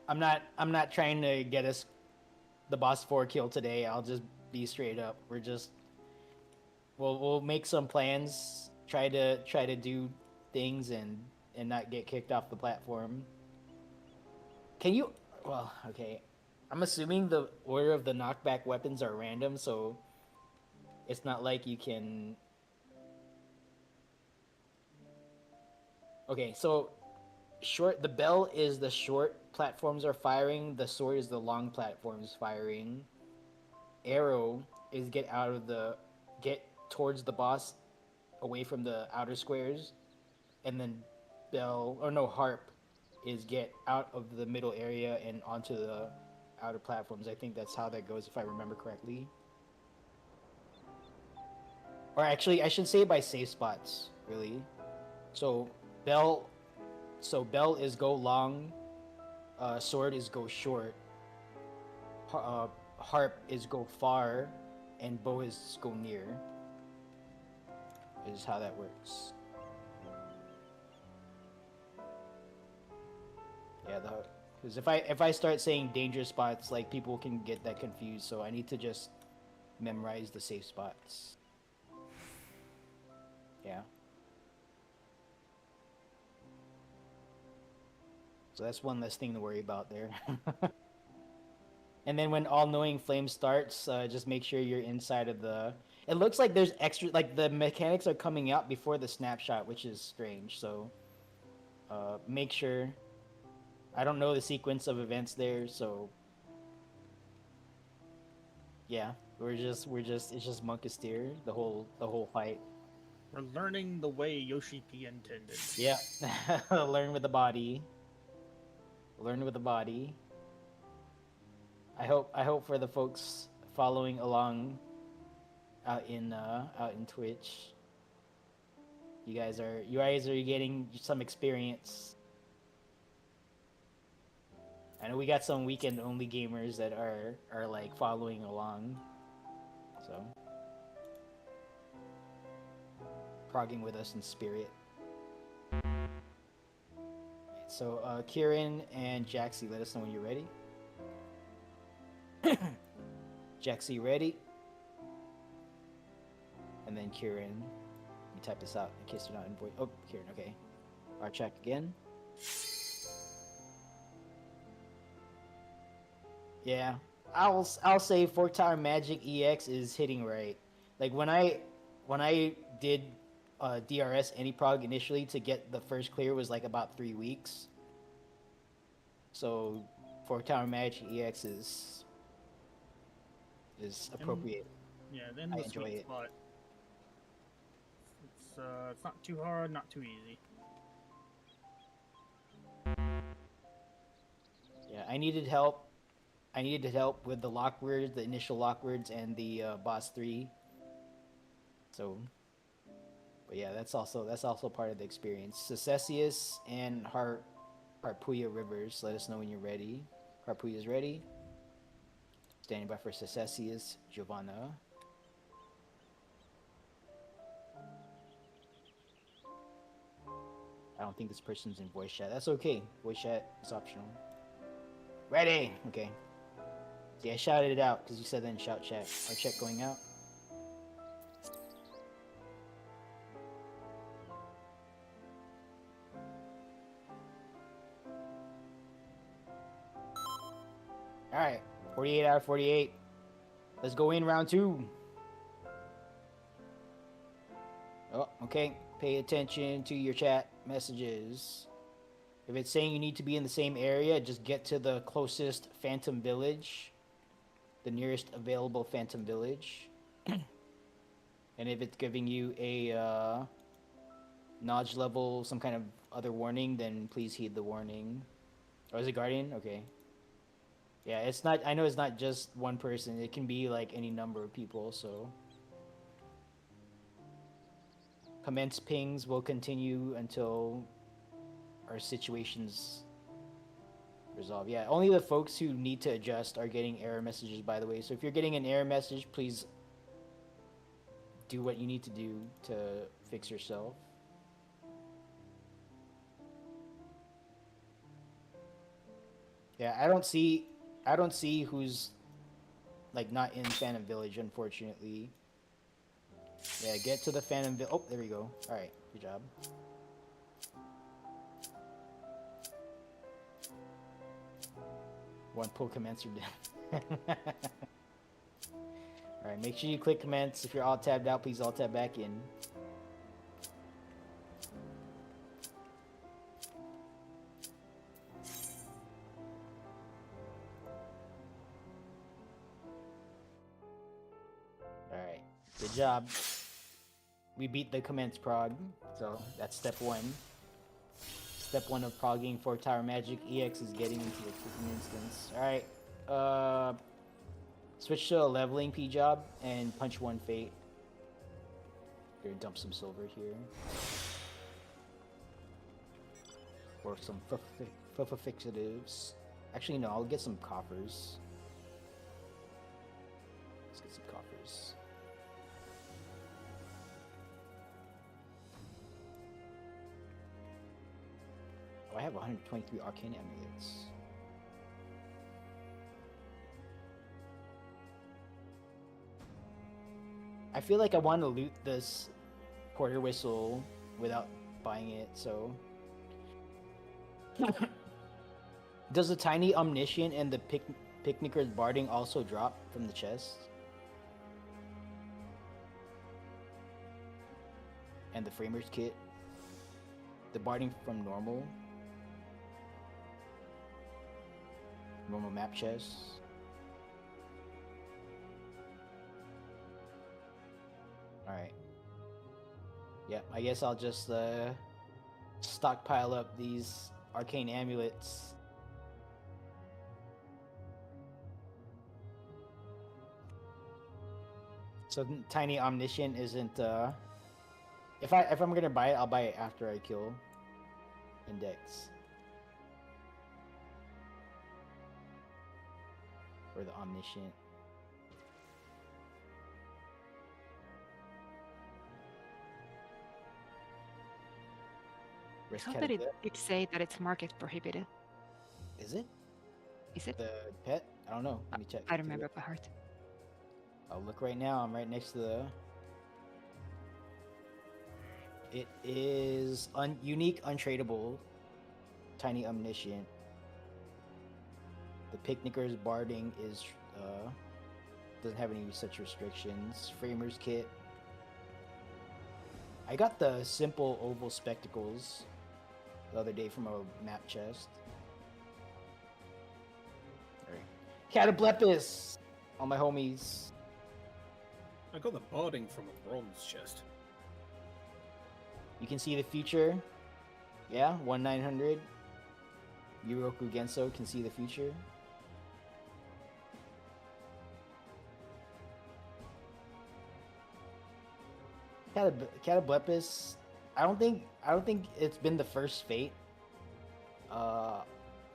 I'm not trying to get us the boss 4 kill today. I'll just be straight up. We'll make some plans, try to do things and not get kicked off the platform. Can you? Well, okay. I'm assuming the order of the knockback weapons are random, so it's not like you can. Okay, so the bell is the short platforms are firing, the sword is the long platforms firing. Arrow is get towards the boss away from the outer squares, and then harp is get out of the middle area and onto the outer platforms. I think that's how that goes if I remember correctly. Or actually I should say by safe spots, really. So bell is go long, sword is go short, harp is go far, and bow is go near. Is how that works. Yeah, because if I start saying danger spots, like people can get that confused, so I need to just memorize the safe spots. Yeah. So that's one less thing to worry about there. And then when all-knowing flame starts, just make sure you're inside of the... It looks like there's extra... Like, the mechanics are coming out before the snapshot, which is strange. So, make sure... I don't know the sequence of events there, so... Yeah, it's just Monkasteer, the whole fight. We're learning the way Yoshi P intended. Yeah. Learn with the body. Learn with the body. I hope for the folks following along out in Twitch, you guys are getting some experience. I know we got some weekend only gamers that are like following along, so progging with us in spirit. So Kieran and Jaxie, let us know when you're ready. Jaxie, ready? And then Kieran, let me type this out in case you're not in voice. Oh, Kieran, okay. Our check again. Yeah, I'll say Fork Tower Magic EX is hitting right. Like when I did DRS any prog initially to get the first clear was like about 3 weeks. So Fork Tower Magic EX is appropriate. Yeah, then the sweet spot. It's not too hard, not too easy. Yeah, I needed help. I needed help with the lock words, the initial lock words, and the boss 3. So, but yeah, that's also part of the experience. Secessius and Harpuya Rivers. Let us know when you're ready. Harpuya's ready. Standing by for Secessius, Giovanna. I don't think this person's in voice chat. That's okay. Voice chat is optional. Ready! Okay. Yeah, I shouted it out because you said that in shout chat. Our check going out. Alright. 48 out of 48. Let's go in round 2. Oh, okay. Pay attention to your chat messages. If it's saying you need to be in the same area, just get to the closest Phantom Village. The nearest available Phantom Village. And if it's giving you a nodge level, some kind of other warning, then please heed the warning. Oh, is it Guardian? Okay. Yeah, it's not. I know it's not just one person. It can be like any number of people. So commence pings will continue until our situations resolve. Yeah, only the folks who need to adjust are getting error messages. By the way, so if you're getting an error message, please do what you need to do to fix yourself. Yeah, I don't see who's like not in Phantom Village, unfortunately. Yeah, get to the Phantom Village. Oh, there we go. All right, good job. One pull commence or down. All right, make sure you click commence. If you're alt tabbed out, please alt tab back in. All right, good job. We beat the commence prog, so that's step one. Step one of progging for Tower Magic EX is getting into the cooking instance. All right, switch to a leveling P job and punch one fate. Gonna dump some silver here. Or some fixatives. Actually, no, I'll get some coffers. Let's get some coffers. Oh, I have 123 arcane amulets. I feel like I want to loot this quarter whistle without buying it, so... Does the tiny omniscient and the picnicker's barding also drop from the chest? And the framer's kit? The barding from normal map chest? Alright. Yeah, I guess I'll just stockpile up these arcane amulets. So tiny omniscient isn't if I'm gonna buy it, I'll buy it after I kill Index. Or the omniscient. I thought that it did say that it's market prohibited. Is it? Is it? The pet? I don't know. Let me check. I remember by heart. I'll look right now. I'm right next to the... It is unique, untradeable, tiny omniscient. The picnicker's barding is doesn't have any such restrictions. Framer's kit. I got the simple oval spectacles the other day from a map chest. Alright. Cataplepis! All my homies. I got the barding from a bronze chest. You can see the future. Yeah, 1/900. Yuroku Genso can see the future. Cataplepis. I don't think it's been the first fate. But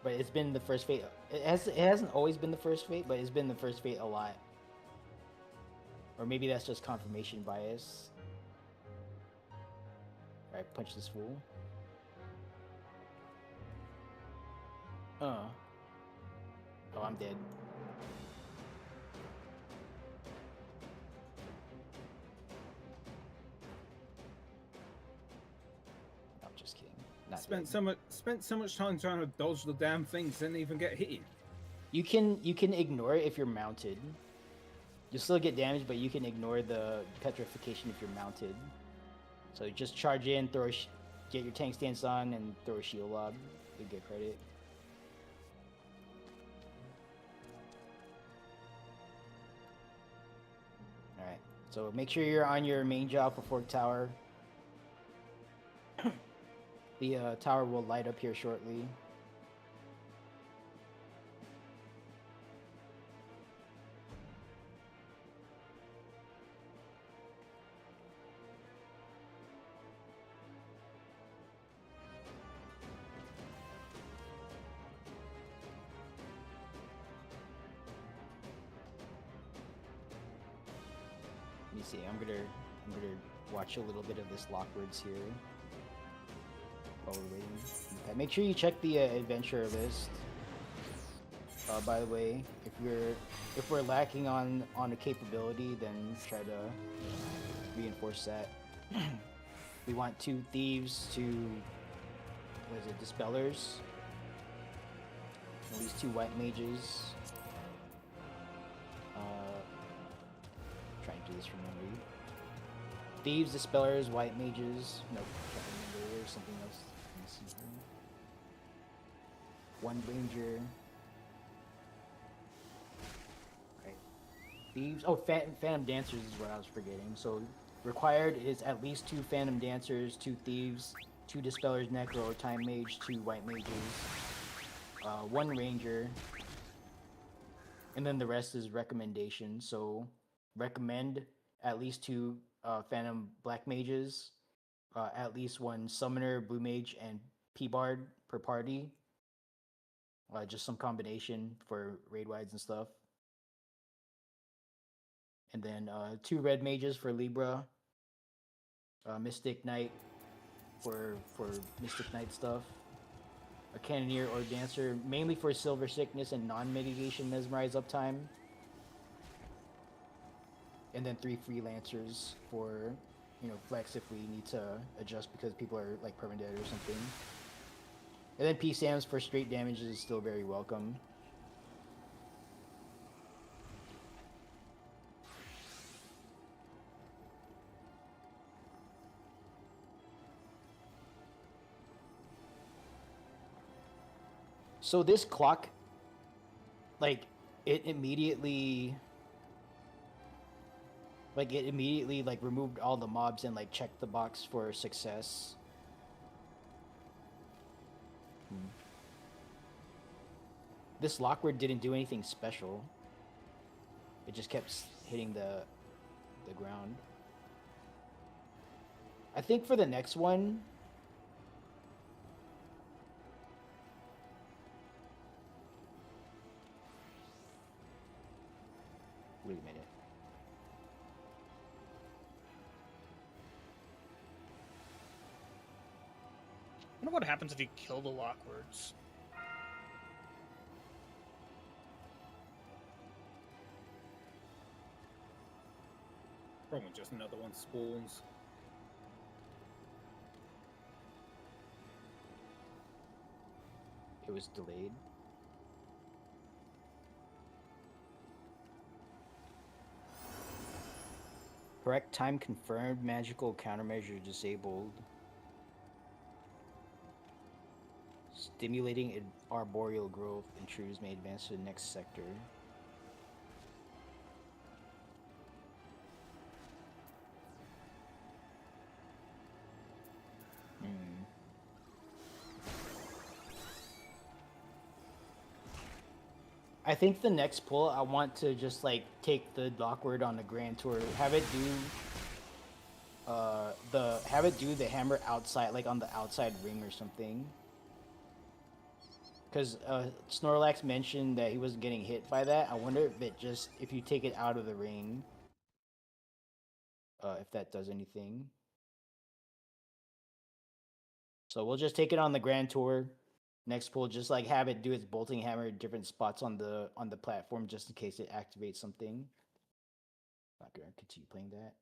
it's been the first fate. It hasn't always been the first fate, but it's been the first fate a lot. Or maybe that's just confirmation bias. Alright, punch this fool. Oh, I'm dead. I'm just kidding. Not Spent dead. so much time trying to dodge the damn things, didn't even get hit. You can ignore it if you're mounted. You'll still get damage, but you can ignore the petrification if you're mounted. So just charge in, get your tank stance on, and throw a shield lob. You'll get credit. Alright. So make sure you're on your main job for Fork Tower. The tower will light up here shortly. Let me see. I'm gonna watch a little bit of this Lockwards here while we're waiting. Okay, make sure you check the adventure list. By the way, if we're lacking on a capability, then try to reinforce that. We want 2 thieves, 2 what is it, dispellers, at least 2 white mages. Trying to do this from memory. Thieves, dispellers, white mages. Nope, can't remember. There's something else. Let me see here. 1 ranger. Right. Thieves. Oh, phantom dancers is what I was forgetting. So required is at least 2 phantom dancers, 2 thieves, 2 dispellers, necro or time mage, 2 white mages, 1 ranger, and then the rest is recommendations. So recommend at least 2 phantom black mages, at least 1 summoner, blue mage, and p-bard per party. Just some combination for raid wides and stuff. And then 2 red mages for Libra, Mystic Knight for Mystic Knight stuff, a cannoneer or dancer mainly for silver sickness and non-mitigation mesmerize uptime, and then 3 freelancers for, you know, flex if we need to adjust because people are like permadead or something. And then PSAMs for straight damages is still very welcome. So this clock, like, it immediately like removed all the mobs and like checked the box for success. This Lockward didn't do anything special. It just kept hitting the ground. I think for the next one, wait a minute. I wonder what happens if you kill the Lockwards. Probably just another one spawns. It was delayed. Correct time confirmed. Magical countermeasure disabled. Stimulating arboreal growth. Intruders may advance to the next sector. I think the next pull, I want to just like take the Lockward on the grand tour, have it do the hammer outside, like on the outside ring or something. Because Snorlax mentioned that he wasn't getting hit by that. I wonder if you take it out of the ring, if that does anything. So we'll just take it on the grand tour. Next pull, just like have it do its bolting hammer at different spots on the platform, just in case it activates something. Not gonna continue playing that.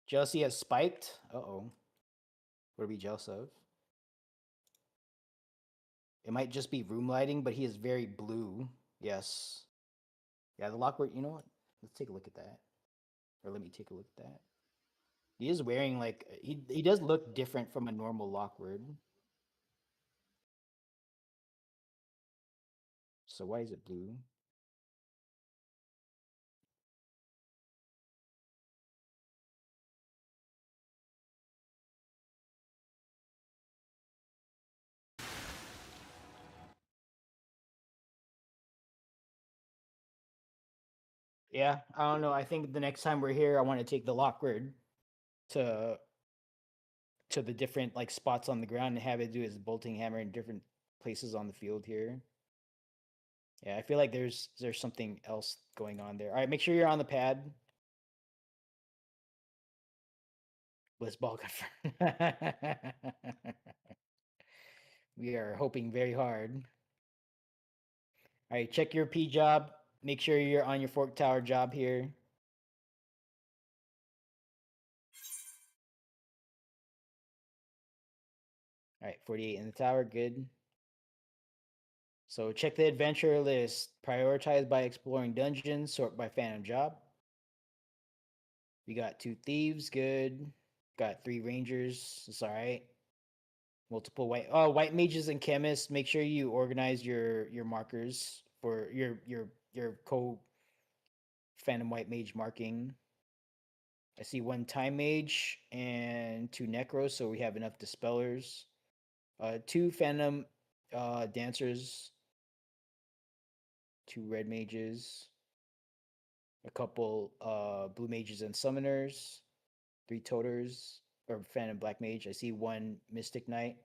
Jealousy has spiked. Uh-oh. What are we jealous of? It might just be room lighting, but he is very blue. Yes. Yeah, the Lockward, you know what? Let's take a look at that. Or let me take a look at that. He is wearing like he does look different from a normal Lockward. So why is it blue? Yeah, I don't know. I think the next time we're here, I want to take the Lockbird to the different like spots on the ground and have it do its bolting hammer in different places on the field here. Yeah, I feel like there's something else going on there. All right, make sure you're on the pad. Blitzball confirmed. We are hoping very hard. All right, check your P job. Make sure you're on your fork tower job here. All right, 48 in the tower, good. So check the adventure list. Prioritize by exploring dungeons, sort by phantom job. We got 2 thieves, good. Got 3 rangers, it's all right. Multiple white mages and chemists. Make sure you organize your markers for your co phantom white mage marking. I see 1 time mage and 2 necros, so we have enough dispellers. 2 phantom dancers, 2 red mages, a couple blue mages and summoners, 3 toters or phantom black mage. I see 1 mystic knight.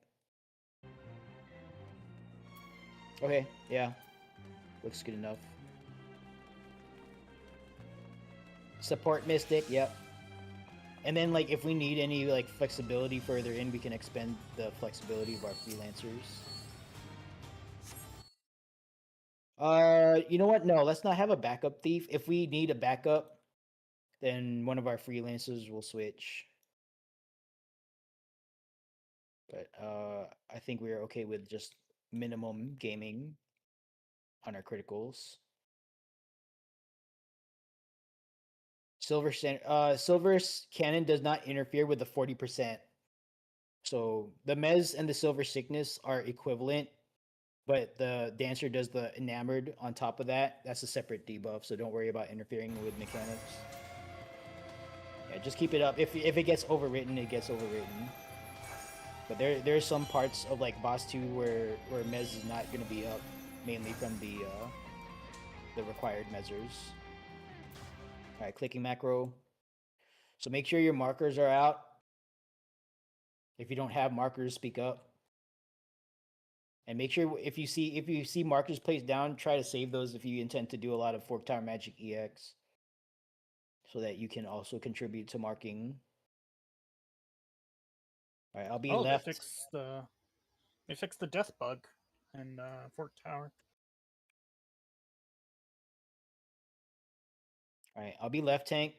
Okay, yeah, looks good enough. Support mystic, yep. And then like if we need any like flexibility further in, we can expend the flexibility of our freelancers. You know what? No, let's not have a backup thief. If we need a backup, then one of our freelancers will switch. But I think we're okay with just minimum gaming on our criticals. Silver's cannon does not interfere with the 40%. So the Mez and the Silver Sickness are equivalent, but the Dancer does the Enamored on top of that. That's a separate debuff, so don't worry about interfering with mechanics. Yeah, just keep it up. If it gets overwritten, it gets overwritten. But there's some parts of like Boss 2 where Mez is not going to be up, mainly from the required measures. All right, clicking macro. So make sure your markers are out. If you don't have markers, speak up. And make sure if you see markers placed down, try to save those if you intend to do a lot of Fork Tower Magic EX, so that you can also contribute to marking. All right, I'll be left. They fixed the death bug in Fork Tower. All right, I'll be left tank.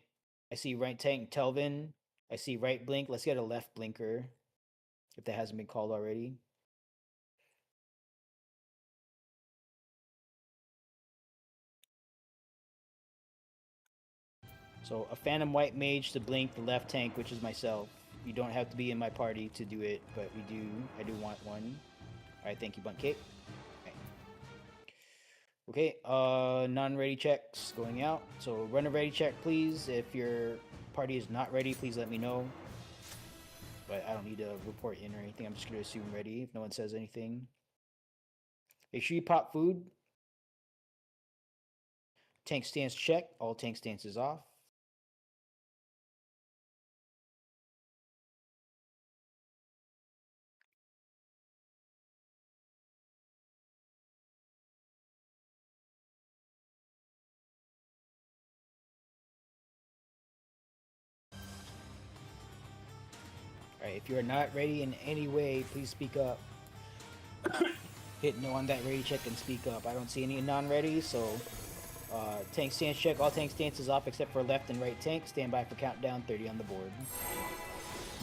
I see right tank Telvin. I see right blink. Let's get a left blinker if that hasn't been called already. So a phantom white mage to blink the left tank, which is myself. You don't have to be in my party to do it, but I do want one. All right, thank you, Bunt Cake. Okay, non-ready checks going out. So run a ready check, please. If your party is not ready, please let me know. But I don't need to report in or anything. I'm just going to assume ready if no one says anything. Make sure you pop food. Tank stance check. All tank stances off. Alright, if you are not ready in any way, please speak up. Hit no on that ready check and speak up. I don't see any non-ready, so tank stance check. All tank stances off except for left and right tank. Stand by for countdown 30 on the board.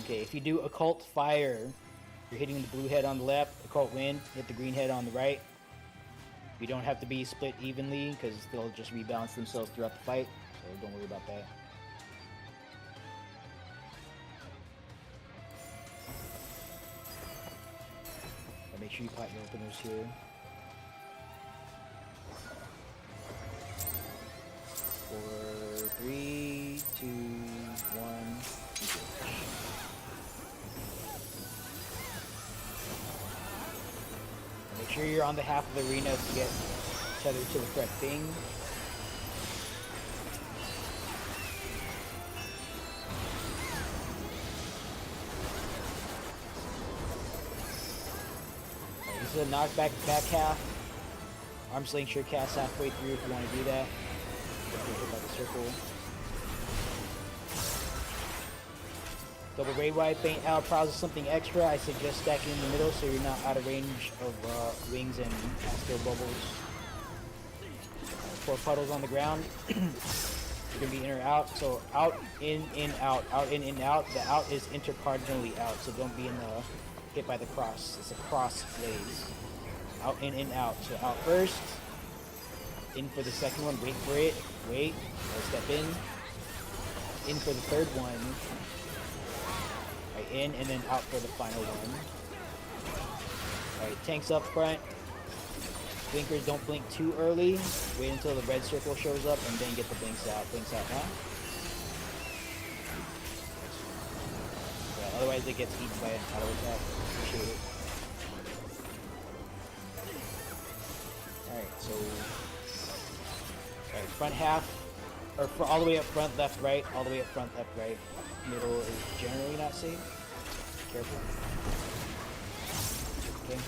Okay, if you do occult fire, you're hitting the blue head on the left, occult wind, hit the green head on the right. You don't have to be split evenly because they'll just rebalance themselves throughout the fight, so don't worry about that. Make sure you pop your openers here. 4, 3, 2, 1. Make sure you're on the half of the arena to get each other to the correct thing. a knockback back half. Arm slinger cast halfway through if you want to do that. Get hit by the circle. Double raid wide faint out prowls is something extra. I suggest stacking in the middle so you're not out of range of wings and astral bubbles. 4 puddles on the ground. You're gonna be in or out. So out, in, out, out, in, out. The out is intercardinally out, so don't be in the hit by the cross. It's a cross phase. Out, in, out. So out first. In for the second one. Wait for it. Wait. Or step in. In for the third one. Right, in and then out for the final one. Alright, tanks up front. Blinkers don't blink too early. Wait until the red circle shows up and then get the blinks out. Blinks out now. Yeah, otherwise it gets eaten by an auto attack. Appreciate it. Alright, so alright, front half or all the way up front, left, right, all the way up front, left, right. Middle is generally not safe. Careful. Okay.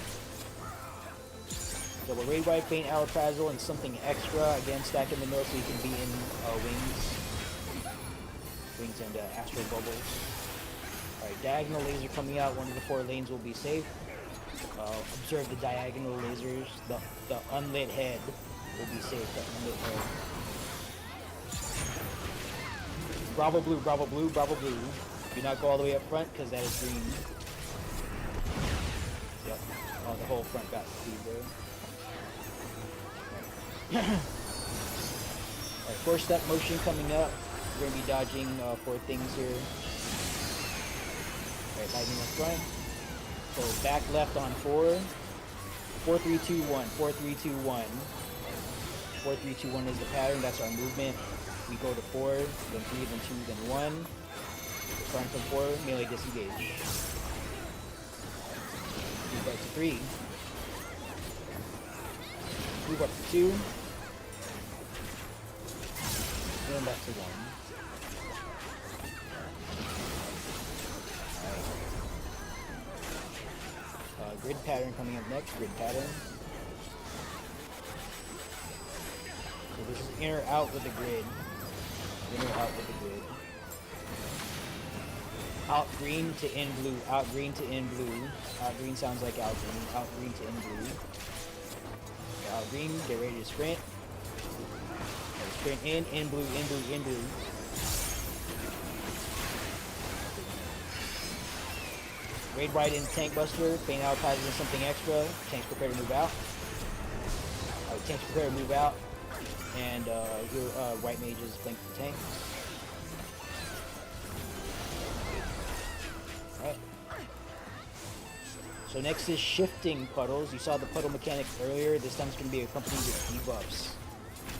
Double raid wide faint alaprazole and something extra. Again, stack in the middle so you can be in wings. Wings and astral bubbles. Alright, diagonal laser coming out. One of the 4 lanes will be safe. Observe the diagonal lasers. The unlit head will be safe. The unlit head. Bravo blue, bravo blue, bravo blue. Do not go all the way up front because that is green. Yep. Oh, the whole front got speed there. Alright, 4-step motion coming up. We're going to be dodging 4 things here. Alright, lightning up front. So back left on 4. 4, 3, 2, 1. 4, 3, 2, 1. 4, 3, 2, 1 is the pattern. That's our movement. We go to 4, then 3, then 2, then 1. Starting from 4, melee disengage. Move up to 3. Move up to 2. And back to 1. Alright. Grid pattern coming up next. Grid pattern. So this is in or out with the grid. In or out with the grid. Out green to in blue. Out green to in blue. Out green sounds like out green. Out green to in blue. Out green, get ready to sprint. Sprint in blue, in blue, in blue. Raid wide in tank buster. Faint out passes in something extra. Tanks prepare to move out. Tanks prepare to move out. And your white mages blink the tank. Alright. So next is shifting puddles. You saw the puddle mechanic earlier. This time it's going to be accompanied with debuffs.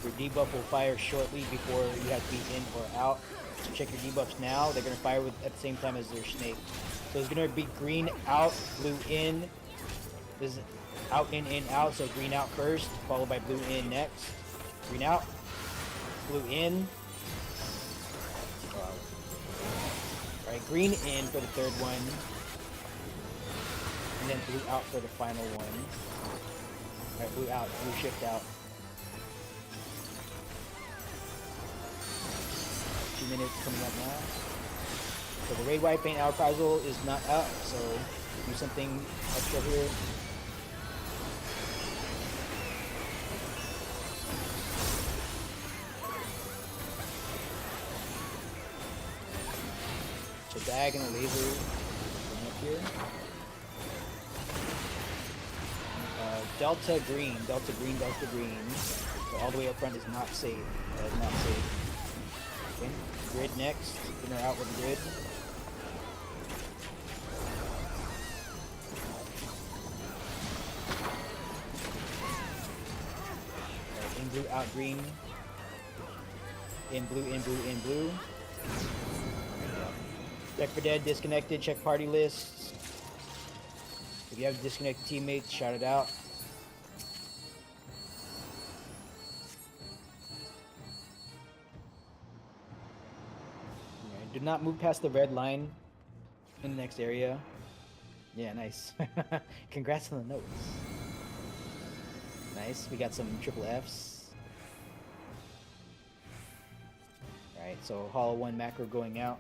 Your debuff will fire shortly before you have to be in or out. So check your debuffs now. They're going to fire at the same time as their snake. So it's going to be green out, blue in. This is out, in, out. So green out first, followed by blue in next. Green out, blue in. Alright, green in for the third one. And then blue out for the final one. Alright, blue out, blue shift out. 2 minutes coming up now. So the raid wide faint outcrysal is not up, so do something extra here. So diagonal laser coming up here. Delta green, delta green, delta green. So all the way up front is not safe. That is not safe. Okay. Grid next. In or out with the grid. Right, in blue, out green. In blue, in blue, in blue. Check for dead, disconnected, check party lists. If you have disconnected teammates, shout it out. Right, do not move past the red line in the next area. Yeah, nice. Congrats on the notes. Nice. We got some triple Fs. Alright, so Hollow 1 macro going out.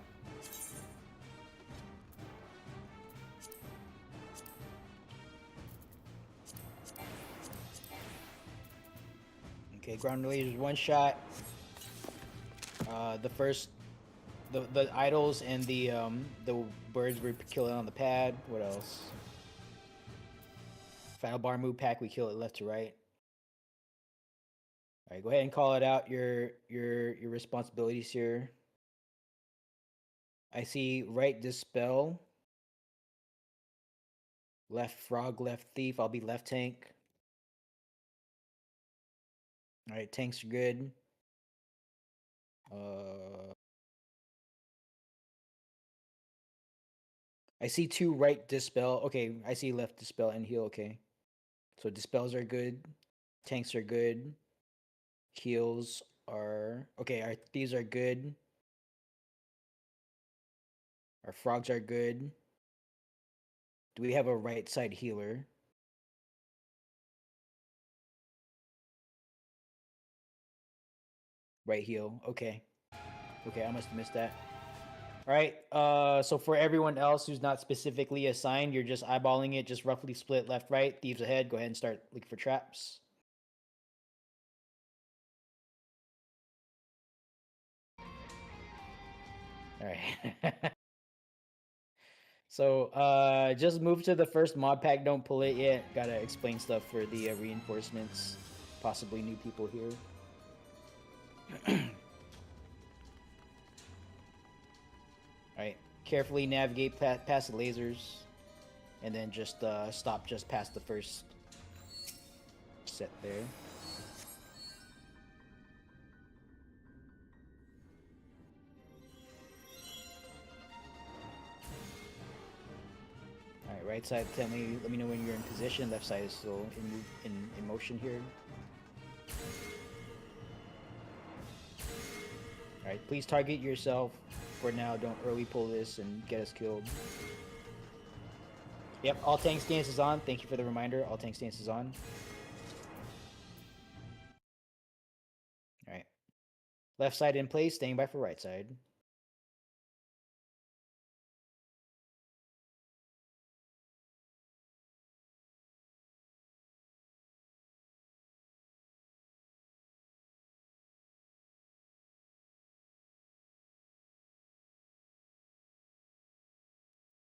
Okay, ground lasers one shot. The idols and the birds were killing on the pad. What else? Final bar move pack, we kill it left to right. All right, go ahead and call it out. Your responsibilities here. I see right dispel, left frog, left thief. I'll be left tank. All right, tanks are good. I see 2 right dispel. Okay, I see left dispel and heal. Okay, so dispels are good, tanks are good, heals are okay. Our thieves are good. Our frogs are good. Do we have a right side healer? Right heal. Okay. Okay, I must have missed that. All right. So for everyone else who's not specifically assigned, you're just eyeballing it, just roughly split left, right. Thieves ahead. Go ahead and start looking for traps. All right. So just move to the first mod pack. Don't pull it yet. Gotta explain stuff for the reinforcements. Possibly new people here. Alright, carefully navigate past the lasers, and then just stop just past the first set there. Alright, right side, let me know when you're in position. Left side is still in motion here. Alright, please target yourself for now. Don't early pull this and get us killed. Yep, all tank stance is on. Thank you for the reminder. All tank stance is on. Alright. Left side in place, staying by for right side.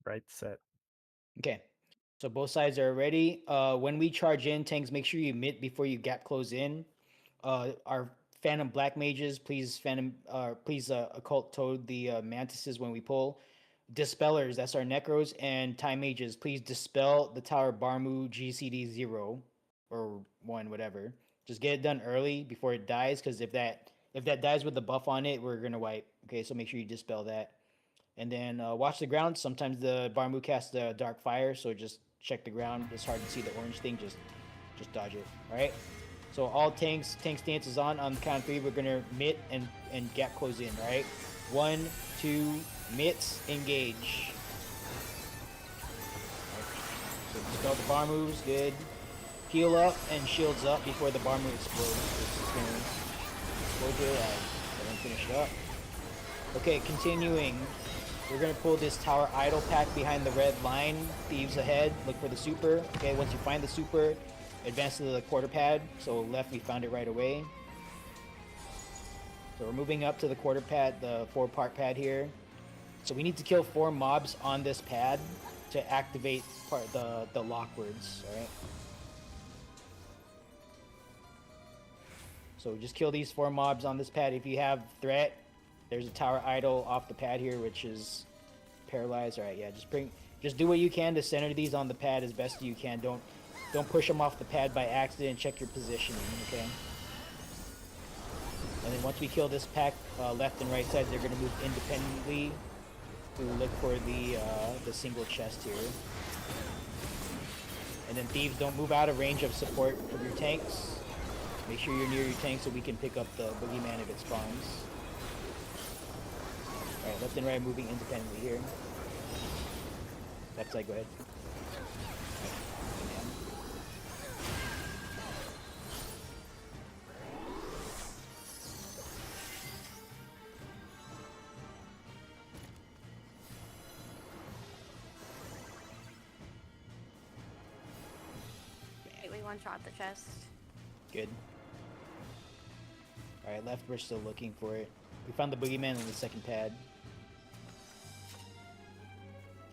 Right set. Okay. So both sides are ready. When we charge in, tanks, make sure you mid before you gap close in. Our Phantom Black Mages, please occult toad the mantises when we pull. Dispellers, that's our Necros, and Time Mages, please dispel the Tower Barmu GCD 0 or 1, whatever. Just get it done early before it dies, because if that dies with the buff on it, we're gonna wipe. Okay, so make sure you dispel that. And then watch the ground. Sometimes the Barmu casts the Dark Fire, so just check the ground. It's hard to see the orange thing. Just dodge it. All right. So all tank stance is on the count of 3. We're gonna mitt and gap close in. All right. 1, 2, mitts, engage. Right. So dispel the Barmus. Good. Heal up and shields up before the Barmu explodes. This is gonna explode it. Let him finish it up. Okay, continuing. We're gonna pull this tower idol pack behind the red line. Thieves ahead. Look for the super. Okay, once you find the super, advance to the quarter pad. So left, we found it right away. So we're moving up to the quarter pad, the 4-part pad here. So we need to kill 4 mobs on this pad to activate the lockwards. All right. So just kill these 4 mobs on this pad. If you have threat, there's a tower idol off the pad here, which is paralyzed. All right, yeah, just do what you can to center these on the pad as best you can. Don't push them off the pad by accident. Check your positioning, okay? And then once we kill this pack, left and right side, they're gonna move independently to look for the single chest here. And then thieves, don't move out of range of support of your tanks. Make sure you're near your tank so we can pick up the boogeyman if it spawns. Alright, left and right moving independently here. Left side, go ahead. one shot the chest. Good. Alright, left, we're still looking for it. We found the boogeyman on the second pad.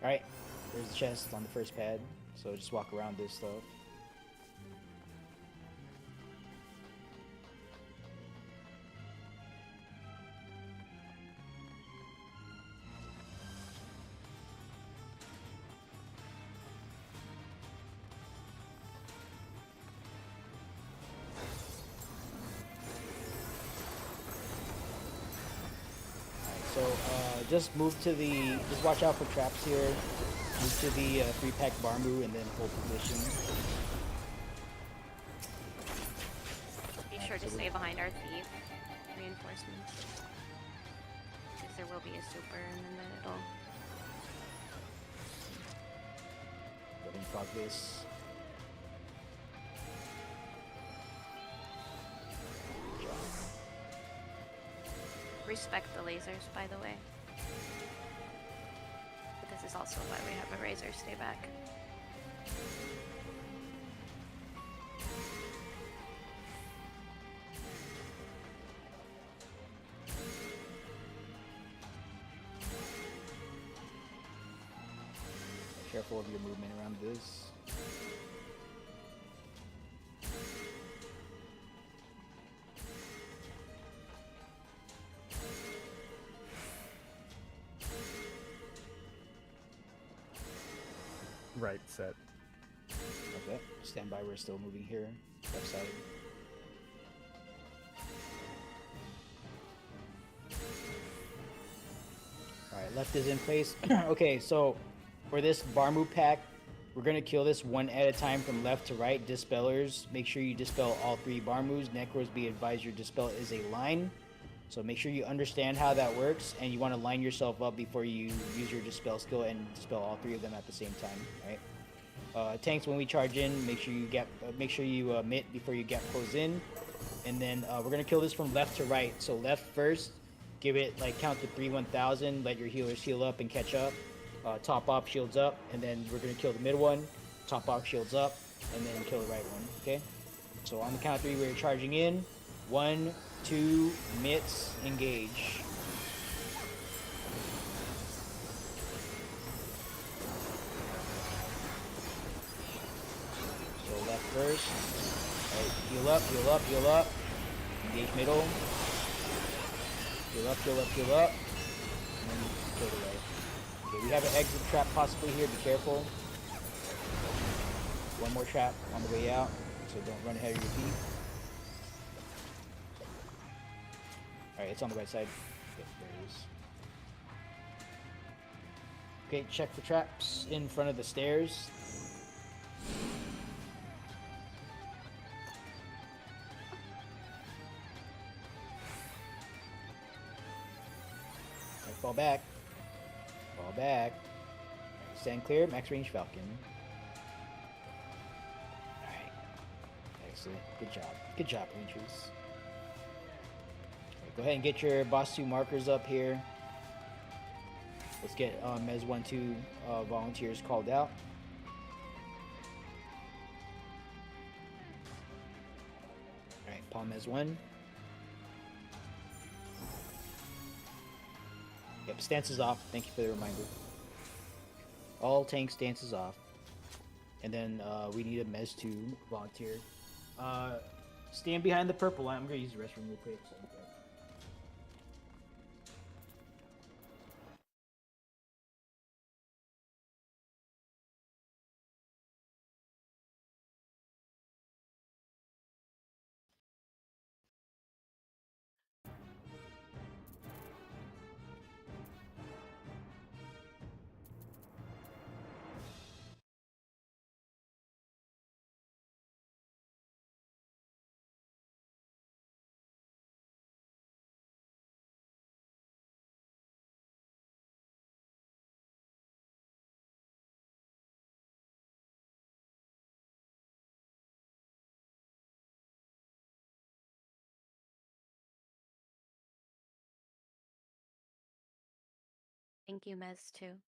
Alright, there's the chest on the first pad. So just walk around this stuff. Just move to the, just watch out for traps here. Move to the 3-pack Barmu and then hold position. Be sure to stay behind our thief reinforcements. Because there will be a super in the middle. Go ahead and Prog this. Respect the lasers, by the way. But this is also why we have a razor. Stay back. Be careful of your movement around this. Right set. Okay, stand by, we're still moving here. Left side. Alright, left is in place. Okay, so for this Barmu pack, we're gonna kill this one at a time from left to right. Dispellers, make sure you dispel all 3 Barmus. Necros, be advised your dispel is a line. So make sure you understand how that works, and you want to line yourself up before you use your dispel skill and dispel all 3 of them at the same time, right? Tanks, when we charge in, make sure you mitt before you gap close in, and then we're gonna kill this from left to right. So left first, give it like count to 3 1000. Let your healers heal up and catch up. Top off, shields up, and then we're gonna kill the mid one. Top off, shields up, and then kill the right one. Okay. So on the count of 3, we're charging in. 1, 2, mitts, engage. So left first. Alright, heal up, heal up, heal up. Engage middle. Heal up, heal up, heal up. And then kill the right. Okay, we have an exit trap possibly here, be careful. One more trap on the way out, so don't run ahead of your feet. Alright, it's on the right side. Yep, there it is. Okay, check for traps in front of the stairs. Alright, fall back. Fall back. Alright, stand clear, max range Falcon. Alright. Excellent. Good job. Good job, Rangers. Go ahead and get your boss 2 markers up here. Let's get Mez 1-2 volunteers called out. Alright, Palm Mez 1. Yep, stance is off. Thank you for the reminder. All tank stances off. And then we need a Mez 2 volunteer. Stand behind the purple line. I'm gonna use the restroom real quick. So Thank you, Mez, too.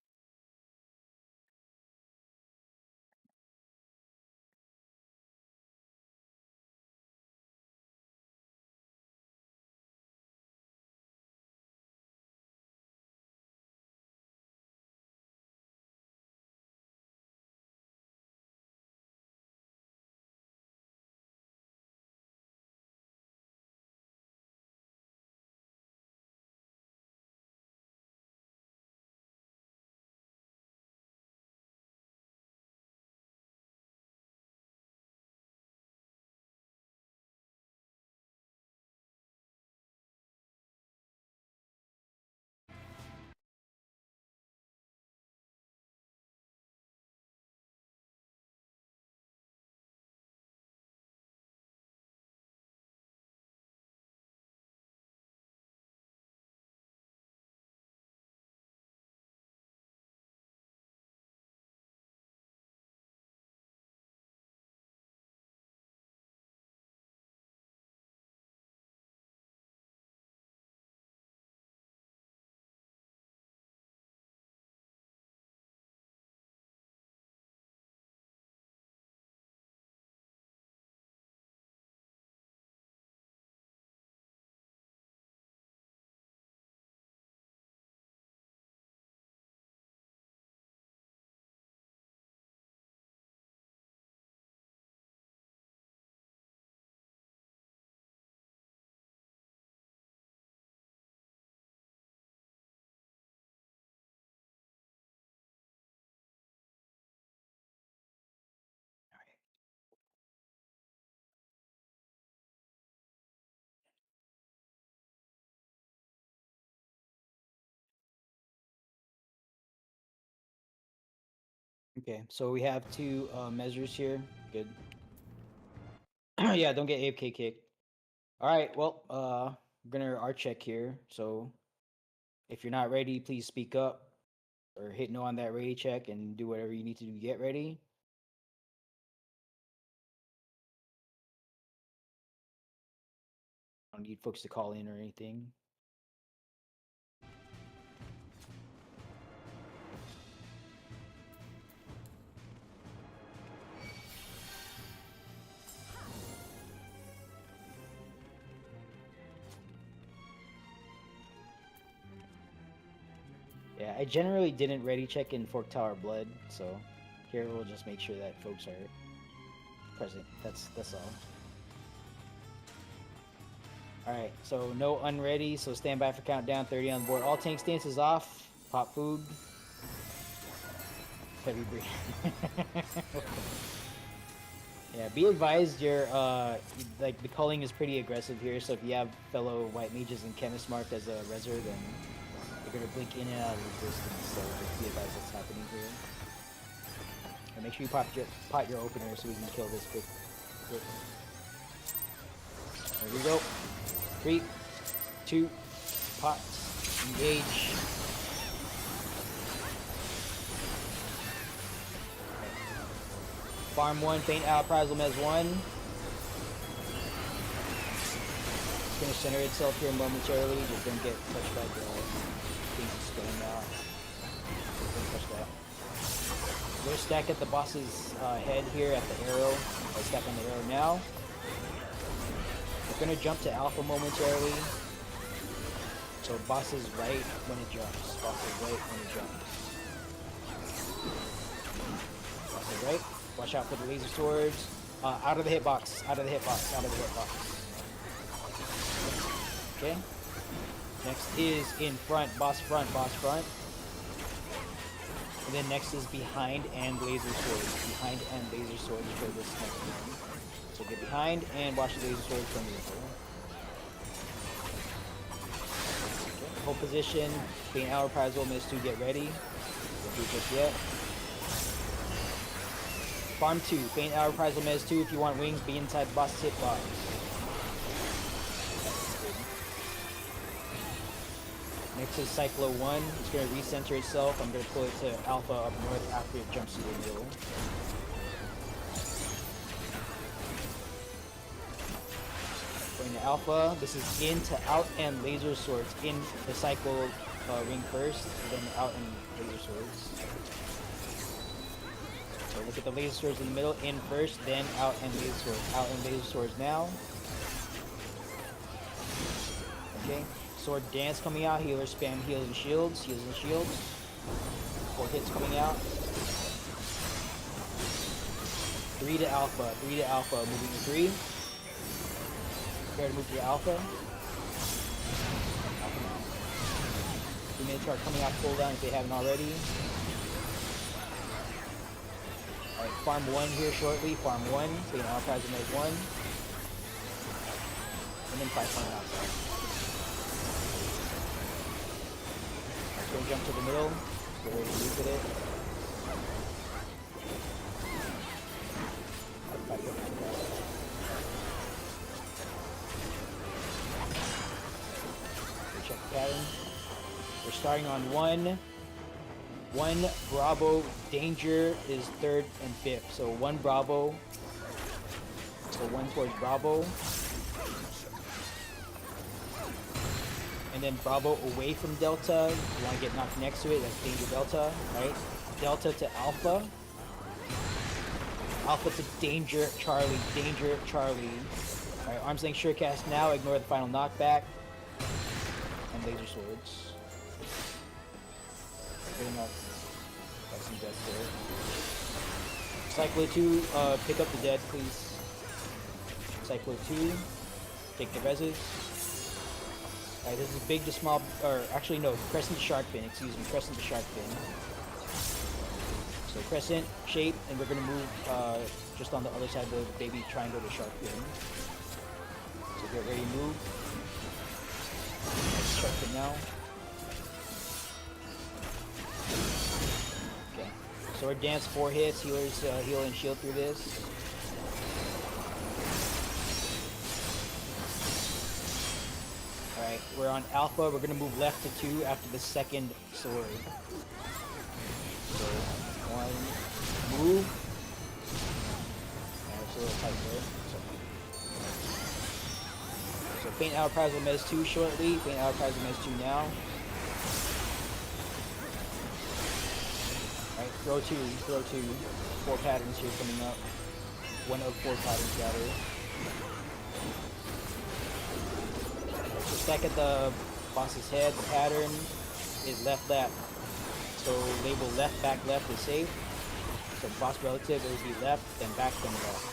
Okay, so we have two measures here. Good. Yeah, don't get AFK kicked. All right, well, we're gonna art check here. So if you're not ready, please speak up or hit no on that ready check and do whatever you need to do to get ready. I don't need folks to call in or anything. Yeah, I generally didn't ready check in Fork Tower Blood, so here we'll just make sure that folks are present. That's all. Alright, so no unready, so stand by for countdown, 30 on the board. All tank stances off, pop food. Heavy breathing. Yeah, be advised your like the culling is pretty aggressive here, so if you have fellow white mages and chemists marked as a reser, then you're gonna blink in and out of resistance, so just be advised what's happening here. And make sure you pot your opener so we can kill this quick. There we go. 3, 2, pot, engage. Farm 1, faint out, Prizel Mez 1. It's gonna center itself here momentarily, just don't get touched by the things that's going out. Don't touch that. We're gonna stack at the boss's head here at the arrow. Let's stack on the arrow now. We're gonna jump to alpha momentarily. So boss is right when it jumps. Boss is right when it jumps. Boss is right. Watch out for the laser swords. Out of the hitbox. Out of the hitbox. Out of the hitbox. Okay. Next is in front. Boss front. Boss front. And then next is behind and laser swords. Behind and laser swords for this next one. So get behind and watch the laser swords from the info. Okay. Hold position. Being our prize will miss 2. Get ready. Don't do it just yet. Farm 2. Faint Hour Prize will miss 2. If you want wings, be inside the boss's hitbox. Next is Cyclo 1. It's going to recenter itself. I'm going to pull it to Alpha up north after it jumps to the middle. Going to Alpha. This is in to out and laser swords. In the Cyclo ring first, then out and laser swords. So look at the laser swords in the middle. In first, then out and laser swords. Out and laser swords now. Okay. Sword dance coming out. Healer spam heals and shields. Heals and shields. 4 hits coming out. 3 to alpha. 3 to alpha. Moving to 3. Prepare to move to alpha. Alpha now. 2 minutes are coming out cooldown if they haven't already. Alright, farm 1 here shortly. Farm 1. So you know, Prize will make 1. And then 5 farm outside. Let's go jump to the middle. Get ready to move with it. Check the pattern. We're starting on 1. 1 Bravo. Danger is 3rd and 5th. So 1 Bravo. So 1 towards Bravo. And then Bravo away from Delta. You want to get knocked next to it. That's Danger Delta, right? Delta to Alpha. Alpha to Danger Charlie. Danger Charlie. Alright, arms length sure cast now. Ignore the final knockback. And laser swords. Good enough. Got some death there. Cyclo 2, pick up the dead, please. Cyclo 2. Take the reses. Alright, this is big to small, or actually no, crescent to shark fin, excuse me, crescent to shark fin. So crescent, shape, and we're going to move just on the other side of the baby triangle to shark fin. So get ready to move. Shark fin now. Okay. Sword Dance 4 hits, healers heal and shield through this. Alright, we're on Alpha, we're gonna move left to 2 after the second sword. So, 1, move. It's a little tight there. So Faint Outcries will Mez 2 shortly, Faint Outcries will Mez 2 now. Alright, throw 2. 4 patterns here coming up. 1 of 4 patterns rather. So stack at the boss's head, the pattern is left. So label left, back, left is safe. So boss relative, it will be left, then back, then left.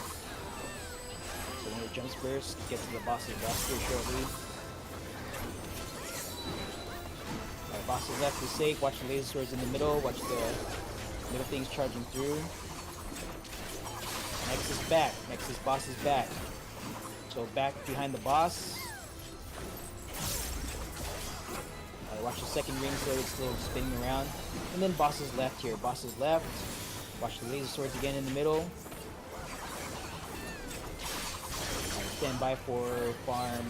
So when it jumps first, get to the boss's left here shortly. Alright, boss's left is safe, watch the laser swords in the middle, watch the middle things charging through. Next is back, next is boss's back. So back behind the boss. Watch the second ring so it's still spinning around. And then boss's left here. Boss's left. Watch the laser swords again in the middle. Right, stand by for farm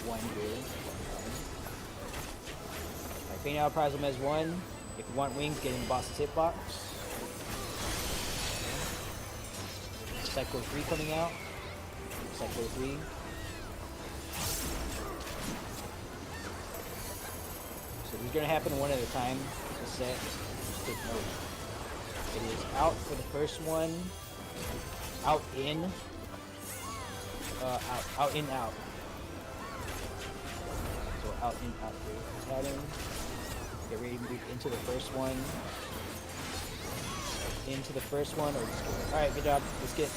1 here. Alright, Faint Outcries will Mez 1. If you want wings, get in boss's hitbox. Cycle 3 coming out. Cycle 3. It's gonna happen one at a time. Just set. Just take note. It is out for the first one. Out in. Out in out. So out in out here. Pattern. Get ready to move into the first one. Into the first one, or just all right. Good job. Let's get.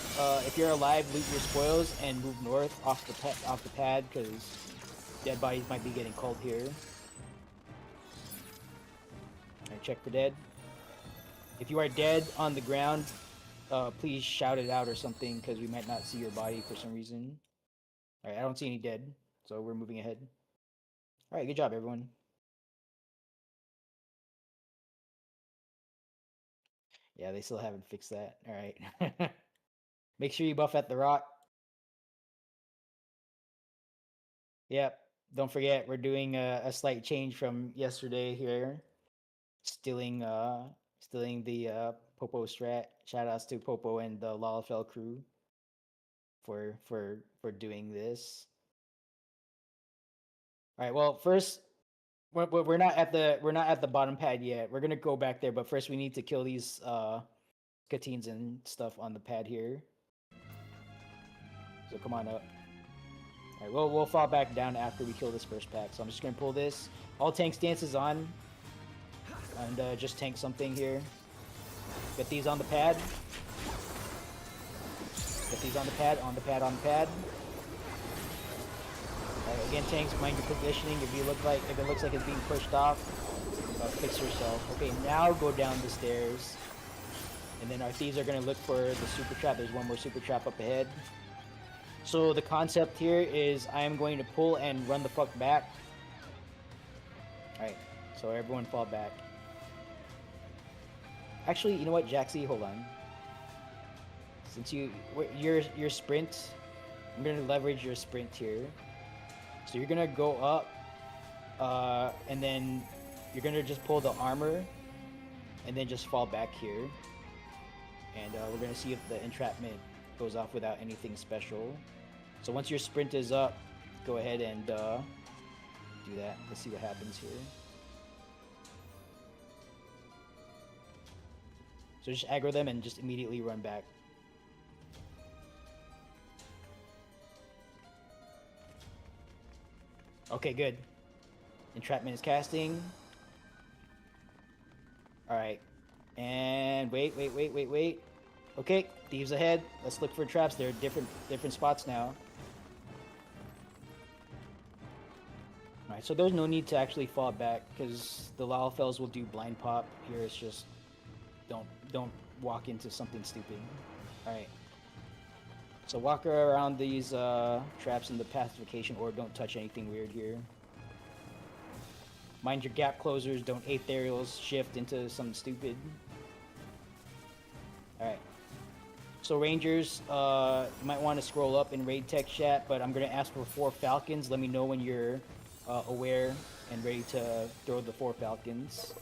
If you're alive, loot your spoils and move north off the pad because dead bodies might be getting called here. Check for dead. If you are dead on the ground, please shout it out or something because we might not see your body for some reason. Alright, I don't see any dead, so we're moving ahead. Alright, good job everyone. Yeah, they still haven't fixed that. Alright. Make sure you buff at the rock. Yep, don't forget we're doing a slight change from yesterday here. Stealing the Popo strat. Shoutouts to Popo and the Lalafell crew for doing this. All right. Well, first we're not at the bottom pad yet. We're gonna go back there, but first we need to kill these Katines and stuff on the pad here. So come on up. All right. We'll fall back down after we kill this first pack. So I'm just gonna pull this. All tank stances on. And just tank something here. Get these on the pad. Get these on the pad, on the pad. Again, tanks, mind your positioning. If it looks like it's being pushed off, fix yourself. Okay, now go down the stairs. And then our thieves are gonna look for the super trap. There's one more super trap up ahead. So the concept here is I am going to pull and run the fuck back. Alright, so everyone fall back. Actually, you know what, Jaxie, hold on. Since your sprint, I'm gonna leverage your sprint here. So you're gonna go up, and then you're gonna just pull the armor, and then just fall back here. And we're gonna see if the entrapment goes off without anything special. So once your sprint is up, go ahead and do that. Let's see what happens here. So just aggro them and just immediately run back. Okay, good. Entrapment is casting. Alright. And wait. Okay, thieves ahead. Let's look for traps. They're different spots now. Alright, so there's no need to actually fall back because the Lalafels will do blind pop. Here it's just don't walk into something stupid. Alright. So walk around these traps in the pacification orb. Don't touch anything weird here. Mind your gap closers. Don't ethereals shift into some stupid. All right. So Rangers, you might want to scroll up in raid tech chat, but I'm gonna ask for 4 falcons. Let me know when you're aware and ready to throw the 4 falcons.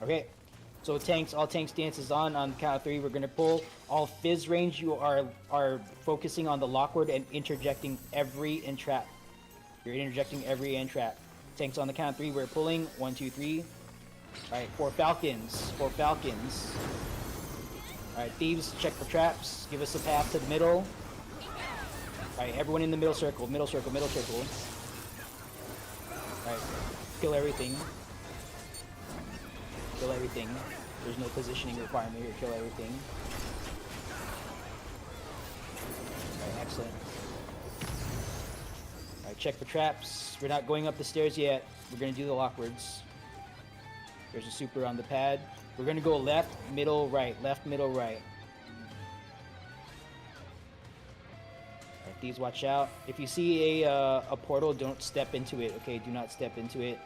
Okay. So tanks, all tank stance is on the count of 3. We're gonna pull. All fizz range, you are focusing on the lockward and interjecting every entrap. You're interjecting every entrap. Tanks on the count of 3. We're pulling. 1, 2, 3. All right, 4 falcons. 4 falcons. All right, thieves, check for traps. Give us a path to the middle. All right, everyone in the middle circle. Middle circle. Middle circle. All right, kill everything. Kill everything. There's no positioning requirement here. Kill everything. Alright, excellent. Alright, check for traps. We're not going up the stairs yet. We're gonna do the lockwards. There's a super on the pad. We're gonna go left, middle, right. Left, middle, right. Alright, these watch out. If you see a portal, don't step into it. Okay, do not step into it.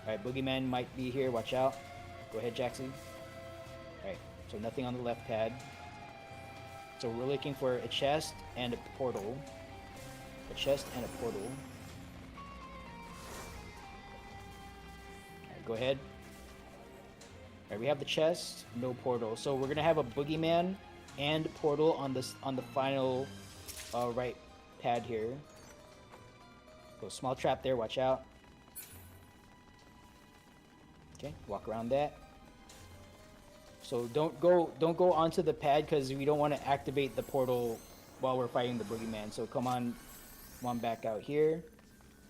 Alright, Boogeyman might be here. Watch out. Go ahead, Jackson. Alright, so nothing on the left pad. So we're looking for a chest and a portal. A chest and a portal. Alright, go ahead. Alright, we have the chest, no portal. So we're gonna have a Boogeyman and portal on the final right pad here. So small trap there, watch out. Okay, walk around that. So don't go onto the pad because we don't want to activate the portal while we're fighting the Boogeyman. So come on back out here,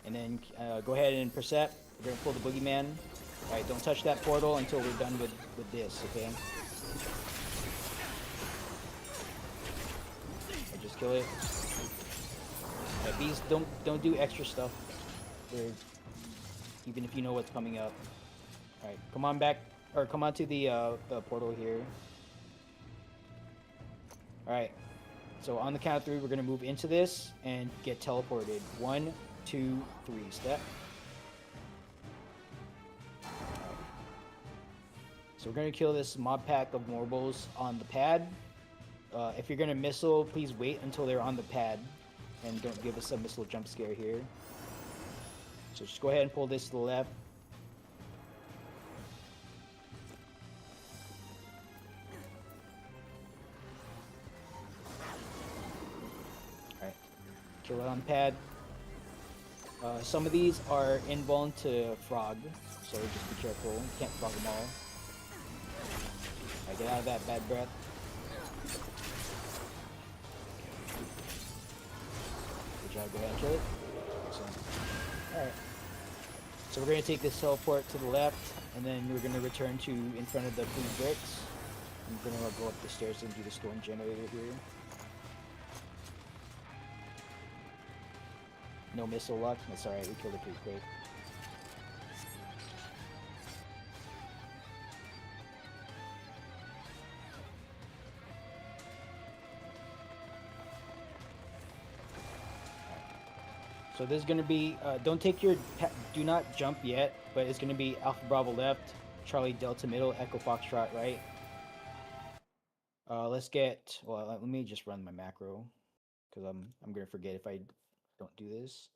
and then go ahead and percept. We're gonna pull the Boogeyman. All right, don't touch that portal until we're done with this. Okay. Right, just kill it. Right, these don't do extra stuff. Even if you know what's coming up. All right, come on back. Or come on to the portal here. Alright. So on the count of 3, we're going to move into this and get teleported. 1, 2, 3. Step. Right. So we're going to kill this mob pack of morbos on the pad. If you're going to missile, please wait until they're on the pad. And don't give us a missile jump scare here. So just go ahead and pull this to the left. Kill it on the pad. Some of these are invuln to frog, so just be careful. You can't frog them all. Alright, get out of that bad breath. Good job, go ahead and kill it. Excellent. Alright. So we're going to take this teleport to the left, and then we're going to return to in front of the blue bricks. I'm going to go up the stairs and do the storm generator here. No missile luck. That's alright, we killed it pretty quick. So this is going to be, don't take your, do not jump yet, but it's going to be Alpha Bravo left, Charlie Delta middle, Echo Foxtrot right. Let's get, well, let me just run my macro, because I'm going to forget if I don't do this.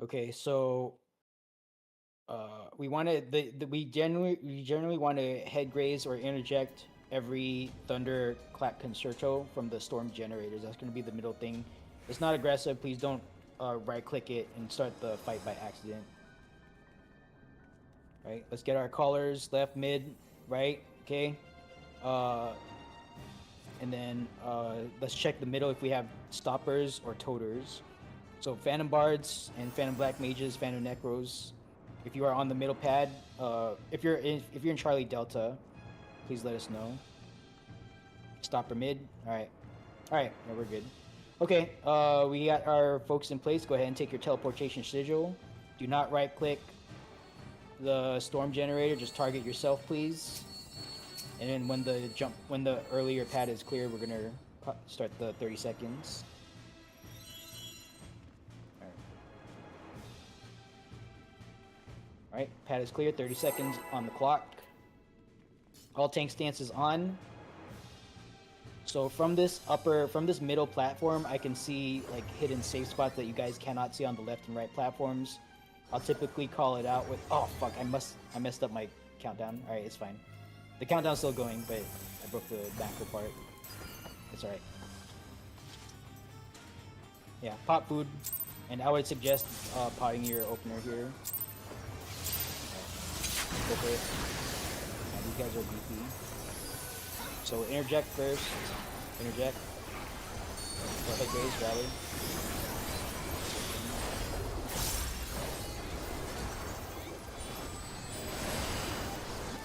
Okay, so we want to we generally want to head graze or interject every thunder clap concerto from the storm generators. That's going to be the middle thing. It's not aggressive. Please don't right click it and start the fight by accident. Right, let's get our callers left, mid, right. Okay, and then let's check the middle if we have stoppers or toters. So Phantom Bards and Phantom Black Mages, Phantom Necros. If you are on the middle pad, if you're in Charlie Delta, please let us know. Stopper mid. All right, yeah, we're good. Okay, we got our folks in place. Go ahead and take your teleportation sigil. Do not right click the storm generator. Just target yourself, please. And then when the earlier pad is clear, we're gonna start the 30 seconds. Alright, pad is clear, 30 seconds on the clock. All tank stance is on. So from this middle platform, I can see like hidden safe spots that you guys cannot see on the left and right platforms. I'll typically call it out with, oh fuck, I messed up my countdown. Alright, it's fine. The countdown's still going, but I broke the macro part. It's alright. Yeah, pot food. And I would suggest potting your opener here. Go for it. These guys are beefy. So interject first. Interject. Or hit raise rather.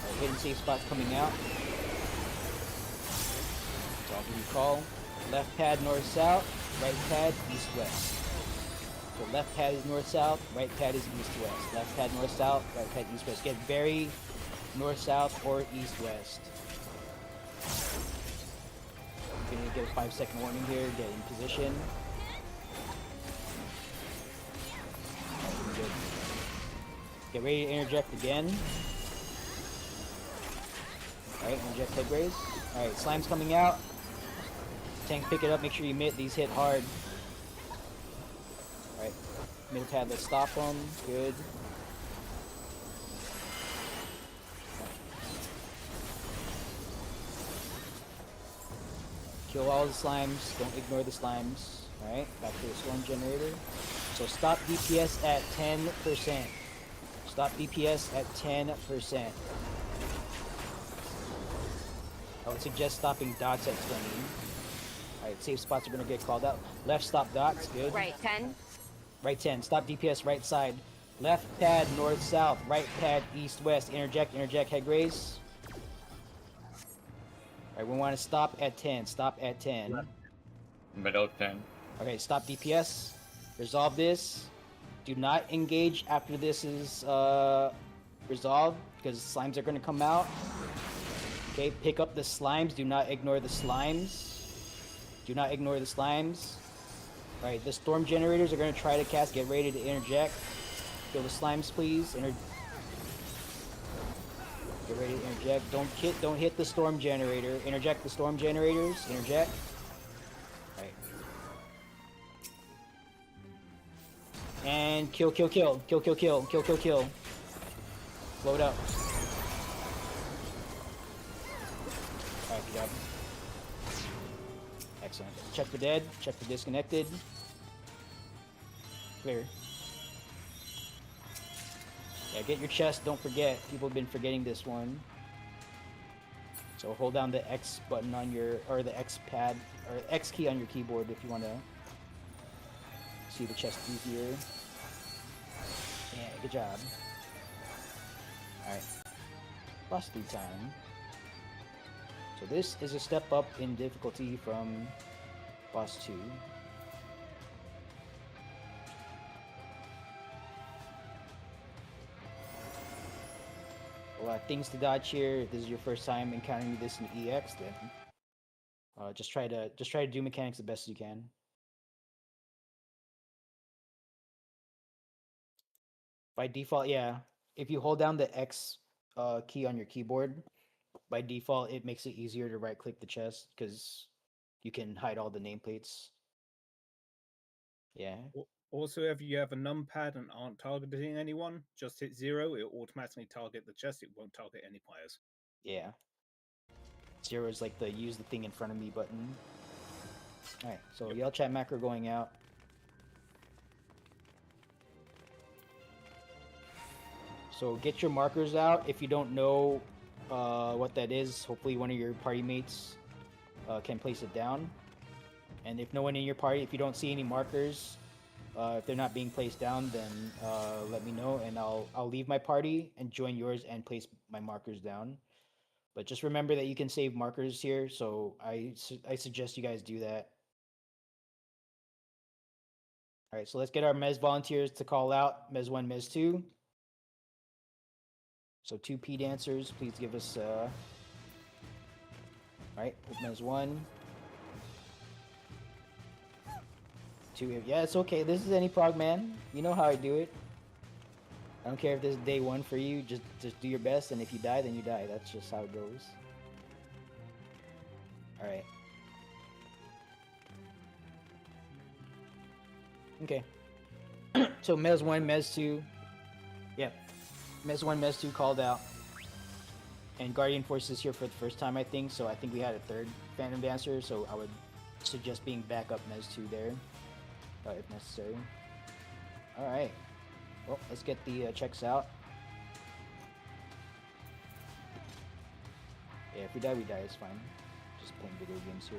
Alright, hidden safe spots coming out. So I'll give you a call. Left pad north south, right pad east west. So left pad is north south, right pad is east west. Left pad north south, right pad east west. Get very north south or east west. You're gonna get a 5-second warning here. Get in position. Good. Get ready to interject again. Alright, interject head raise. Alright, slime's coming out. Tank, pick it up. Make sure you mitt. These hit hard. Alright. Middle pad, let's stop them. Good. Kill all the slimes. Don't ignore the slimes. Alright, back to the storm generator. So stop DPS at 10%. Stop DPS at 10%. I would suggest stopping dots at 20. Alright, safe spots are gonna get called out. Left stop dots, good. Right 10. Right 10. Stop DPS right side. Left pad north south. Right pad east west. Interject, interject, head raise. Alright, we want to stop at 10. Stop at 10. Middle 10. Okay, stop DPS. Resolve this. Do not engage after this is resolved because slimes are going to come out. Okay, pick up the slimes. Do not ignore the slimes. Do not ignore the slimes. Alright, the storm generators are going to try to cast. Get ready to interject. Kill the slimes, please. Get ready to interject. Don't hit the storm generator. Interject the storm generators. Interject. Alright. And kill. Kill. Slow it up. Alright, good job. Excellent. Check for dead. Check for disconnected. Clear. Yeah, get your chest. Don't forget. People have been forgetting this one. So hold down the X button on your, or the X pad, or X key on your keyboard if you want to see the chest easier. Yeah, good job. Alright. Boss 3 time. So this is a step up in difficulty from boss 2. A lot of things to dodge here. If this is your first time encountering this in EX, then just try to do mechanics the best you can. By default, yeah. If you hold down the X key on your keyboard, by default it makes it easier to right click the chest because you can hide all the nameplates. Yeah. Also, if you have a numpad and aren't targeting anyone, just hit 0. It will automatically target the chest. It won't target any players. Yeah. 0 is like the use the thing in front of me button. Alright, so yell chat macro going out. So get your markers out. If you don't know what that is, hopefully one of your party mates can place it down. And if no one in your party, if you don't see any markers, if they're not being placed down, then let me know and I'll leave my party and join yours and place my markers down. But just remember that you can save markers here, so I suggest you guys do that. All right, so let's get our Mez volunteers to call out Mez 1, Mez 2. So 2 P dancers, please give us Alright, Mez 1. 2. Yeah, it's okay. This is any prog, man. You know how I do it. I don't care if this is day 1 for you. Just do your best, and if you die, then you die. That's just how it goes. Alright. Okay. So Mez 1, Mez 2. Yeah. Mez 1, Mez 2 called out. And Guardian Force is here for the first time, I think. So I think we had a third Phantom Dancer. So I would suggest being backup Mez 2 there. If necessary. Alright. Well, let's get the checks out. Yeah, if we die, it's fine. Just playing video games here.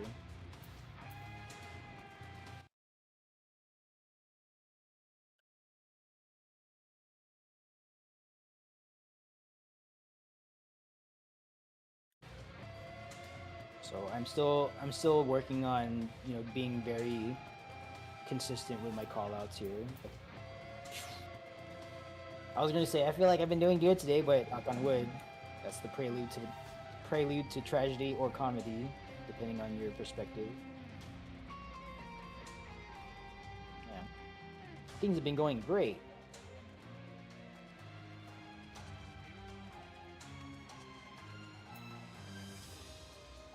So I'm still working on, you know, being very consistent with my callouts here. I was gonna say I feel like I've been doing good today, but knock on wood, that's the prelude to tragedy or comedy, depending on your perspective. Yeah, things have been going great.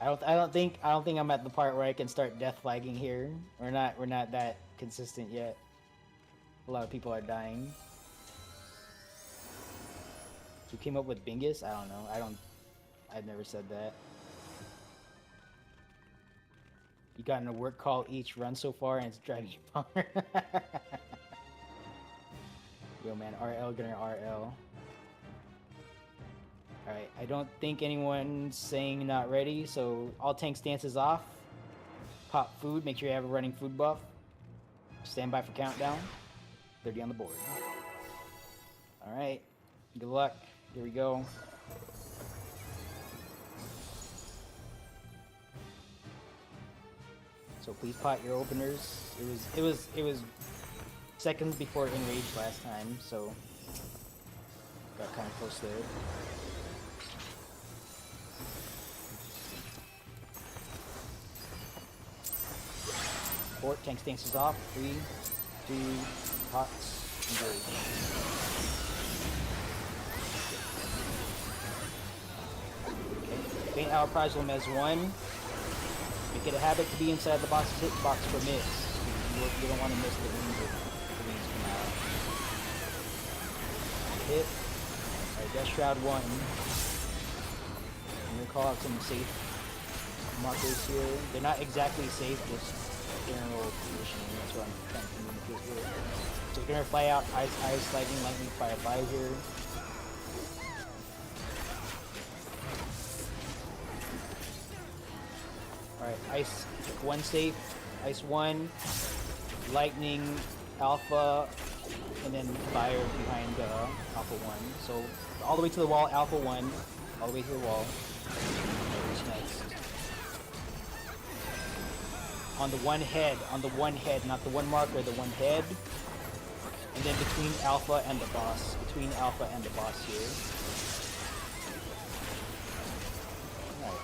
I don't think I'm at the part where I can start death flagging here. We're not that consistent yet. A lot of people are dying. Who came up with Bingus? I don't know. I've never said that. You gotten a work call each run so far and it's driving you bummer. Yo man, RL gonna RL. Alright, I don't think anyone's saying not ready, so all tank stances off. Pop food, make sure you have a running food buff. Stand by for countdown. 30 on the board. Alright, good luck. Here we go. So please pot your openers. It was seconds before enrage last time, so got kind of close there. Port, tank stance is off. 3, 2, pots, engage. Okay. Faint Hour Prize Mez 1. Make it a habit to be inside the box's hitbox for miss. You don't want to miss the wings if the wings come out. Hit. Alright, Death Shroud 1. I'm gonna call out some safe markers here. They're not exactly safe, just general positioning. That's what I'm trying to communicate here. So we're gonna fly out ice, lightning, fire by here. Alright, ice 1 safe, ice 1, lightning, alpha, and then fire behind alpha 1. So all the way to the wall, alpha 1, all the way to the wall. What's next? On the one head, not the one marker, the one head. And then between alpha and the boss, here. Alright,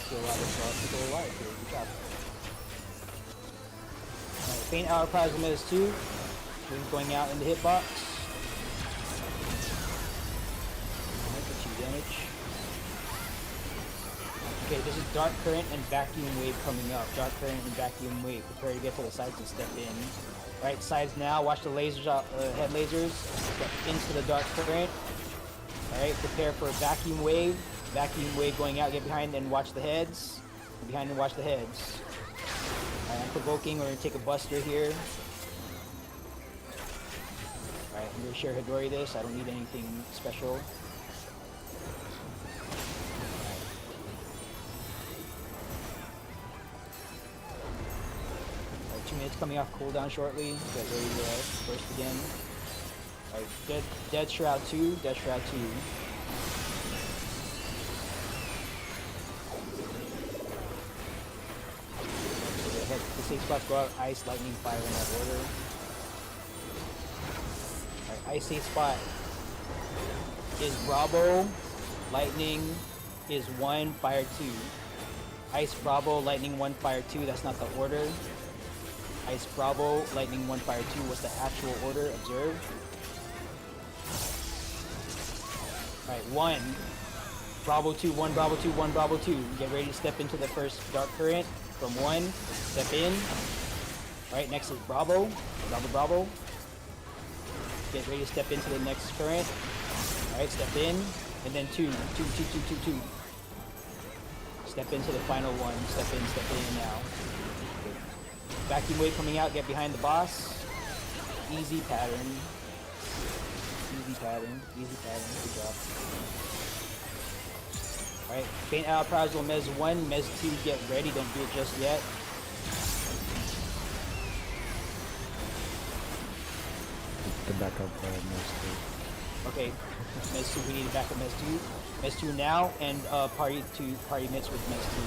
still a lot of people alive here, good job. Alright, Faint Hour Plasma is 2. Wings going out in the hitbox. Alright, for 2 damage. Okay, this is Dark Current and Vacuum Wave coming up. Dark Current and Vacuum Wave. Prepare to get to the sides and step in. Right, sides now. Watch the lasers, head lasers. Step into the Dark Current. Alright, prepare for Vacuum Wave. Vacuum Wave going out, get behind, and watch the heads. Get behind and watch the heads. Alright, I'm provoking. We're going to take a Buster here. Alright, I'm going to share Hidori this. I don't need anything special. 2 minutes coming off cooldown shortly. Get ready to burst again. Alright, Dead Shroud 2. Dead Shroud 2. So the safe spots go out. Ice, lightning, fire in that order. Alright, ice safe spot is Bravo. Lightning is 1, fire 2. Ice Bravo, Lightning 1, Fire 2. That's not the order. Ice Bravo, Lightning 1, Fire 2. What's the actual order? Observe. Alright, 1. Bravo 2, 1, Bravo 2, 1, Bravo 2. Get ready to step into the first Dark Current. From 1, step in. Alright, next is Bravo. Bravo, Bravo. Get ready to step into the next current. Alright, step in. And then 2, 2, 2, 2, 2, 2. Step into the final one. Step in now. Vacuum wave coming out, get behind the boss. Easy pattern. Easy pattern. Easy pattern. Good job. Alright, faint out Prazol Mez 1, Mez 2, get ready, don't do it just yet. The backup Mez Okay, Mez 2, we need to back up Mez 2. Mez 2 now, and party mitts with Mez 2.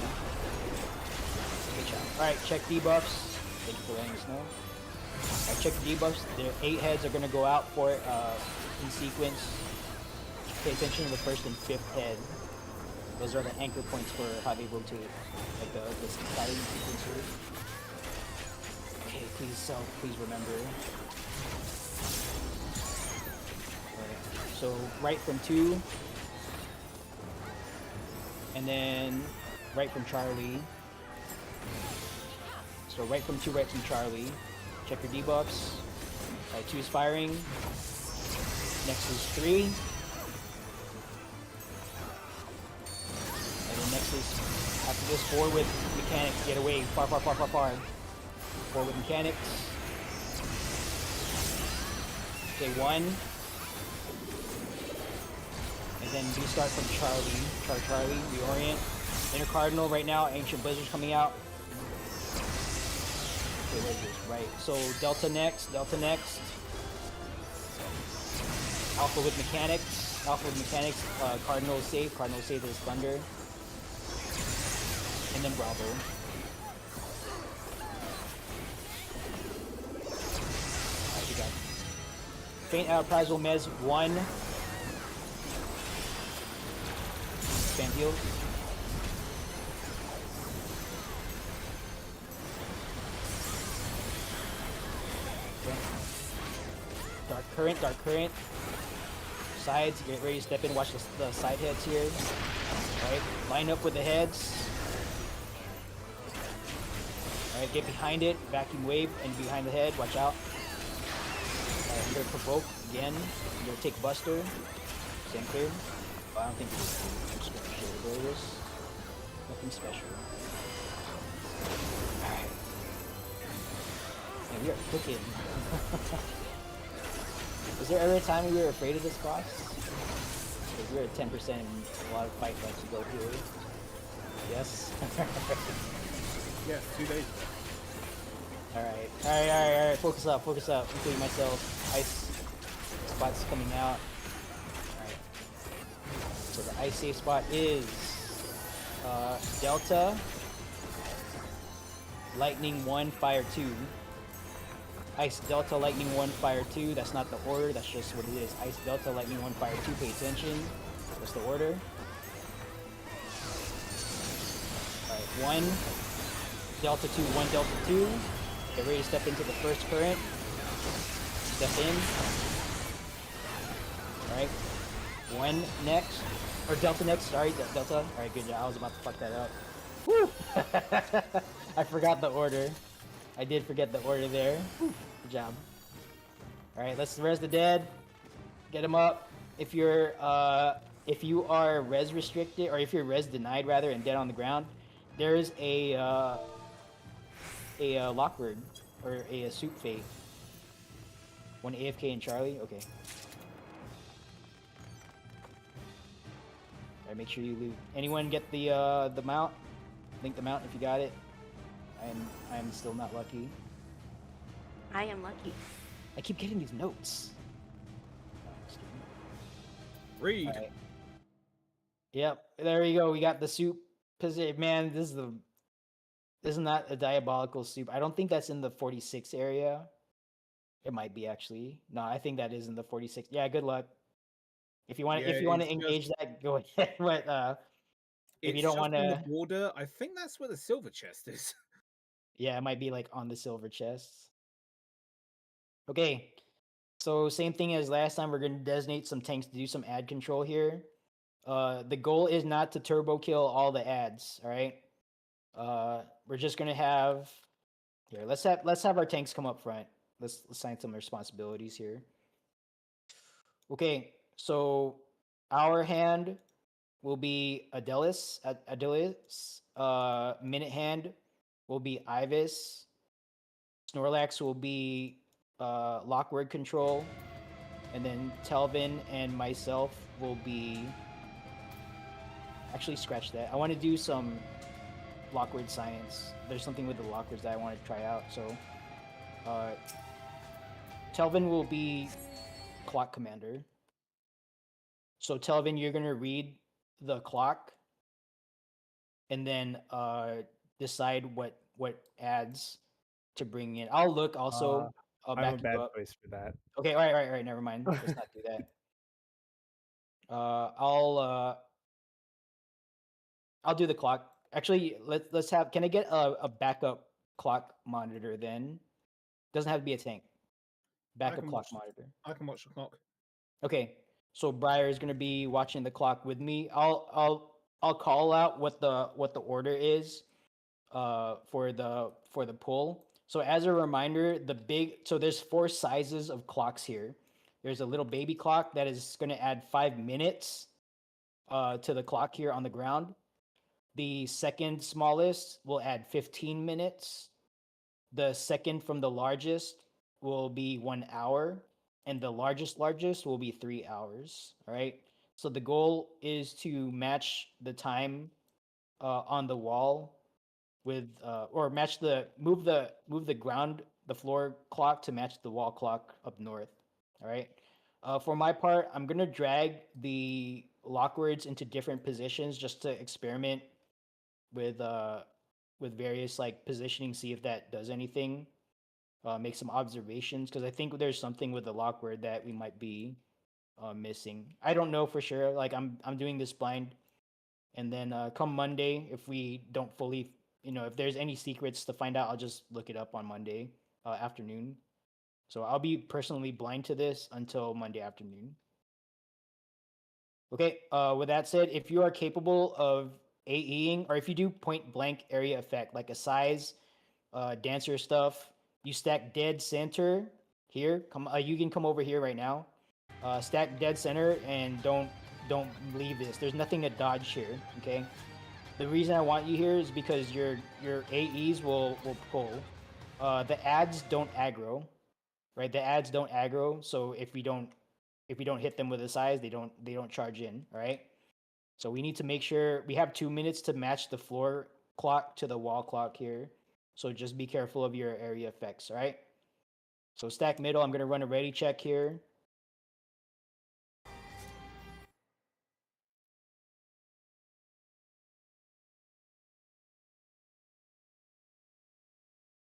Good job. Alright, check debuffs. Thank you for letting us know. Alright, check the debuffs. Their 8 heads are gonna go out for it in sequence. Pay attention to the first and 5th head. Those are the anchor points for how they rotate, like the fighting sequences. Okay, please remember. Alright, so right from 2, and then right from Charlie. So right from 2, right from Charlie. Check your debuffs. Alright, 2 is firing. Next is 3. Next is after this 4 with mechanics. Get away. Far. 4 with mechanics. Okay, 1. And then restart from Charlie. Charlie. Reorient. Inner Cardinal right now. Ancient Blizzard's coming out. Okay, where is this? Right. So Delta next. Alpha with mechanics. Cardinal save. Cardinal save is Thunder. And then Bravo. Alright, we got faint out Prazol Mez 1. Spam heal. Okay. Dark current. Sides, get ready to step in, watch the side heads here. Alright, line up with the heads. Alright, get behind it, vacuum wave, and behind the head, watch out. Alright, I'm gonna provoke again. I'm gonna take Buster. Stand clear. Oh, I don't think it is special. There it is. Nothing special. Alright. Yeah, we are cooking. Was there ever a time we were afraid of this boss? Because we were at 10% and a lot of fight left to go here. Yes? Yeah, 2 days. Alright. Focus up, including myself. Ice spot's coming out. Alright. So the ice safe spot is Delta, Lightning 1, Fire 2. Ice Delta, Lightning 1, Fire 2. That's not the order, that's just what it is. Ice Delta, Lightning 1, Fire 2. Pay attention. What's the order? Alright, 1. Delta 2, 1 Delta 2. Get ready to step into the first current. Step in. Alright. 1 next. Or Delta next, sorry, Delta. Alright, good job. I was about to fuck that up. Woo! I forgot the order. I did forget the order there. Whew. Good job. Alright, let's res the dead. Get them up. If you are res restricted, or if you're res denied rather, and dead on the ground, there's a Lockbird, or a Soup Fate. 1 AFK and Charlie? Okay. Alright, make sure you loot. Anyone get the mount? Link the mount if you got it. I'm still not lucky. I am lucky. I keep getting these notes. Read. Right. Yep, there we go. We got the soup position. Man, isn't that a diabolical soup? I don't think that's in the 46 area. It might be actually. No, I think that is in the 46. Yeah, good luck. If you want to engage that, go ahead. But If you It's don't just want on the to, border. I think that's where the silver chest is. yeah, it might be like on the silver chests. Okay, so same thing as last time. We're gonna designate some tanks to do some ad control here. The goal is not to turbo kill all the ads. All right. We're just gonna have here. Let's have our tanks come up front. Let's assign some responsibilities here. Okay, so our hand will be Adelis. Adelis. Minute hand will be Ivis. Snorlax will be Lockwood control, and then Telvin and myself will be. Actually, scratch that. I want to do some Lockwood science. There's something with the Lockwards that I want to try out. So, Telvin will be clock commander. So Telvin, you're gonna read the clock, and then decide what ads to bring in. I'll look also. I'll I'm a back you bad up. choice for that. Okay, all right. Never mind. Let's not do that. I'll do the clock. Actually, let's have. Can I get a backup clock monitor then? Doesn't have to be a tank. Backup can clock watch- monitor. I can watch the clock. Okay, so Briar is gonna be watching the clock with me. I'll call out what the order is, for the pull. So as a reminder, there's 4 sizes of clocks here. There's a little baby clock that is gonna add 5 minutes, to the clock here on the ground. The second smallest will add 15 minutes. The second from the largest will be 1 hour, and the largest will be 3 hours. All right. So the goal is to match the time on the wall with or match the move the floor clock to match the wall clock up north. All right. For my part, I'm gonna drag the lockwords into different positions just to experiment with various like positioning, see if that does anything. Make some observations because I think there's something with the Lockward that we might be missing. I don't know for sure. Like I'm doing this blind, and then come Monday, if we don't fully, if there's any secrets to find out, I'll just look it up on Monday afternoon. So I'll be personally blind to this until Monday afternoon. Okay. With that said, if you are capable of AEing, or if you do point blank area effect like a size, dancer stuff, you stack dead center here. Come, you can come over here right now. Stack dead center and don't leave this. There's nothing to dodge here. Okay. The reason I want you here is because your AEs will pull. The ads don't aggro, right? The ads don't aggro. So if we don't hit them with a size, they don't charge in. All right. So we need to make sure we have 2 minutes to match the floor clock to the wall clock here. So just be careful of your area effects, all right? So stack middle, I'm going to run a ready check here.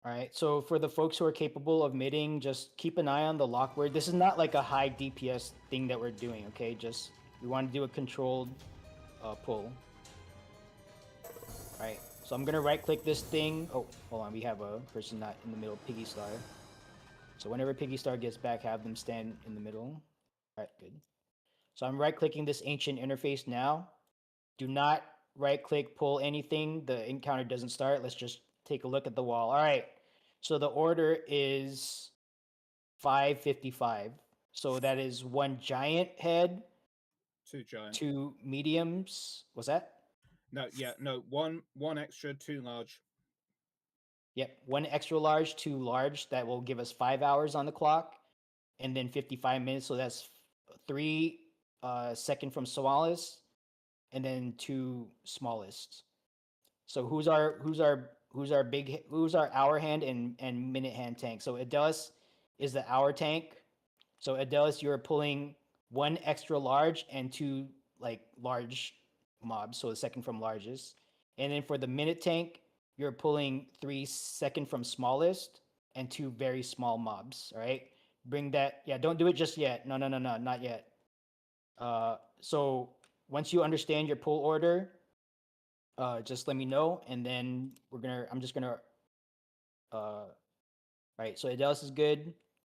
All right, so for the folks who are capable of midding, just keep an eye on the Lockward. This is not like a high DPS thing that we're doing, okay? Just, we want to do a controlled pull. All right, so I'm going to right-click this thing. Oh, hold on, we have a person not in the middle, Piggy Star. So whenever Piggy Star gets back, have them stand in the middle. All right, good. So I'm right-clicking this ancient interface now. Do not right-click, pull anything. The encounter doesn't start. Let's just take a look at the wall. All right. So the order is 555. So that is 1 giant head, 2 giant. 2 mediums. What's that? No, one extra, 2 large. Yep, 1 extra large, 2 large. That will give us 5 hours on the clock, and then 55 minutes. So that's 3 second from smallest, and then 2 smallest. So who's our hour hand and minute hand tank? So Adelis is the hour tank. So Adelis, you're pulling 1 extra large and 2 like large mobs. So the second from largest. And then for the minute tank, you're pulling 3 second from smallest and 2 very small mobs. All right. Bring that. Yeah, don't do it just yet. No, not yet. So once you understand your pull order, just let me know, and then I'm just gonna right. So Adelis is good,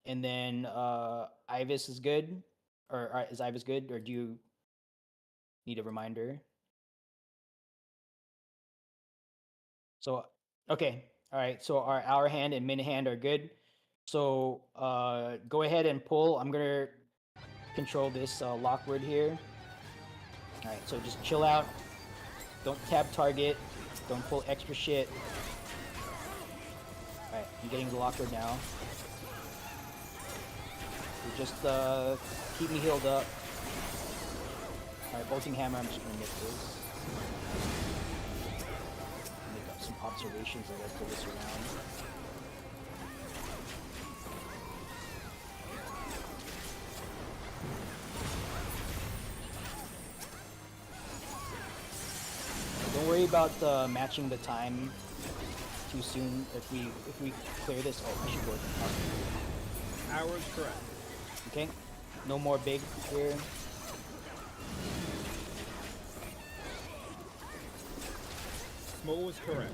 and then Ivis is good, or is Ivis good, or do you need a reminder? So okay, all right. So our hour hand and min hand are good. So go ahead and pull. I'm gonna control this lock word here. All right. So just chill out. Don't tab target. Don't pull extra shit. All right. I'm getting the lock word now. So just keep me healed up. All right. Bolting hammer. I'm just gonna make this. Make up some observations as I pull this around. Don't worry about matching the time too soon. If we clear this, oh, I should go. Hour is correct. Okay, no more big here. Small is correct.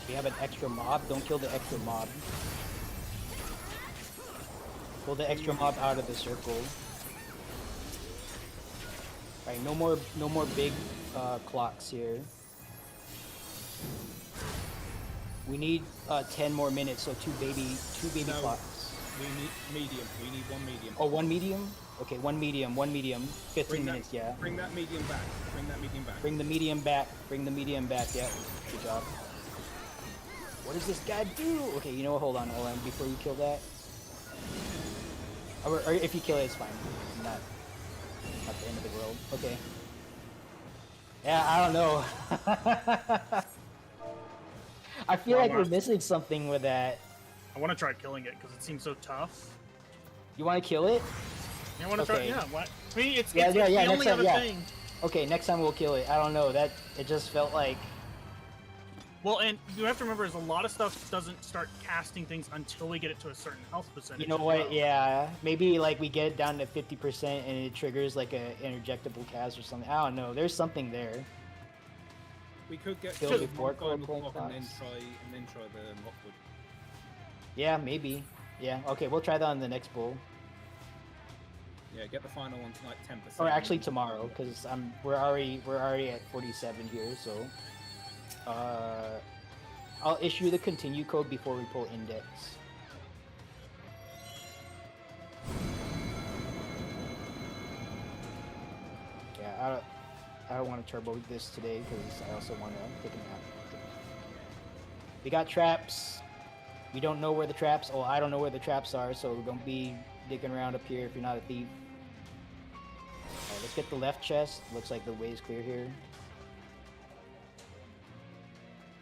We have an extra mob. Don't kill the extra mob. Pull the extra mob out of the circle. Right, no more big clocks here. We need 10 more minutes, so two baby No. clocks. We need medium. We need one medium. Oh, one medium? Okay, one medium. 15 Bring minutes, that, yeah. Bring that medium back. Bring that medium back. Bring the medium back. Bring the medium back, yeah. Good job. What does this guy do? Okay, you know what? Hold on. Before you kill that. Or if you kill it, it's fine. Not the end of the world. Okay. Yeah, I don't know. I feel like we're missing something with that. I want to try killing it because it seems so tough. You want to kill it? I want to try. Yeah. What? I mean, it's the next only time, other thing. Okay, next time we'll kill it. I don't know. It just felt like. Well, and you have to remember, is a lot of stuff doesn't start casting things until we get it to a certain health percentage. You know what? Yeah, maybe like we get it down to 50% and it triggers like a interjectable cast or something. I don't know. There's something there. We could get Kill to before one final cold block and then clocks. try the Lockwood. Yeah, maybe. Yeah. Okay, we'll try that on the next bull. Yeah, get the final one to like 10%. Or actually tomorrow, because we're already at 47 here. So, I'll issue the continue code before we pull index. Yeah, I don't want to turbo this today because I also want to take a nap. We got traps. We don't know where the traps. Oh, I don't know where the traps are, so don't be digging around up here if you're not a thief. Alright, let's get the left chest. Looks like the way is clear here.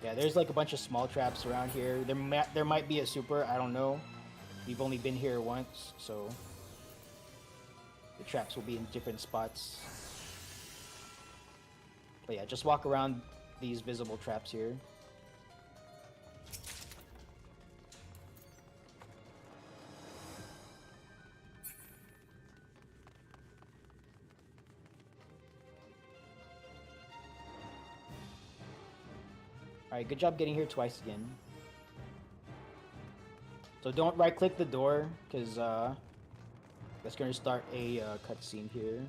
Yeah, there's like a bunch of small traps around here. There might be a super. I don't know. We've only been here once, so the traps will be in different spots. But yeah, just walk around these visible traps here. Alright, good job getting here twice again. So don't right click the door, because that's going to start a cutscene here.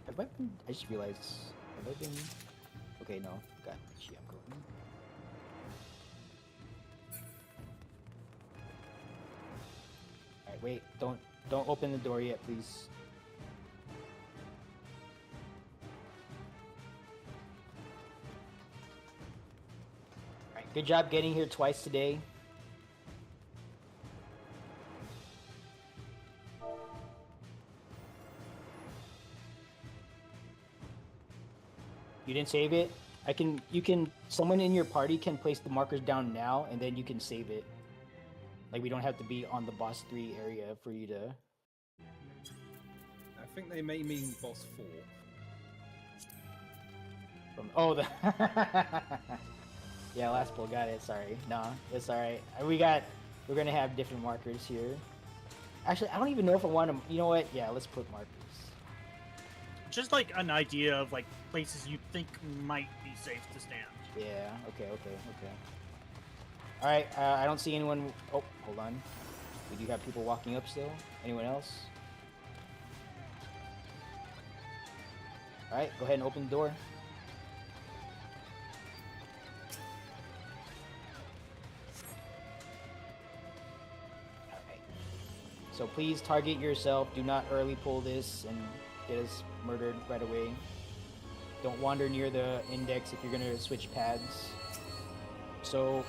Have I been... I just realized... Have I been... Okay, no. God, shit, I'm going. Alright, wait. Don't open the door yet, please. Alright, good job getting here twice today. You didn't save it? Someone in your party can place the markers down now, and then you can save it. Like, we don't have to be on the boss 3 area for you to... I think they may mean boss 4. Oh, the... Yeah, last pull, got it, sorry. Nah, it's alright. We're gonna have different markers here. Actually, I don't even know if I want to. You know what? Yeah, let's put markers. Just like an idea of like places you think might be safe to stand. Yeah. Okay. All right. I don't see anyone. Oh, hold on. We do have people walking up still. Anyone else? All right. Go ahead and open the door. All right. So please target yourself. Do not early pull this and get us murdered right away. Don't wander near the index if you're gonna switch pads. So,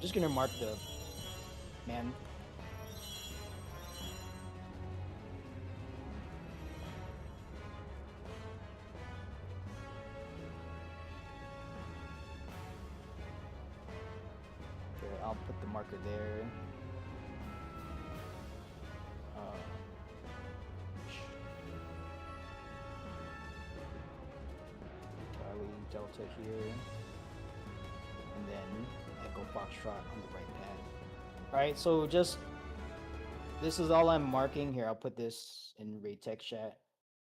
just gonna mark the man. Here, I'll put the marker there. Charlie Delta here, and then Echo Foxtrot on the right pad. Alright, so just this is all I'm marking here. I'll put this in raid text chat.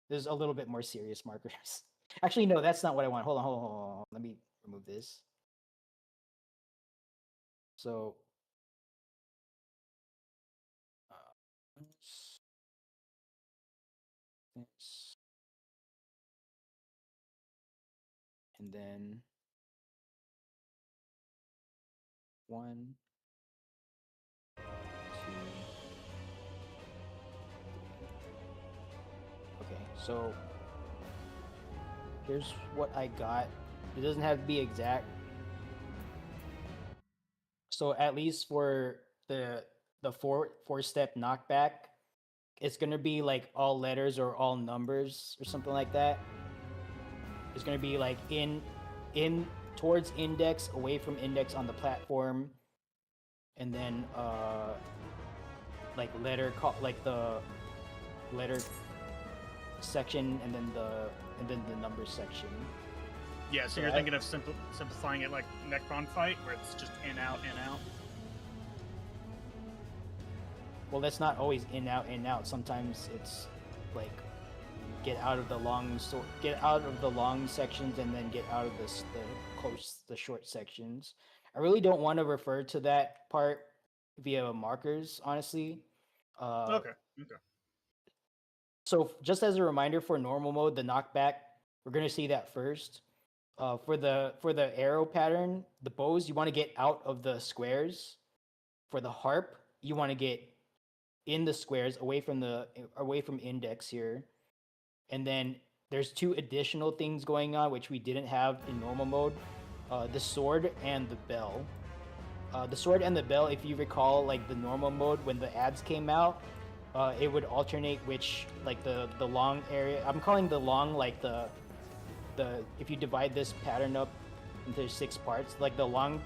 There's a little bit more serious markers. Actually, no, that's not what I want. Hold on. Let me remove this. So this, and then 1, 2. Okay, so here's what I got. It doesn't have to be exact. So at least for the four-step knockback, it's gonna be like all letters or all numbers or something like that. It's gonna be like in towards index, away from index on the platform, and then like like the letter section, and then the number section. Yeah, so you're thinking of simplifying it like Necron fight, where it's just in out in out. Well, that's not always in out in out. Sometimes it's like get out of the long sections and then get out of the short sections. I really don't want to refer to that part via markers, honestly. Okay. So just as a reminder, for normal mode, the knockback, we're gonna see that first. For the arrow pattern, the bows, you want to get out of the squares. For the harp, you want to get in the squares, away from index here. And then there's 2 additional things going on which we didn't have in normal mode: the sword and the bell. The sword and the bell, if you recall, like the normal mode when the ads came out, it would alternate which, like the long area. I'm calling the long like the if you divide this pattern up into 6 parts, like the long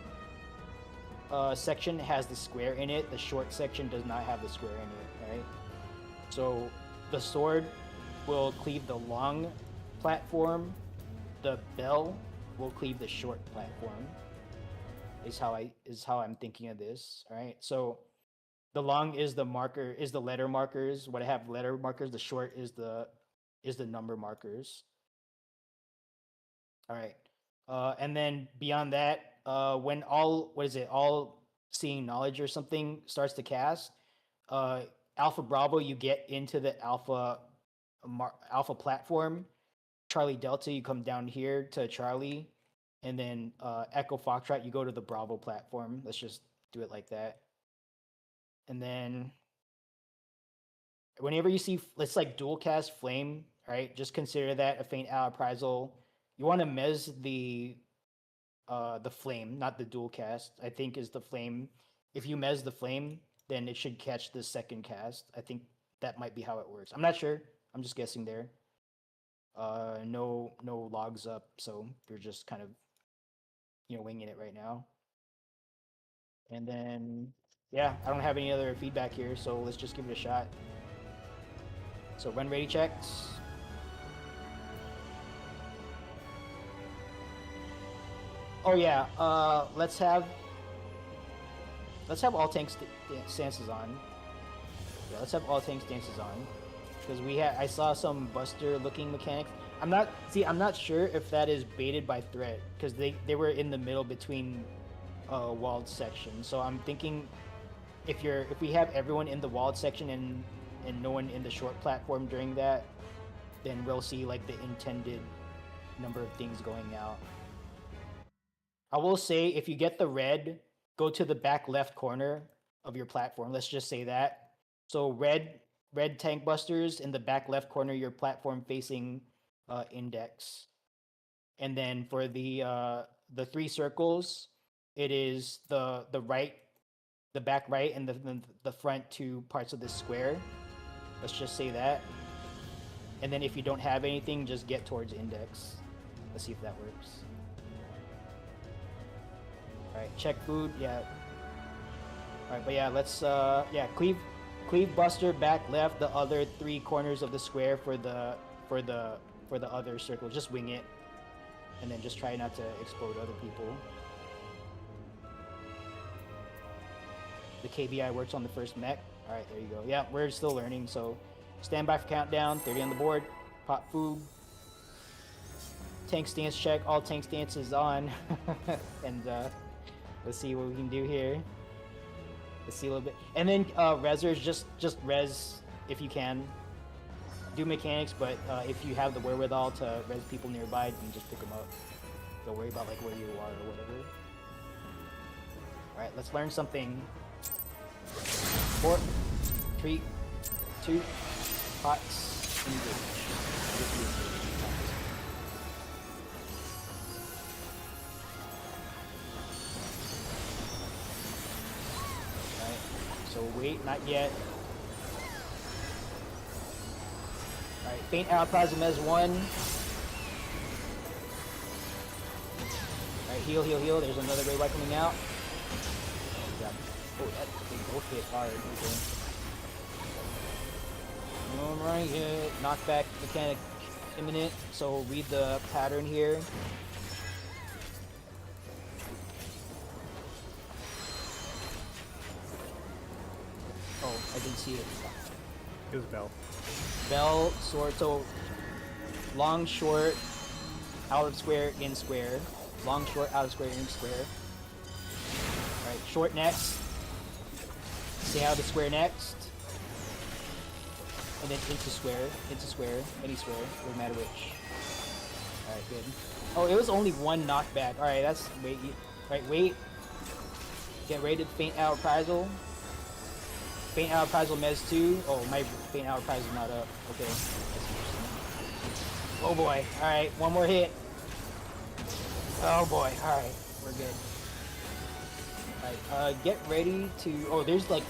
section has the square in it, the short section does not have the square in it, right? So the sword will cleave the long platform, the bell will cleave the short platform. Is how I'm thinking of this, all right? So the long is the letter markers. What I have letter markers, the short is the number markers. All right. And then beyond that, when all seeing knowledge or something starts to cast, Alpha Bravo, you get into the Alpha platform. Charlie Delta, you come down here to Charlie, and then Echo Foxtrot, you go to the Bravo platform. Let's just do it like that. And then whenever you see, let's like dual cast Flame, right? Just consider that a faint reprisal. You want to mez the flame, not the dual cast. I think is the flame. If you mez the flame, then it should catch the second cast. I think that might be how it works. I'm not sure. I'm just guessing there. No logs up, so you're just kind of winging it right now. And then yeah, I don't have any other feedback here, so let's just give it a shot. So run ready checks. Oh yeah, let's have let's have all tank stances on. Yeah, let's have all tank stances on. Because I saw some Buster looking mechanics. I'm not sure if that is baited by threat, because they were in the middle between walled sections. So I'm thinking if we have everyone in the walled section and no one in the short platform during that, then we'll see like the intended number of things going out. I will say if you get the red, go to the back left corner of your platform. Let's just say that. So red tank busters in the back left corner of your platform facing index. And then for the 3 circles, it is the right, the back right, and the front 2 parts of the square. Let's just say that. And then if you don't have anything, just get towards index. Let's see if that works. Alright, check food, yeah. Alright, but yeah, let's cleave Buster back left, the other 3 corners of the square for the other circle. Just wing it. And then just try not to explode other people. The KBI works on the first mech. Alright, there you go. Yeah, we're still learning, so stand by for countdown. 30 on the board. Pop food. Tank stance check. All tank stances on. And let's see what we can do here. Let's see a little bit. And then resers, just res if you can. Do mechanics, but if you have the wherewithal to res people nearby, you can just pick them up. Don't worry about like where you are or whatever. Alright, let's learn something. 4, 3, 2, pots, engage. Alright, so wait, not yet. Alright, faint out Plasmez 1. Alright, heal. There's another Ray White coming out. Oh, they both hit hard. Okay. Alright, knockback mechanic imminent, so read the pattern here. Oh, I didn't see it. It was Bell. Bell, sword, so long, short, out of square, in square. Long, short, out of square, in square. Alright, short next. Stay out of square next. And then into square, any square, doesn't matter which. Alright, good. Oh, it was only 1 knockback. Alright, that's, wait, right, wait. Get ready to faint out Prizel. Faint out Prizel Mez 2. Oh, my faint out Prizel not up. Okay, that's interesting. Oh boy, alright, 1 more hit. Oh boy, alright, we're good. Alright, get ready to, oh, there's like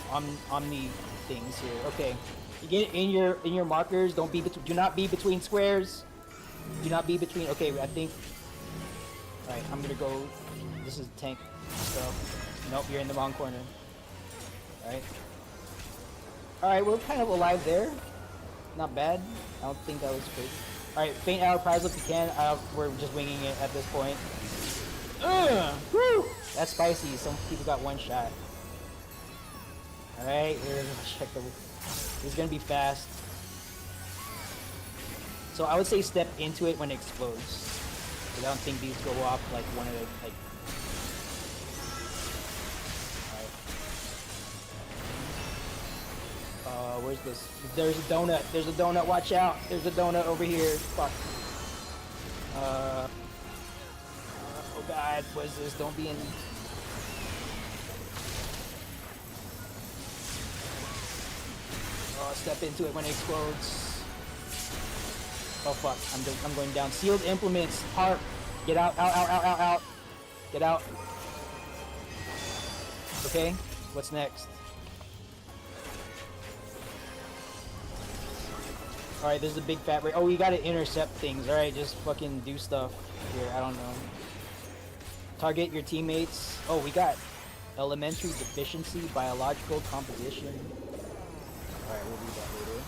omni things here. Okay, you get in your markers. Do not be between squares. Do not be between. Okay, I think. All right, I'm gonna go. This is tank stuff. Nope, you're in the wrong corner. All right. All right, we're kind of alive there. Not bad. I don't think that was crazy. All right, faint out prize if you can. We're just winging it at this point. Woo! That's spicy. Some people got 1 shot. All right, here, check the. This is gonna be fast. So I would say step into it when it explodes. I don't think these go off like one of the like. Alright. Where's this? There's a donut. There's a donut. Watch out. There's a donut over here. Fuck. Oh god, what is this? Don't be in. Oh, step into it when it explodes. Oh fuck, I'm going down. Sealed implements. Harp. Get out, out. Get out. Okay, what's next? Alright, there's a big fat ray. Oh, you gotta intercept things. Alright, just fucking do stuff here. I don't know. Target your teammates. Oh, we got elementary deficiency, biological composition. Alright, we'll do that later.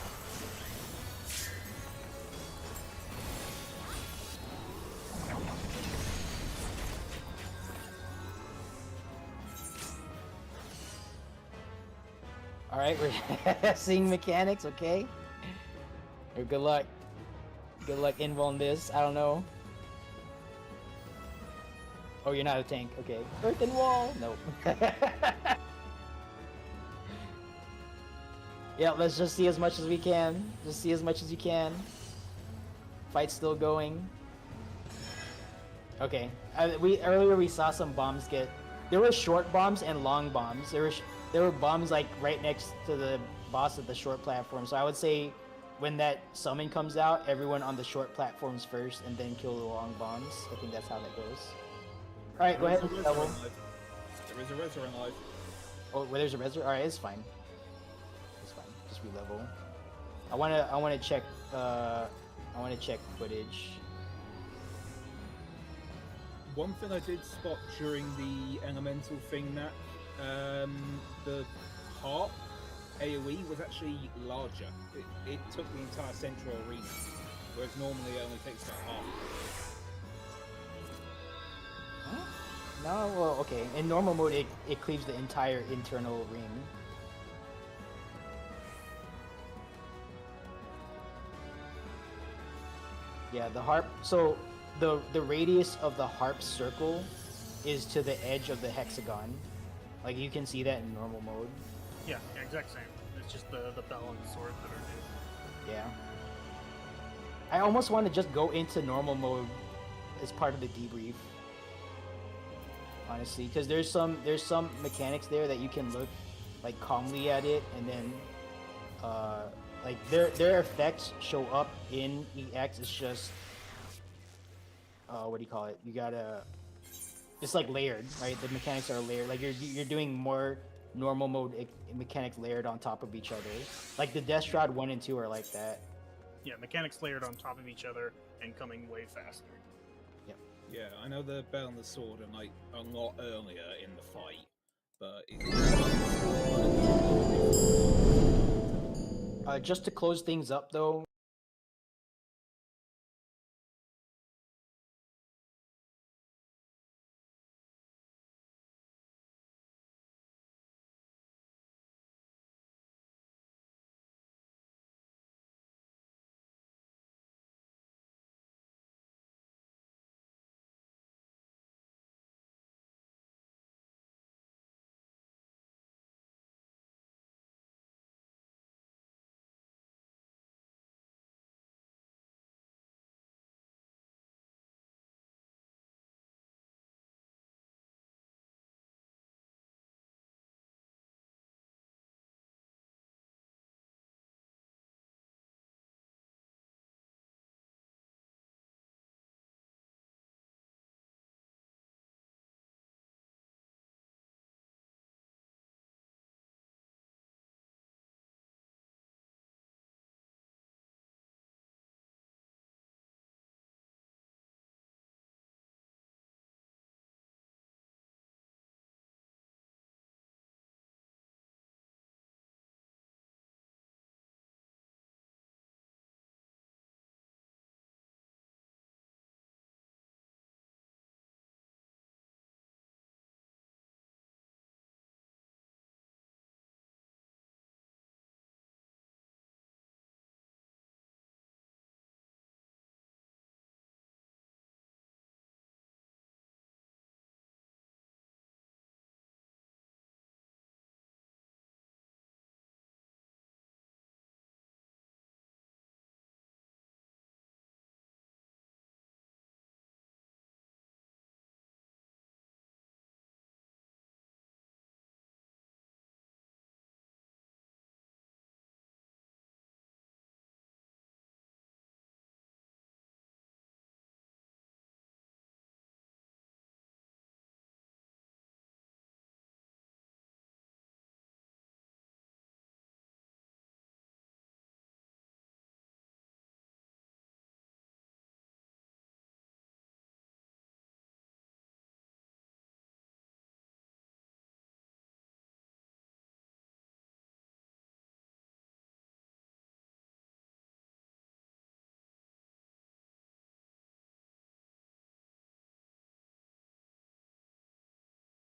right, we're seeing mechanics. Okay. Or good luck. Good luck involving this. I don't know. Oh, you're not a tank. Okay. Earthen wall. Nope. Yeah, let's just see as much as we can. Just see as much as you can. Fight's still going. Okay. Earlier we saw some bombs get. There were short bombs and long bombs. There were bombs like right next to the boss at the short platform. So I would say when that summon comes out, everyone on the short platforms first, and then kill the long bombs. I think that's how that goes. All right, go ahead. Level. There is a Rezzer alive. Oh, where there's a Rezzer? All right, it's fine. It's fine. Just re-level. I wanna check. I wanna check footage. One thing I did spot during the elemental thing that the harp AoE was actually larger. It took the entire central arena, whereas normally it only takes about half. Huh? No, well, okay. In normal mode, it cleaves the entire internal ring. Yeah, the harp. So the radius of the harp circle is to the edge of the hexagon. Like you can see that in normal mode. Yeah, exact same. It's just the bell and the sword that are new. Yeah. I almost want to just go into normal mode as part of the debrief. Honestly, because there's some mechanics there that you can look like calmly at it, and then like their effects show up in EX. It's just what do you call it? You gotta. It's like layered, right? The mechanics are layered. Like you're doing more normal mode mechanics layered on top of each other. Like the Death Shroud 1 and 2 are like that. Yeah, mechanics layered on top of each other and coming way faster. Yep. Yeah, I know the bell and the sword are like a lot earlier in the fight, but just to close things up though,